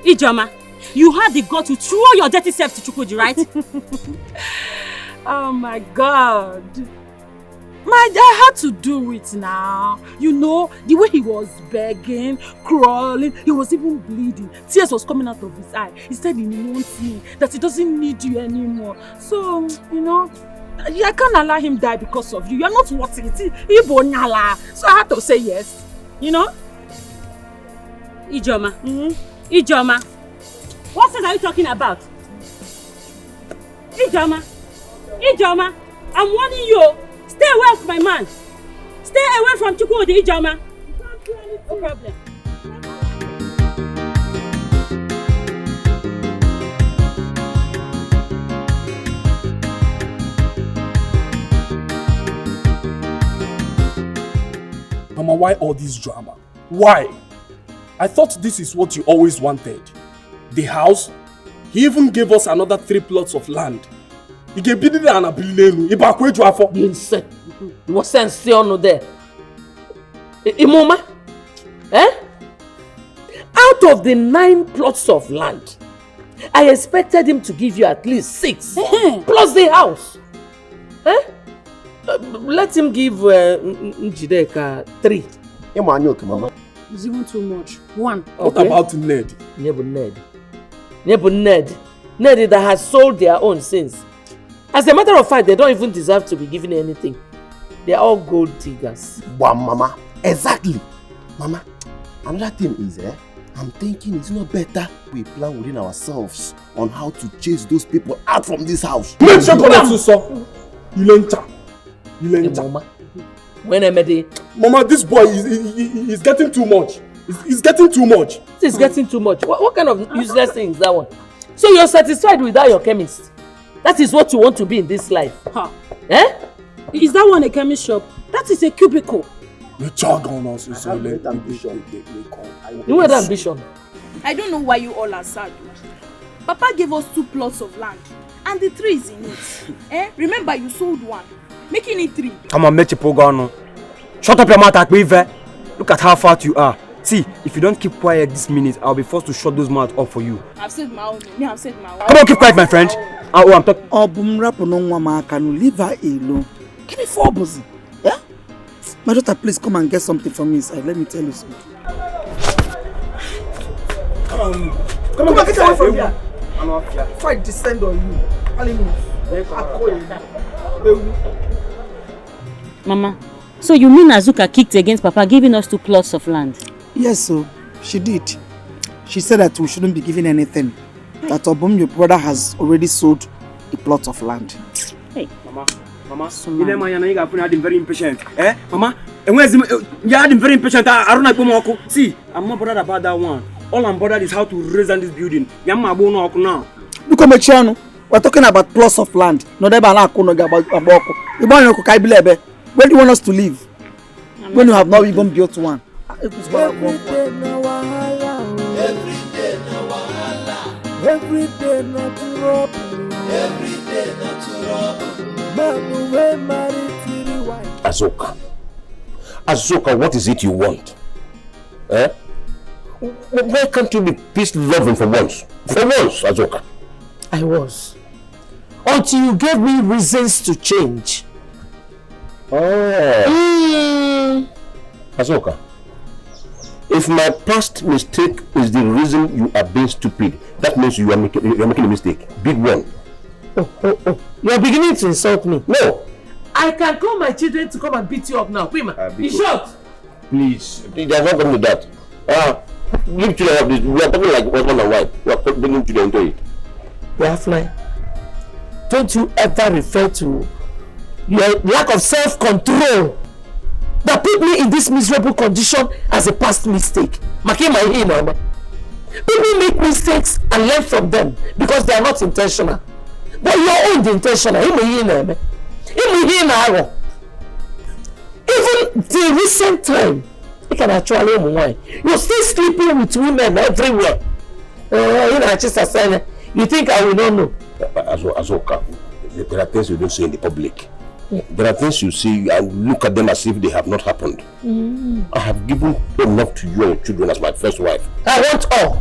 Ijoma, you had the gut to throw your dirty self to Chukwudi, right? Oh my God. I had to do it now. You know, the way he was begging, crawling, he was even bleeding. Tears was coming out of his eye. He said he wants me, that he doesn't need you anymore. So, you know, I can't allow him die because of you. You're not worth it. So I had to say yes. You know? Ijoma. Ijoma. What sense are you talking about? Ijoma. Ijoma. I'm warning you. Stay away from my man. Stay away from Chukwudi, Ijoma. You can't do anything. No problem. Mama, why all this drama? Why? I thought this is what you always wanted. The house. He even gave us another 3 plots of land. He gave it an ability. He back way to You insane. What sense you there? Imoma? Eh? Out of the 9 plots of land, I expected him to give you at least 6. Plus the house. Eh? Let him give Njideka 3. Mama. It's even too much. 1. What about Ned? Ned that has sold their own sins. As a matter of fact, they don't even deserve to be given anything. They are all gold diggers. Wow, Mama. Exactly. Mama, another thing is, I'm thinking it's not better we plan within ourselves on how to chase those people out from this house. Make sure Mama. Mama, this boy is getting too much. He's getting too much. It's getting too much. What kind of useless thing is that one? So you're satisfied without your chemist? That is what you want to be in this life? Huh. Eh? Is that one a chemist shop? That is a cubicle. You had ambition. I don't know why you all are sad. Papa gave us 2 plots of land and the 3 is in it. Remember you sold 1, making it 3. Come on, Mechipogano. Shut up your mouth, Akbive. Look at how fat you are. See, if you don't keep quiet this minute, I'll be forced to shut those mouths up for you. I've said my own. I've said my own. Come on, keep quiet, my friend. Oh, I'm talking. Leave her alone. Give me 4 buzzing. Yeah? My daughter, please come and get something from me inside. Let me tell you something. Come on, get away from here. If I descend on you, Mama, so you mean Azuka kicked against Papa giving us 2 plots of land? Yes, so she did. She said that we shouldn't be given anything. That Obum, your brother, has already sold a plot of land. Hey, Mama, you know, you have been very impatient. Eh, Mama? And where's you have been very impatient. I don't know. See, I'm not bothered about that one. All I'm bothered is how to raise on this building. Now. Look at Channel. We're talking about plots of land. No, where do you want us to live? I'm when you have not even built one. Every day na wahala. Every day na wahala. Every day na trouble. Every day na trouble. Man we married to the wife. Azoka, what is it you want? Eh? Why can't you be peace-loving for once? For once, Azoka. I was. Until you gave me reasons to change. Oh. Azoka, if my past mistake is the reason you are being stupid, that means you are making a mistake. Big one. Oh. You are beginning to insult me. No. I can call my children to come and beat you up now. Prima, in short. Please, they are not coming to that. Leave children of this. We are talking like husband and wife. We are bringing children into it. Fly. Don't you ever refer to your lack of self-control that put me in this miserable condition as a past mistake. People make mistakes and learn from them because they are not intentional. But your own intentional. Even the recent time, you can actually you're still sleeping with women everywhere. You think I will not know? Azoka, there are things you don't say in the public. There are things you see and look at them as if they have not happened. I have given enough to you and your children as my first wife. I want all.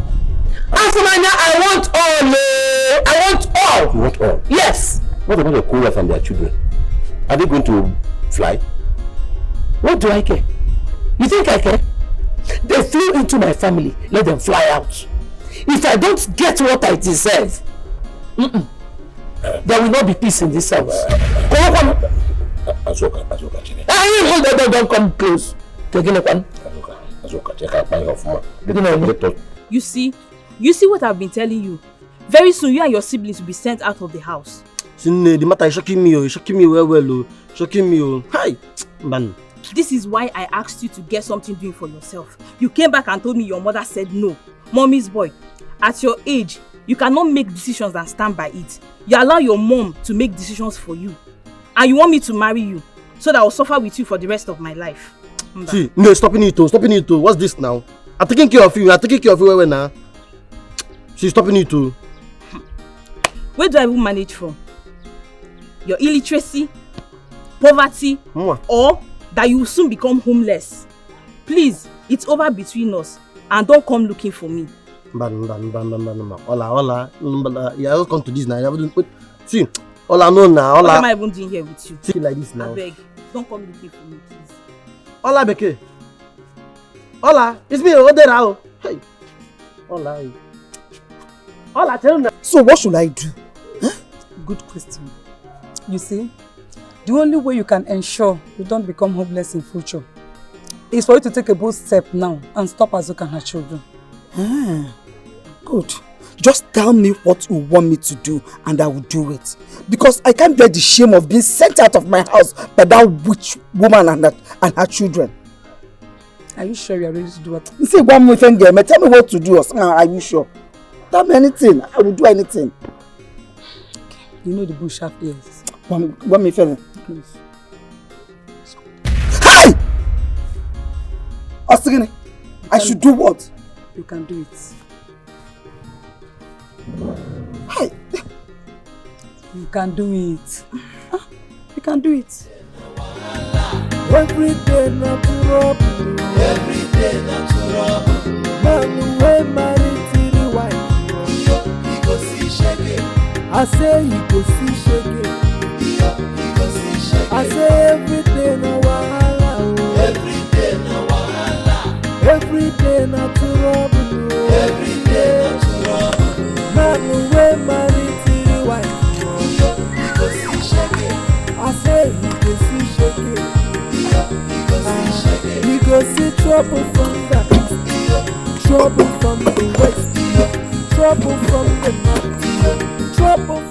Asamanya, I want all. I want all. You want all? Yes. What about your co-wife and their children? Are they going to fly? What do I care? You think I care? They flew into my family. Let them fly out. If I don't get what I deserve, there will not be peace in this house. Come. Azoka, Don't come close. You see what I've been telling you. Very soon you and your siblings will be sent out of the house. The matter is shocking me. Shocking me well. Shocking me. Hi, man. This is why I asked you to get something doing for yourself. You came back and told me your mother said no. Mommy's boy, at your age, you cannot make decisions and stand by it. You allow your mom to make decisions for you. And you want me to marry you so that I'll suffer with you for the rest of my life. See, no, stopping it. What's this now? I'm taking care of you. Where now? She's stopping it too. Where do I even manage from? Your illiteracy, poverty, or that you will soon become homeless. Please, it's over between us and don't come looking for me. Hola. Yeah, I'll come to this now. See, hola, no now. What am I even doing here with you? See like this now. I beg, don't come looking for me, please. Hola, Beke. Hola, it's me, Odera. Hey. Hola, tell me. So what should I do? Good question. You see, the only way you can ensure you don't become homeless in future is for you to take a bold step now and stop Azoka and her children. Good. Just tell me what you want me to do and I will do it. Because I can't bear the shame of being sent out of my house by that witch woman and her children. Are you sure you are ready to do what? You say one more thing, girl. Tell me what to do. Are you sure? Tell me anything. I will do anything. You know the bush have ears. One me feeling. Please. Hey! Ostigini, I should do what? You can do it. Hey! You can do it. You can do it. Every day na trouble. Every day na trouble. Man we married to the wife. He go see shege. I say he go see shege. He go see shege. I say every day na wahala. Every day na wahala. Every day na trouble. Every day na trouble. Man we married to the wife. He go see shege. I say he go see shege. He go see trouble from the east, trouble from the west, trouble from the north, trouble from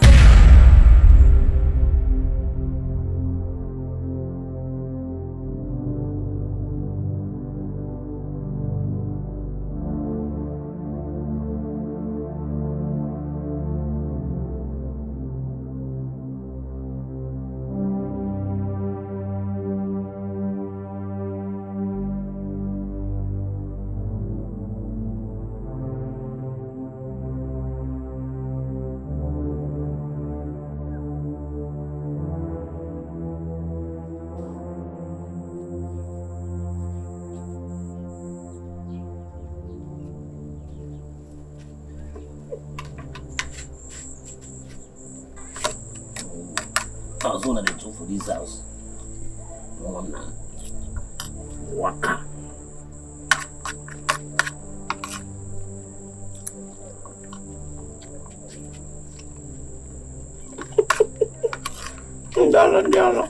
house one of the two for this house. No one now. Waka. Ndala.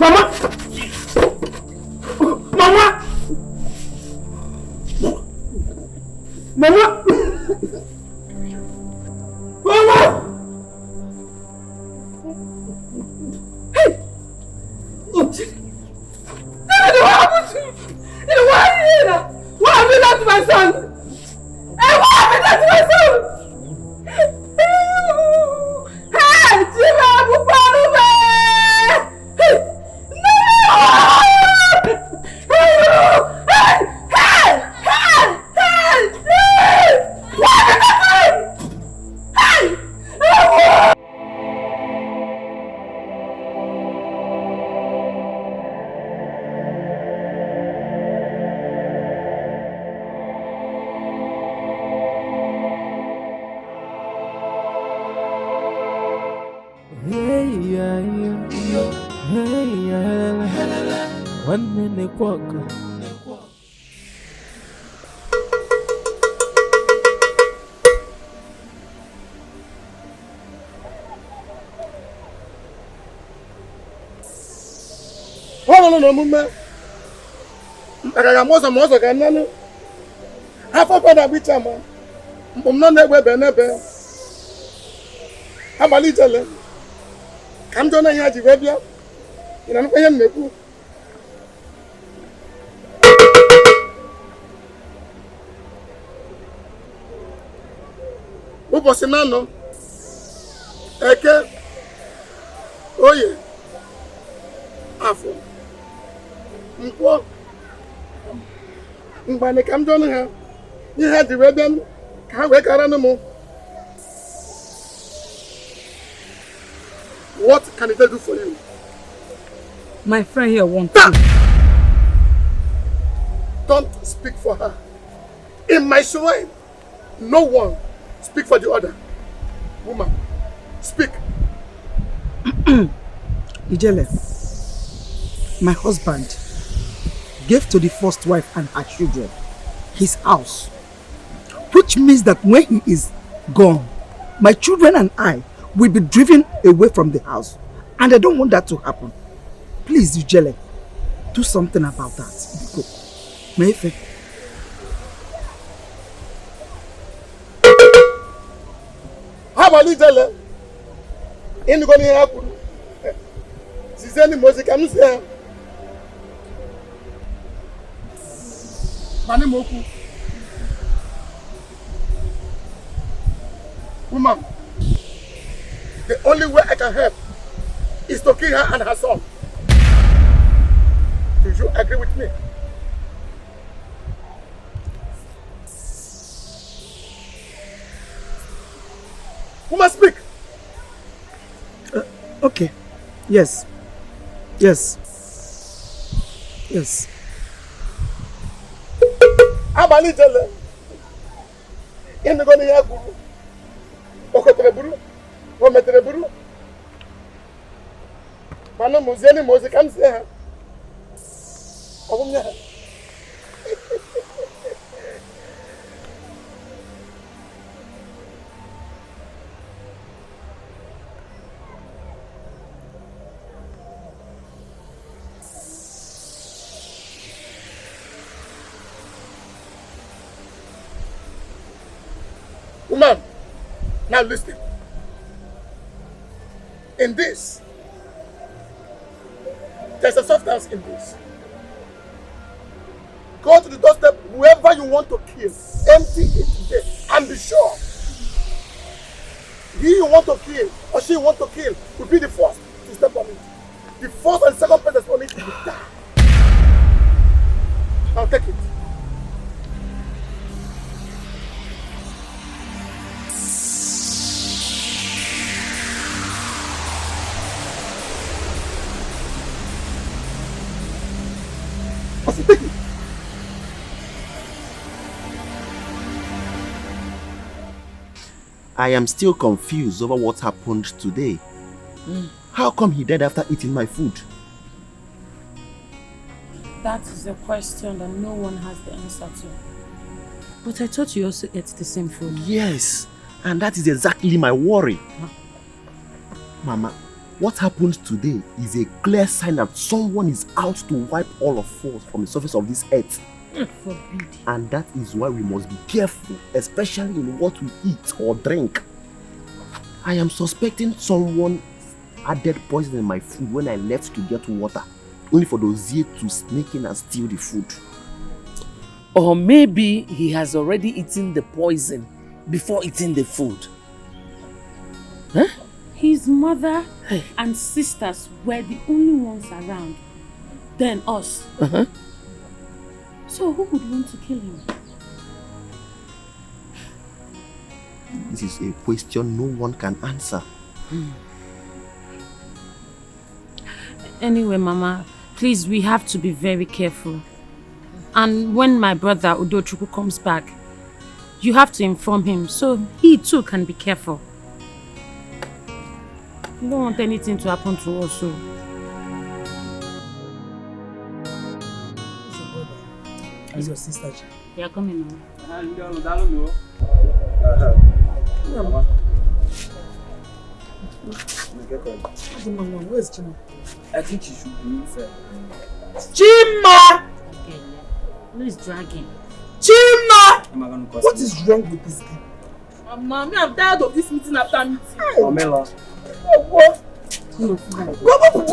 Mama! Mama! Mama! Mama! Hey! What happened to you? What happened to my son? Hey, what happened to my son? Hey, Chidebere, no mume. Akaga mozo ka nanu. Afọ pada bicha mo. Mbom no negbe nebe. Abali jele. Kam jona ya ji webia. Ina no kwenye mmeku. Ubosi nano. Eke. Oye. Afọ. Nkwo. Mbane kam jona ha. Ihe ji webia ka we karanu mo. What can it do for you? My friend here wants you. Don't speak for her. In my shrine, no one speak for the other. Woman, speak. Ijele, my husband gave to the first wife and her children his house, which means that when he is gone, my children and I will be driven away from the house, and I don't want that to happen. Please, Ijele, do something about that. Go. Mefe. How about Ijele? In the going to happen. She's any music, I'm saying. Manimoku. Woman, the only way I can help is to kill her and her son. Do you agree with me? Woman, speak. Okay. Yes. Yes. Yes. Abali jele. In the going to happen. Okotereburu. Ometereburu. Mano muzeni mozi kam se ha. Obumnya. Woman, now listen. In this, there's a substance in this. Go to the doorstep, whoever you want to kill, empty it there, and be sure he you want to kill or she you want to kill will be the first to step on it. The first and second person on it will die. Now take it. Take it. I am still confused over what happened today. How come he died after eating my food? That is a question that no one has the answer to. But I thought you also ate the same food. Yes, and that is exactly my worry. Mama, what happened today is a clear sign that someone is out to wipe all of us from the surface of this earth. Forbid. And that is why we must be careful, especially in what we eat or drink. I am suspecting someone added poison in my food when I left to get water, only for those here to sneak in and steal the food. Or maybe he has already eaten the poison before eating the food. Huh? His mother and sisters were the only ones around. Then us. So who would want to kill him? This is a question no one can answer. Anyway, Mama, please, we have to be very careful. And when my brother Udochukwu comes back, you have to inform him so he too can be careful. You don't want anything to happen to us. So. Is your sister? They are coming now. Where's Chima? I think she should be inside. Chima! Okay, who is dragging? Chima! What is wrong with this guy? Mommy, I'm tired of this meeting after meeting. Pamela. What? Go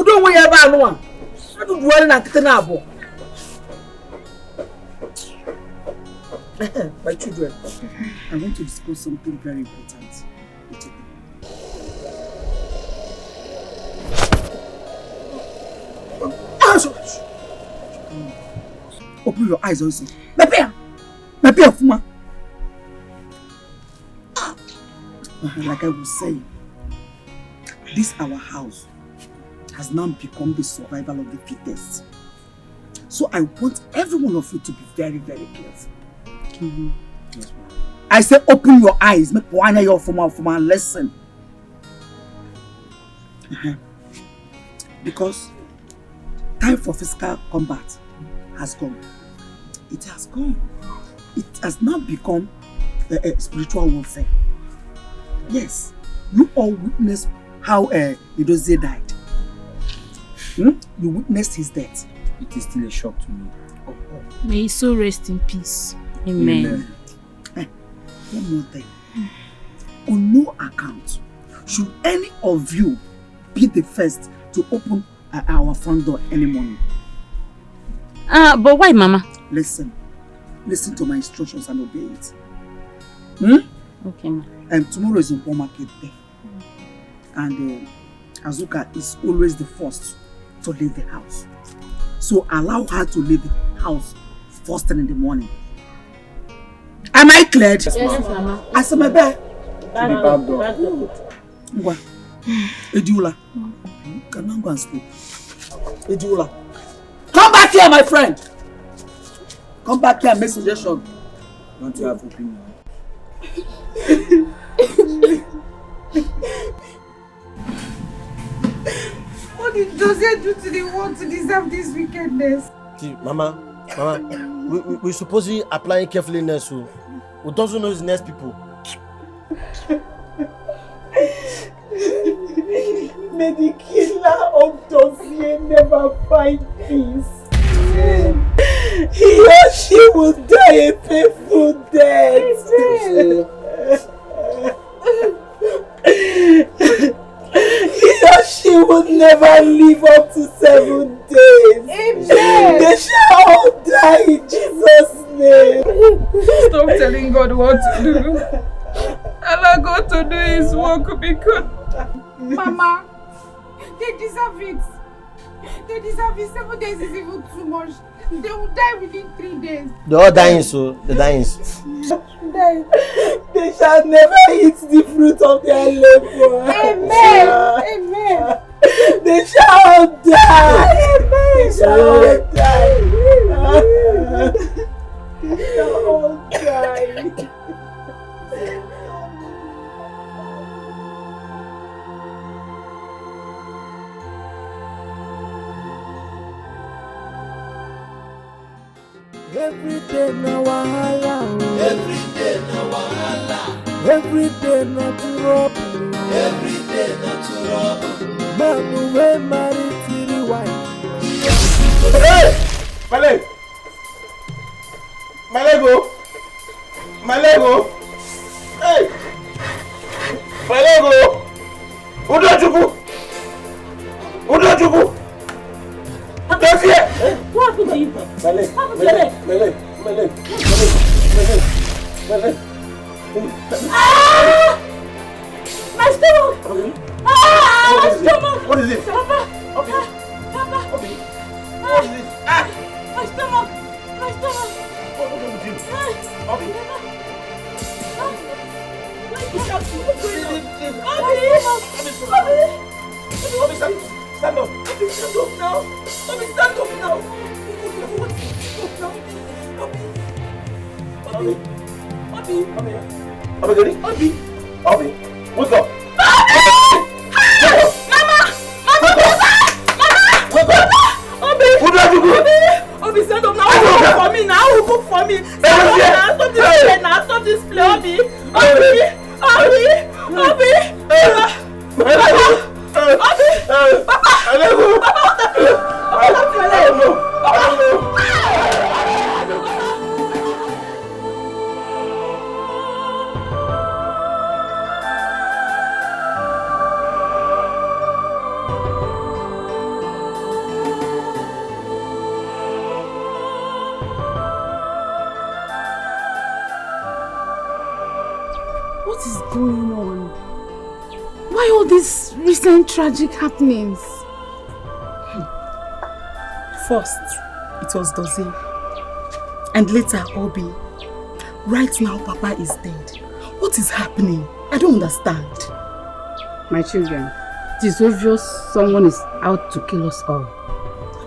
don't worry about no one. I don't dwell na kitchen. My children, I want to discuss something very important with you. Open your eyes also. My bear, Fuma. Like I was saying, this our house has now become the survival of the fittest. So I want every one of you to be very, very careful. Yes, I say open your eyes, make one of your Fuma lesson. Because time for physical combat has come. It has come. It has now become a spiritual warfare. Yes, you all witnessed how Udemmdu died. You witnessed his death. It is still a shock to me. May his soul rest in peace. Amen. One more thing. On no account should any of you be the first to open our front door any morning. But why, Mama? Listen to my instructions and obey it. Okay, Ma. Tomorrow is Nkwo market day. And Azuka is always the first to leave the house. So allow her to leave the house first thing in the morning. Am I clear? Yes, Mama. Asamebe. Good. Edula. Can I go and sleep? Edula. Come back here, my friend. Come back here and make suggestion. Don't you have opinion? What did Jose do to the world to deserve this wickedness? See, Mama, we supposedly applying carefulness. So we don't know his next people. May the killer of Jose never find peace. He or she will die a painful death. He or she will never live up to 7 days. Amen. They shall all die in Jesus' name. Stop telling God what to do. Allow God to do His work because Mama, they deserve it. They deserve it. 7 days is even too much. They will die within 3 days. They're all dying, so they're dying. They shall never eat the fruit of their labor. Amen. Amen. They shall die. Amen. They shall die. They're all dying. Every day na wahala. Every day na wahala. Every day na trouble. Every day na trouble. Man we marry three wife. Hey! My leg! My leg oh! My leg oh! Hey! My leg oh! Udemmdu! Udemmdu! Don't fear! What happened to you? My leg! What happened to your leg? My leg! My leg! My leg! Ah! My stomach! Ah! My stomach! What is it? Papa! Okay. Papa! Okay. What is it? Ah! My stomach! My stomach! What's wrong with you? Okay. Stand up. Stand up now. Stand up now. Obi, wake up. Obi, stand up now. Cook for me now. Cook for me. Stand up now. Stop this play now. Stop this play, Obi. What is going on? Why all these recent tragic happenings? First, it was Dozie. And later, Obi. Right now, Papa is dead. What is happening? I don't understand. My children, it is obvious someone is out to kill us all.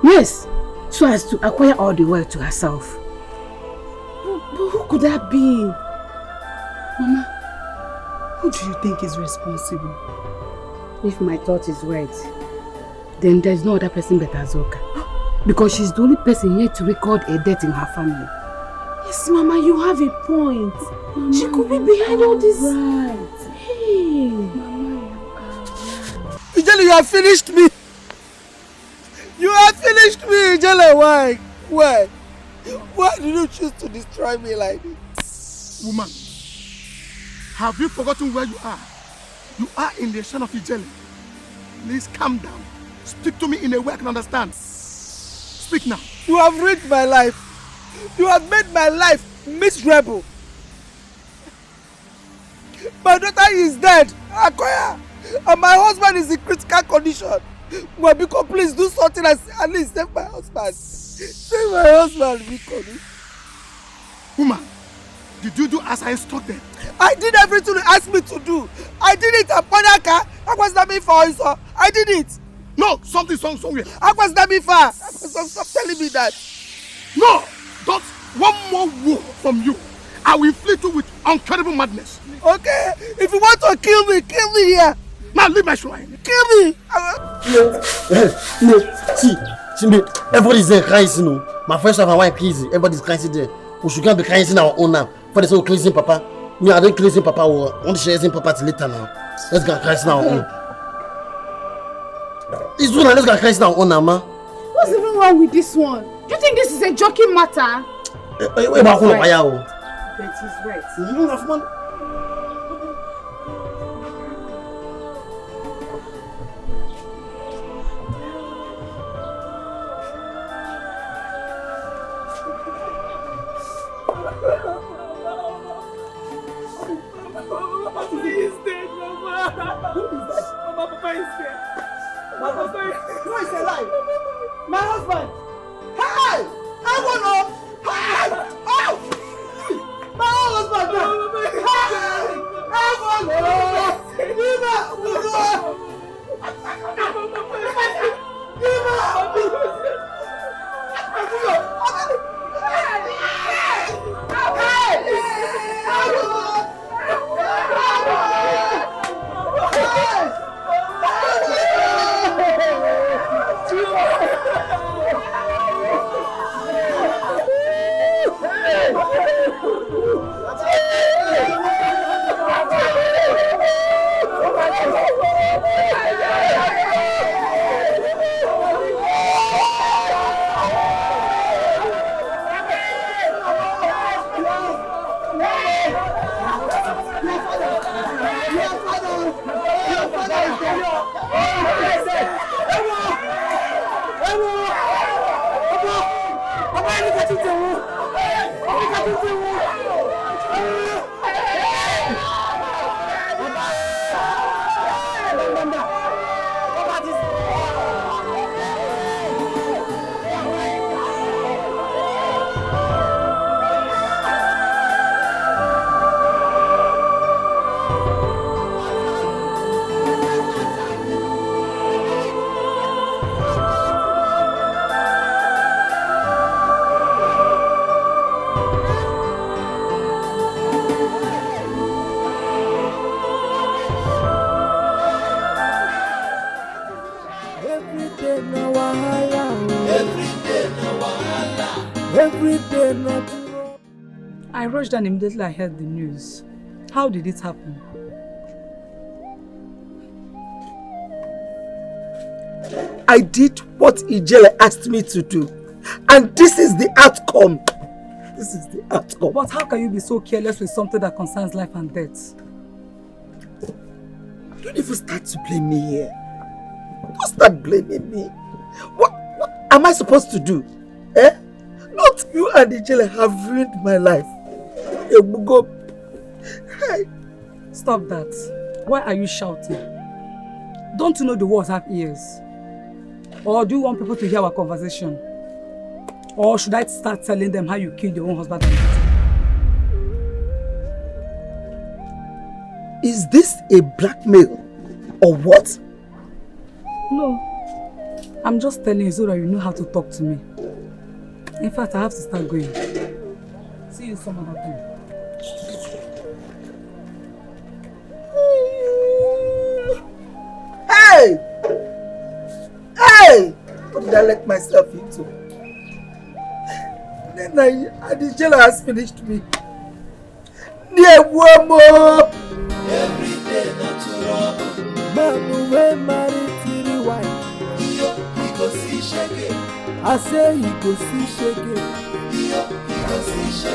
Yes, so as to acquire all the wealth to herself. But who could that be? Mama, who do you think is responsible? If my thought is right, then there is no other person but Azoka. Because she's the only person here to record a death in her family. Yes, Mama, you have a point. Mama, she could be behind all this. Right. Hey. Mama, you are right. Ijele, you have finished me. You have finished me, Ijele. Why? Why? Why did you choose to destroy me like this? Woman, have you forgotten where you are? You are in the shrine of Ijele. Please calm down. Speak to me in a way I can understand. Speak now. You have ruined my life. You have made my life miserable. My daughter is dead, Akoya, and my husband is in critical condition. Wabiko, please do something and at least save my husband. Save my husband, Biko. Woman, did you do as I instructed? I did everything you asked me to do. I did it at Panaka. I was not me for you, I did it. No, something's wrong somewhere. I was not me for. Stop telling me that. No, don't. One more word from you. I will inflict you with incredible madness. Okay, if you want to kill me here. Now leave my shrine. Kill me. No, see, everybody's there crying, you know. My first wife and wife crazy. Everybody's crying there. We should be crying our own now. For the sake of cleansing Papa. Me, I don't cleansing Papa. We want to share Papa till later now. Let's go cry our own. It's true now. Let's go cry our own now, man. What's even wrong with this one? Do you think this is a joking matter? But he's right. You don't have money. Papa is dead. Who is alive? My husband. Hey! I want to. Hey! Oh! My husband. Hey! I want to. Give up. I rushed and immediately I heard the news. How did it happen? I did what Ijele asked me to do. And this is the outcome. This is the outcome. But how can you be so careless with something that concerns life and death? Don't even start to blame me here. Don't start blaming me. What am I supposed to do? Eh? Not you and Ijele have ruined my life. Stop that. Why are you shouting? Don't you know the words have ears? Or do you want people to hear our conversation? Or should I start telling them how you killed your own husband and daughter? Is this a blackmail or what? No. I'm just telling you so that you know how to talk to me. In fact, I have to start going. See you some other time. Hey! Hey! What did I let myself into? Then the jailer has finished me. Every day natural. Man, when married to the wife, he go see shake. I say he go see shake.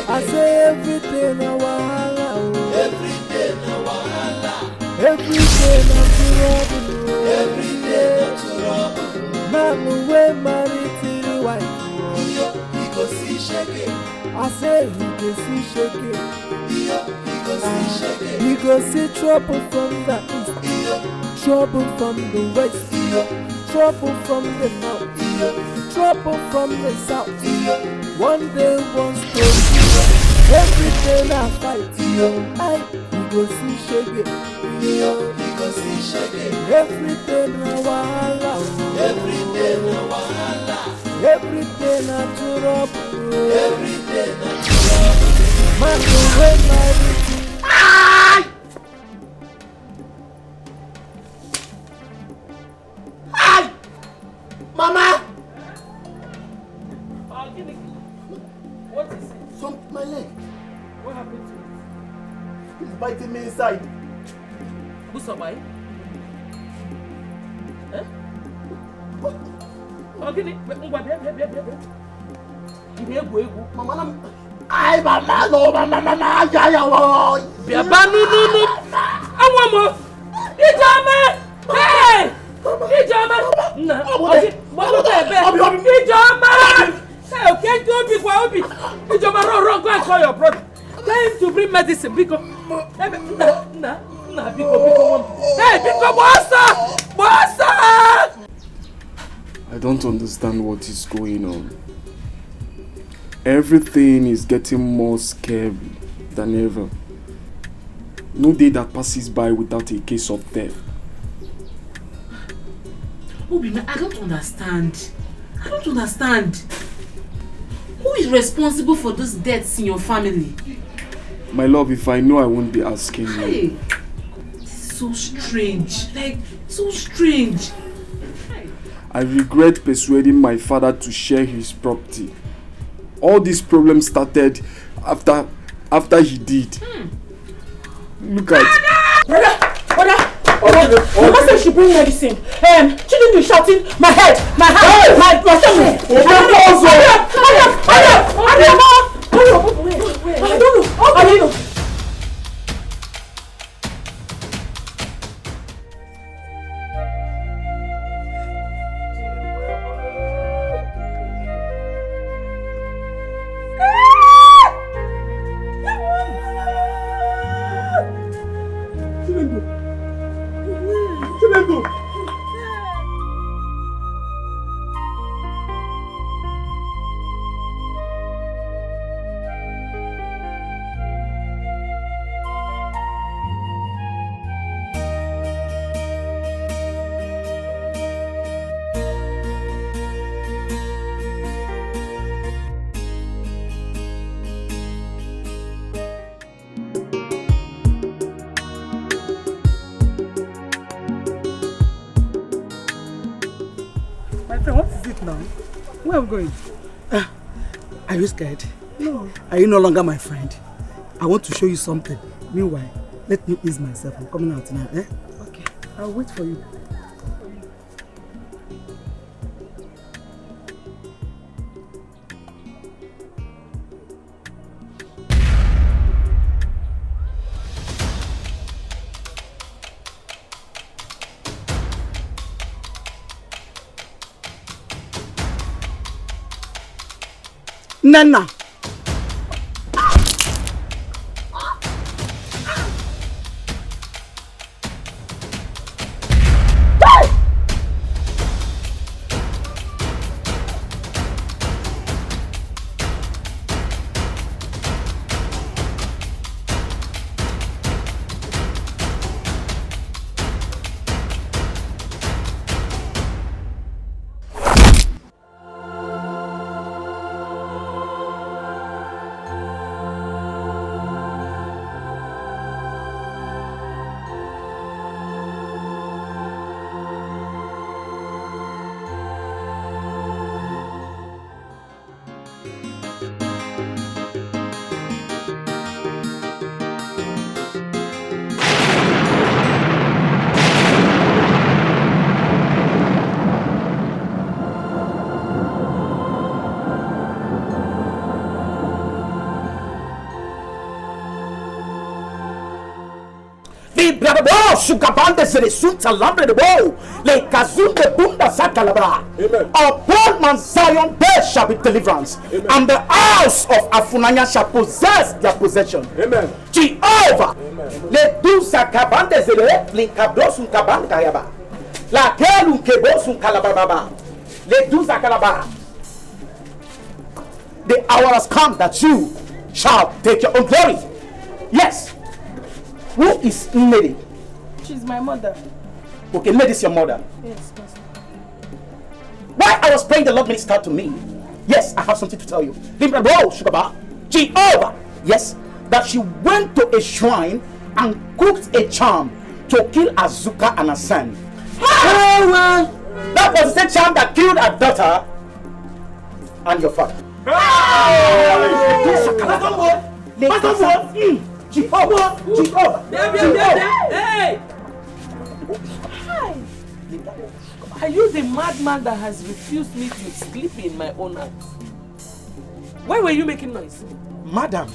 I say everything na wahala. Everything na wahala. Everything na trouble. Everything na trouble. Man, when married to the wife, he go see shake. I say he go see shake. He go see trouble from the east, trouble from the west, trouble from the north, trouble from the south. One day, one story, everything I fight. He go see shake. He go see shake. Everything I wahala. Everything I wahala. Everything I trouble. Everything I trouble. Man, when my Mama! What is it? My leg. What happened to it? He's biting me inside. Who's somebody? Eh? Okay, Mama, ay, mama, no, mama, ya, Biaba, no. I want more. Ijama! Hey! Ijama! No, okay. Ijama! Say, okay, don't be quiet. Ijama, run, go and call your brother. Tell him to bring medicine because. Nah, because. Hey, because Bossa! I don't understand what is going on. Everything is getting more scary than ever. No day that passes by without a case of death. Obina, I don't understand. Who is responsible for those deaths in your family? My love, if I know, I won't be asking you. Hey, this is so strange. So strange. I regret persuading my father to share his property. All these problems started after he did. Look at... Brother! Mama said she bring medicine. Chidebere shouting, my head, my hand, my stomach. I don't know. down. Where are we going? Are you scared? No. Are you no longer my friend? I want to show you something. Meanwhile, let me ease myself. I'm coming out now, eh? Okay, I'll wait for you. Nana! Upon Mount Zion there shall be deliverance. Amen. And the house of Afunanya shall possess their possession. Amen. Jehovah. Le dusa kabande zele linkabdosun kaban kayaba. La kelun kebosun kalababa. Le dusa kalaba. The hour has come that you shall take your own glory. Yes. Who is Lady? She's my mother. Okay, Lady is your mother. Yes, Pastor. While I was praying, the Lord ministered to me. Yes, I have something to tell you. Jehovah, yes, that she went to a shrine and cooked a charm to kill Azuka and her son. That was the same charm that killed her daughter and your father. Jehovah. Hey! Are you the madman that has refused me to sleep in my own house? Why were you making noise? Madam,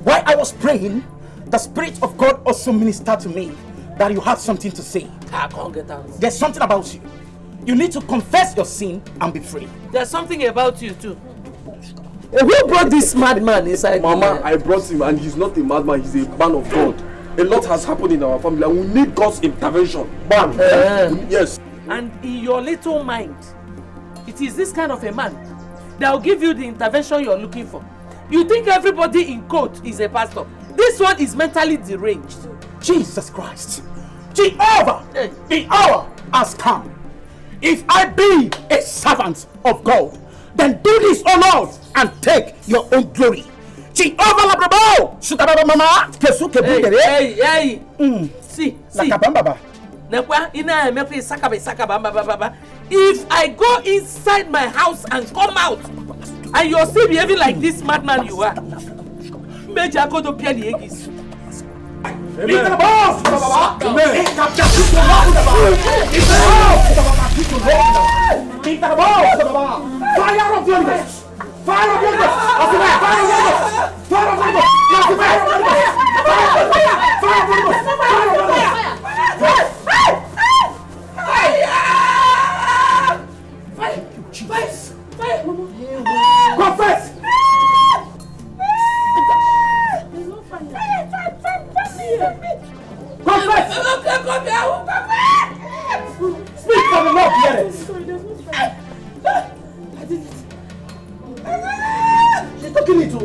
while I was praying, the Spirit of God also ministered to me that you have something to say. I can't get out. There's something about you. You need to confess your sin and be free. There's something about you too. Who brought this madman inside? Mama, I brought him and he's not a madman, he's a man of God. A lot has happened in our family and we need God's intervention. Man, yes. And in your little mind, it is this kind of a man that will give you the intervention you're looking for. You think everybody in court is a pastor. This one is mentally deranged. Jesus Christ. Jehovah, the hour has come. If I be a servant of God, then do this, O Lord, and take your own glory. Jehovah Labrabo, Sutababa Mama, Kesuke Bamidere. Hey. See. If I go inside my house and come out, and you're still behaving like this madman you are, Major go to Pierre the Eggs. Fire of your lips! Fire of your lips! Fire of your lips! Confess! Speak for the Lord, hear it. She's talking it to.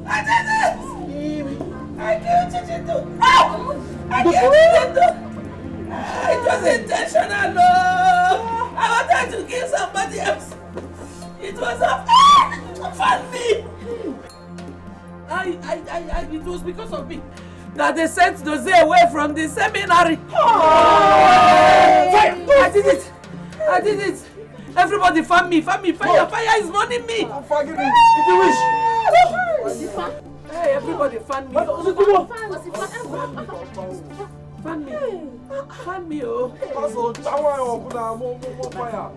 I did it! I killed Chidebere. I killed Chidebere. It was intentional, no. I wanted to kill somebody else. It was a funny. It was because of me that they sent Dozie away from the seminary. I did it. I did it. Everybody fan me. Fire is running me. Forgive me. If you wish. Hey, everybody fan me. Fan me, oh. Fire.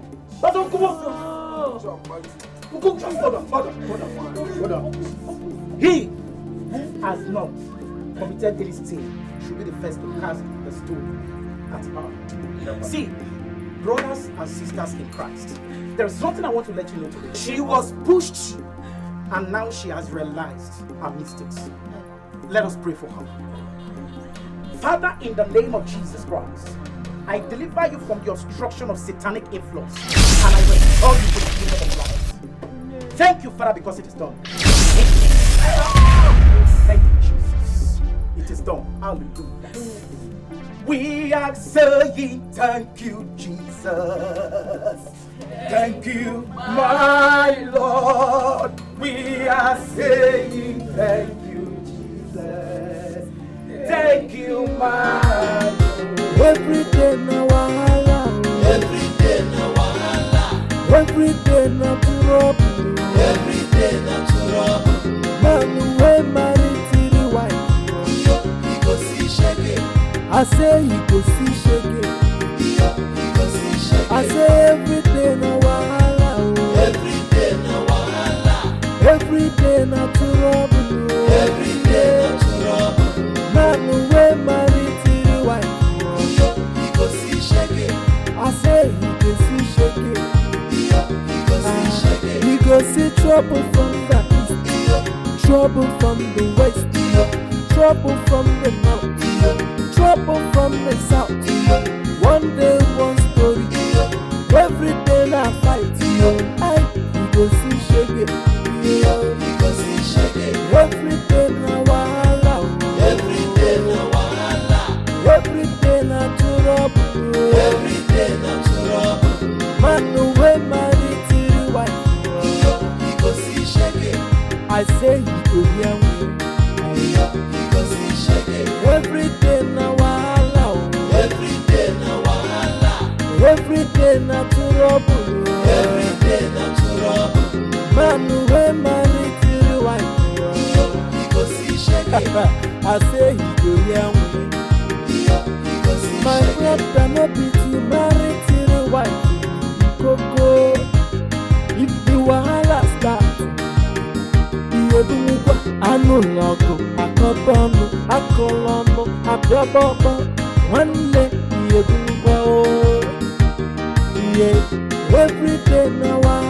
He who has not committed this sin should be the first to cast the stone at her. See, brothers and sisters in Christ, there is something I want to let you know today. She was pushed and now she has realized her mistakes. Let us pray for her. Father, in the name of Jesus Christ, I deliver you from the obstruction of satanic influence and I restore you to the kingdom of light. Thank you, Father, because it is done. Thank you, Jesus. It is done. Hallelujah. We are saying thank you, Jesus. Thank you, my Lord. We are saying thank you, Jesus. Thank you, my Lord. Every day na wahala. Every day na wahala. Every day na trouble. Every day na trouble. Man we marry till the wife. Yo, he go see shege. I say he go see shege. Yo, he go see shege. I say every day na wahala. Every day na wahala. Every day na trouble. Every day na trouble. Man we marry till the wife. Yo, he go see shege. I say he go see shege. Yo, he go see shege. He go see trouble from the east. Trouble from the west. Trouble from the north. Trouble from the south. One day, one story. Every day na fight. I go see shege. He go see shege. Every day na wahala. Every day na wahala. Every day na trouble. Every day na trouble. Man we marry till the wife. He go see shege. I say he go hear me. He go see shege. Every day na wahala. Every day na wahala. Every day na trouble. Every day na trouble. Man we marry till the wife. He go see shege. I say he go hear me. He go see My brother no be to marry till the wife. Koko, if the wahala start, Iyebungwa anu logo, akobonu, akolomo, abiabobo, Iyebungwa oh, yeah. Every day na wahala.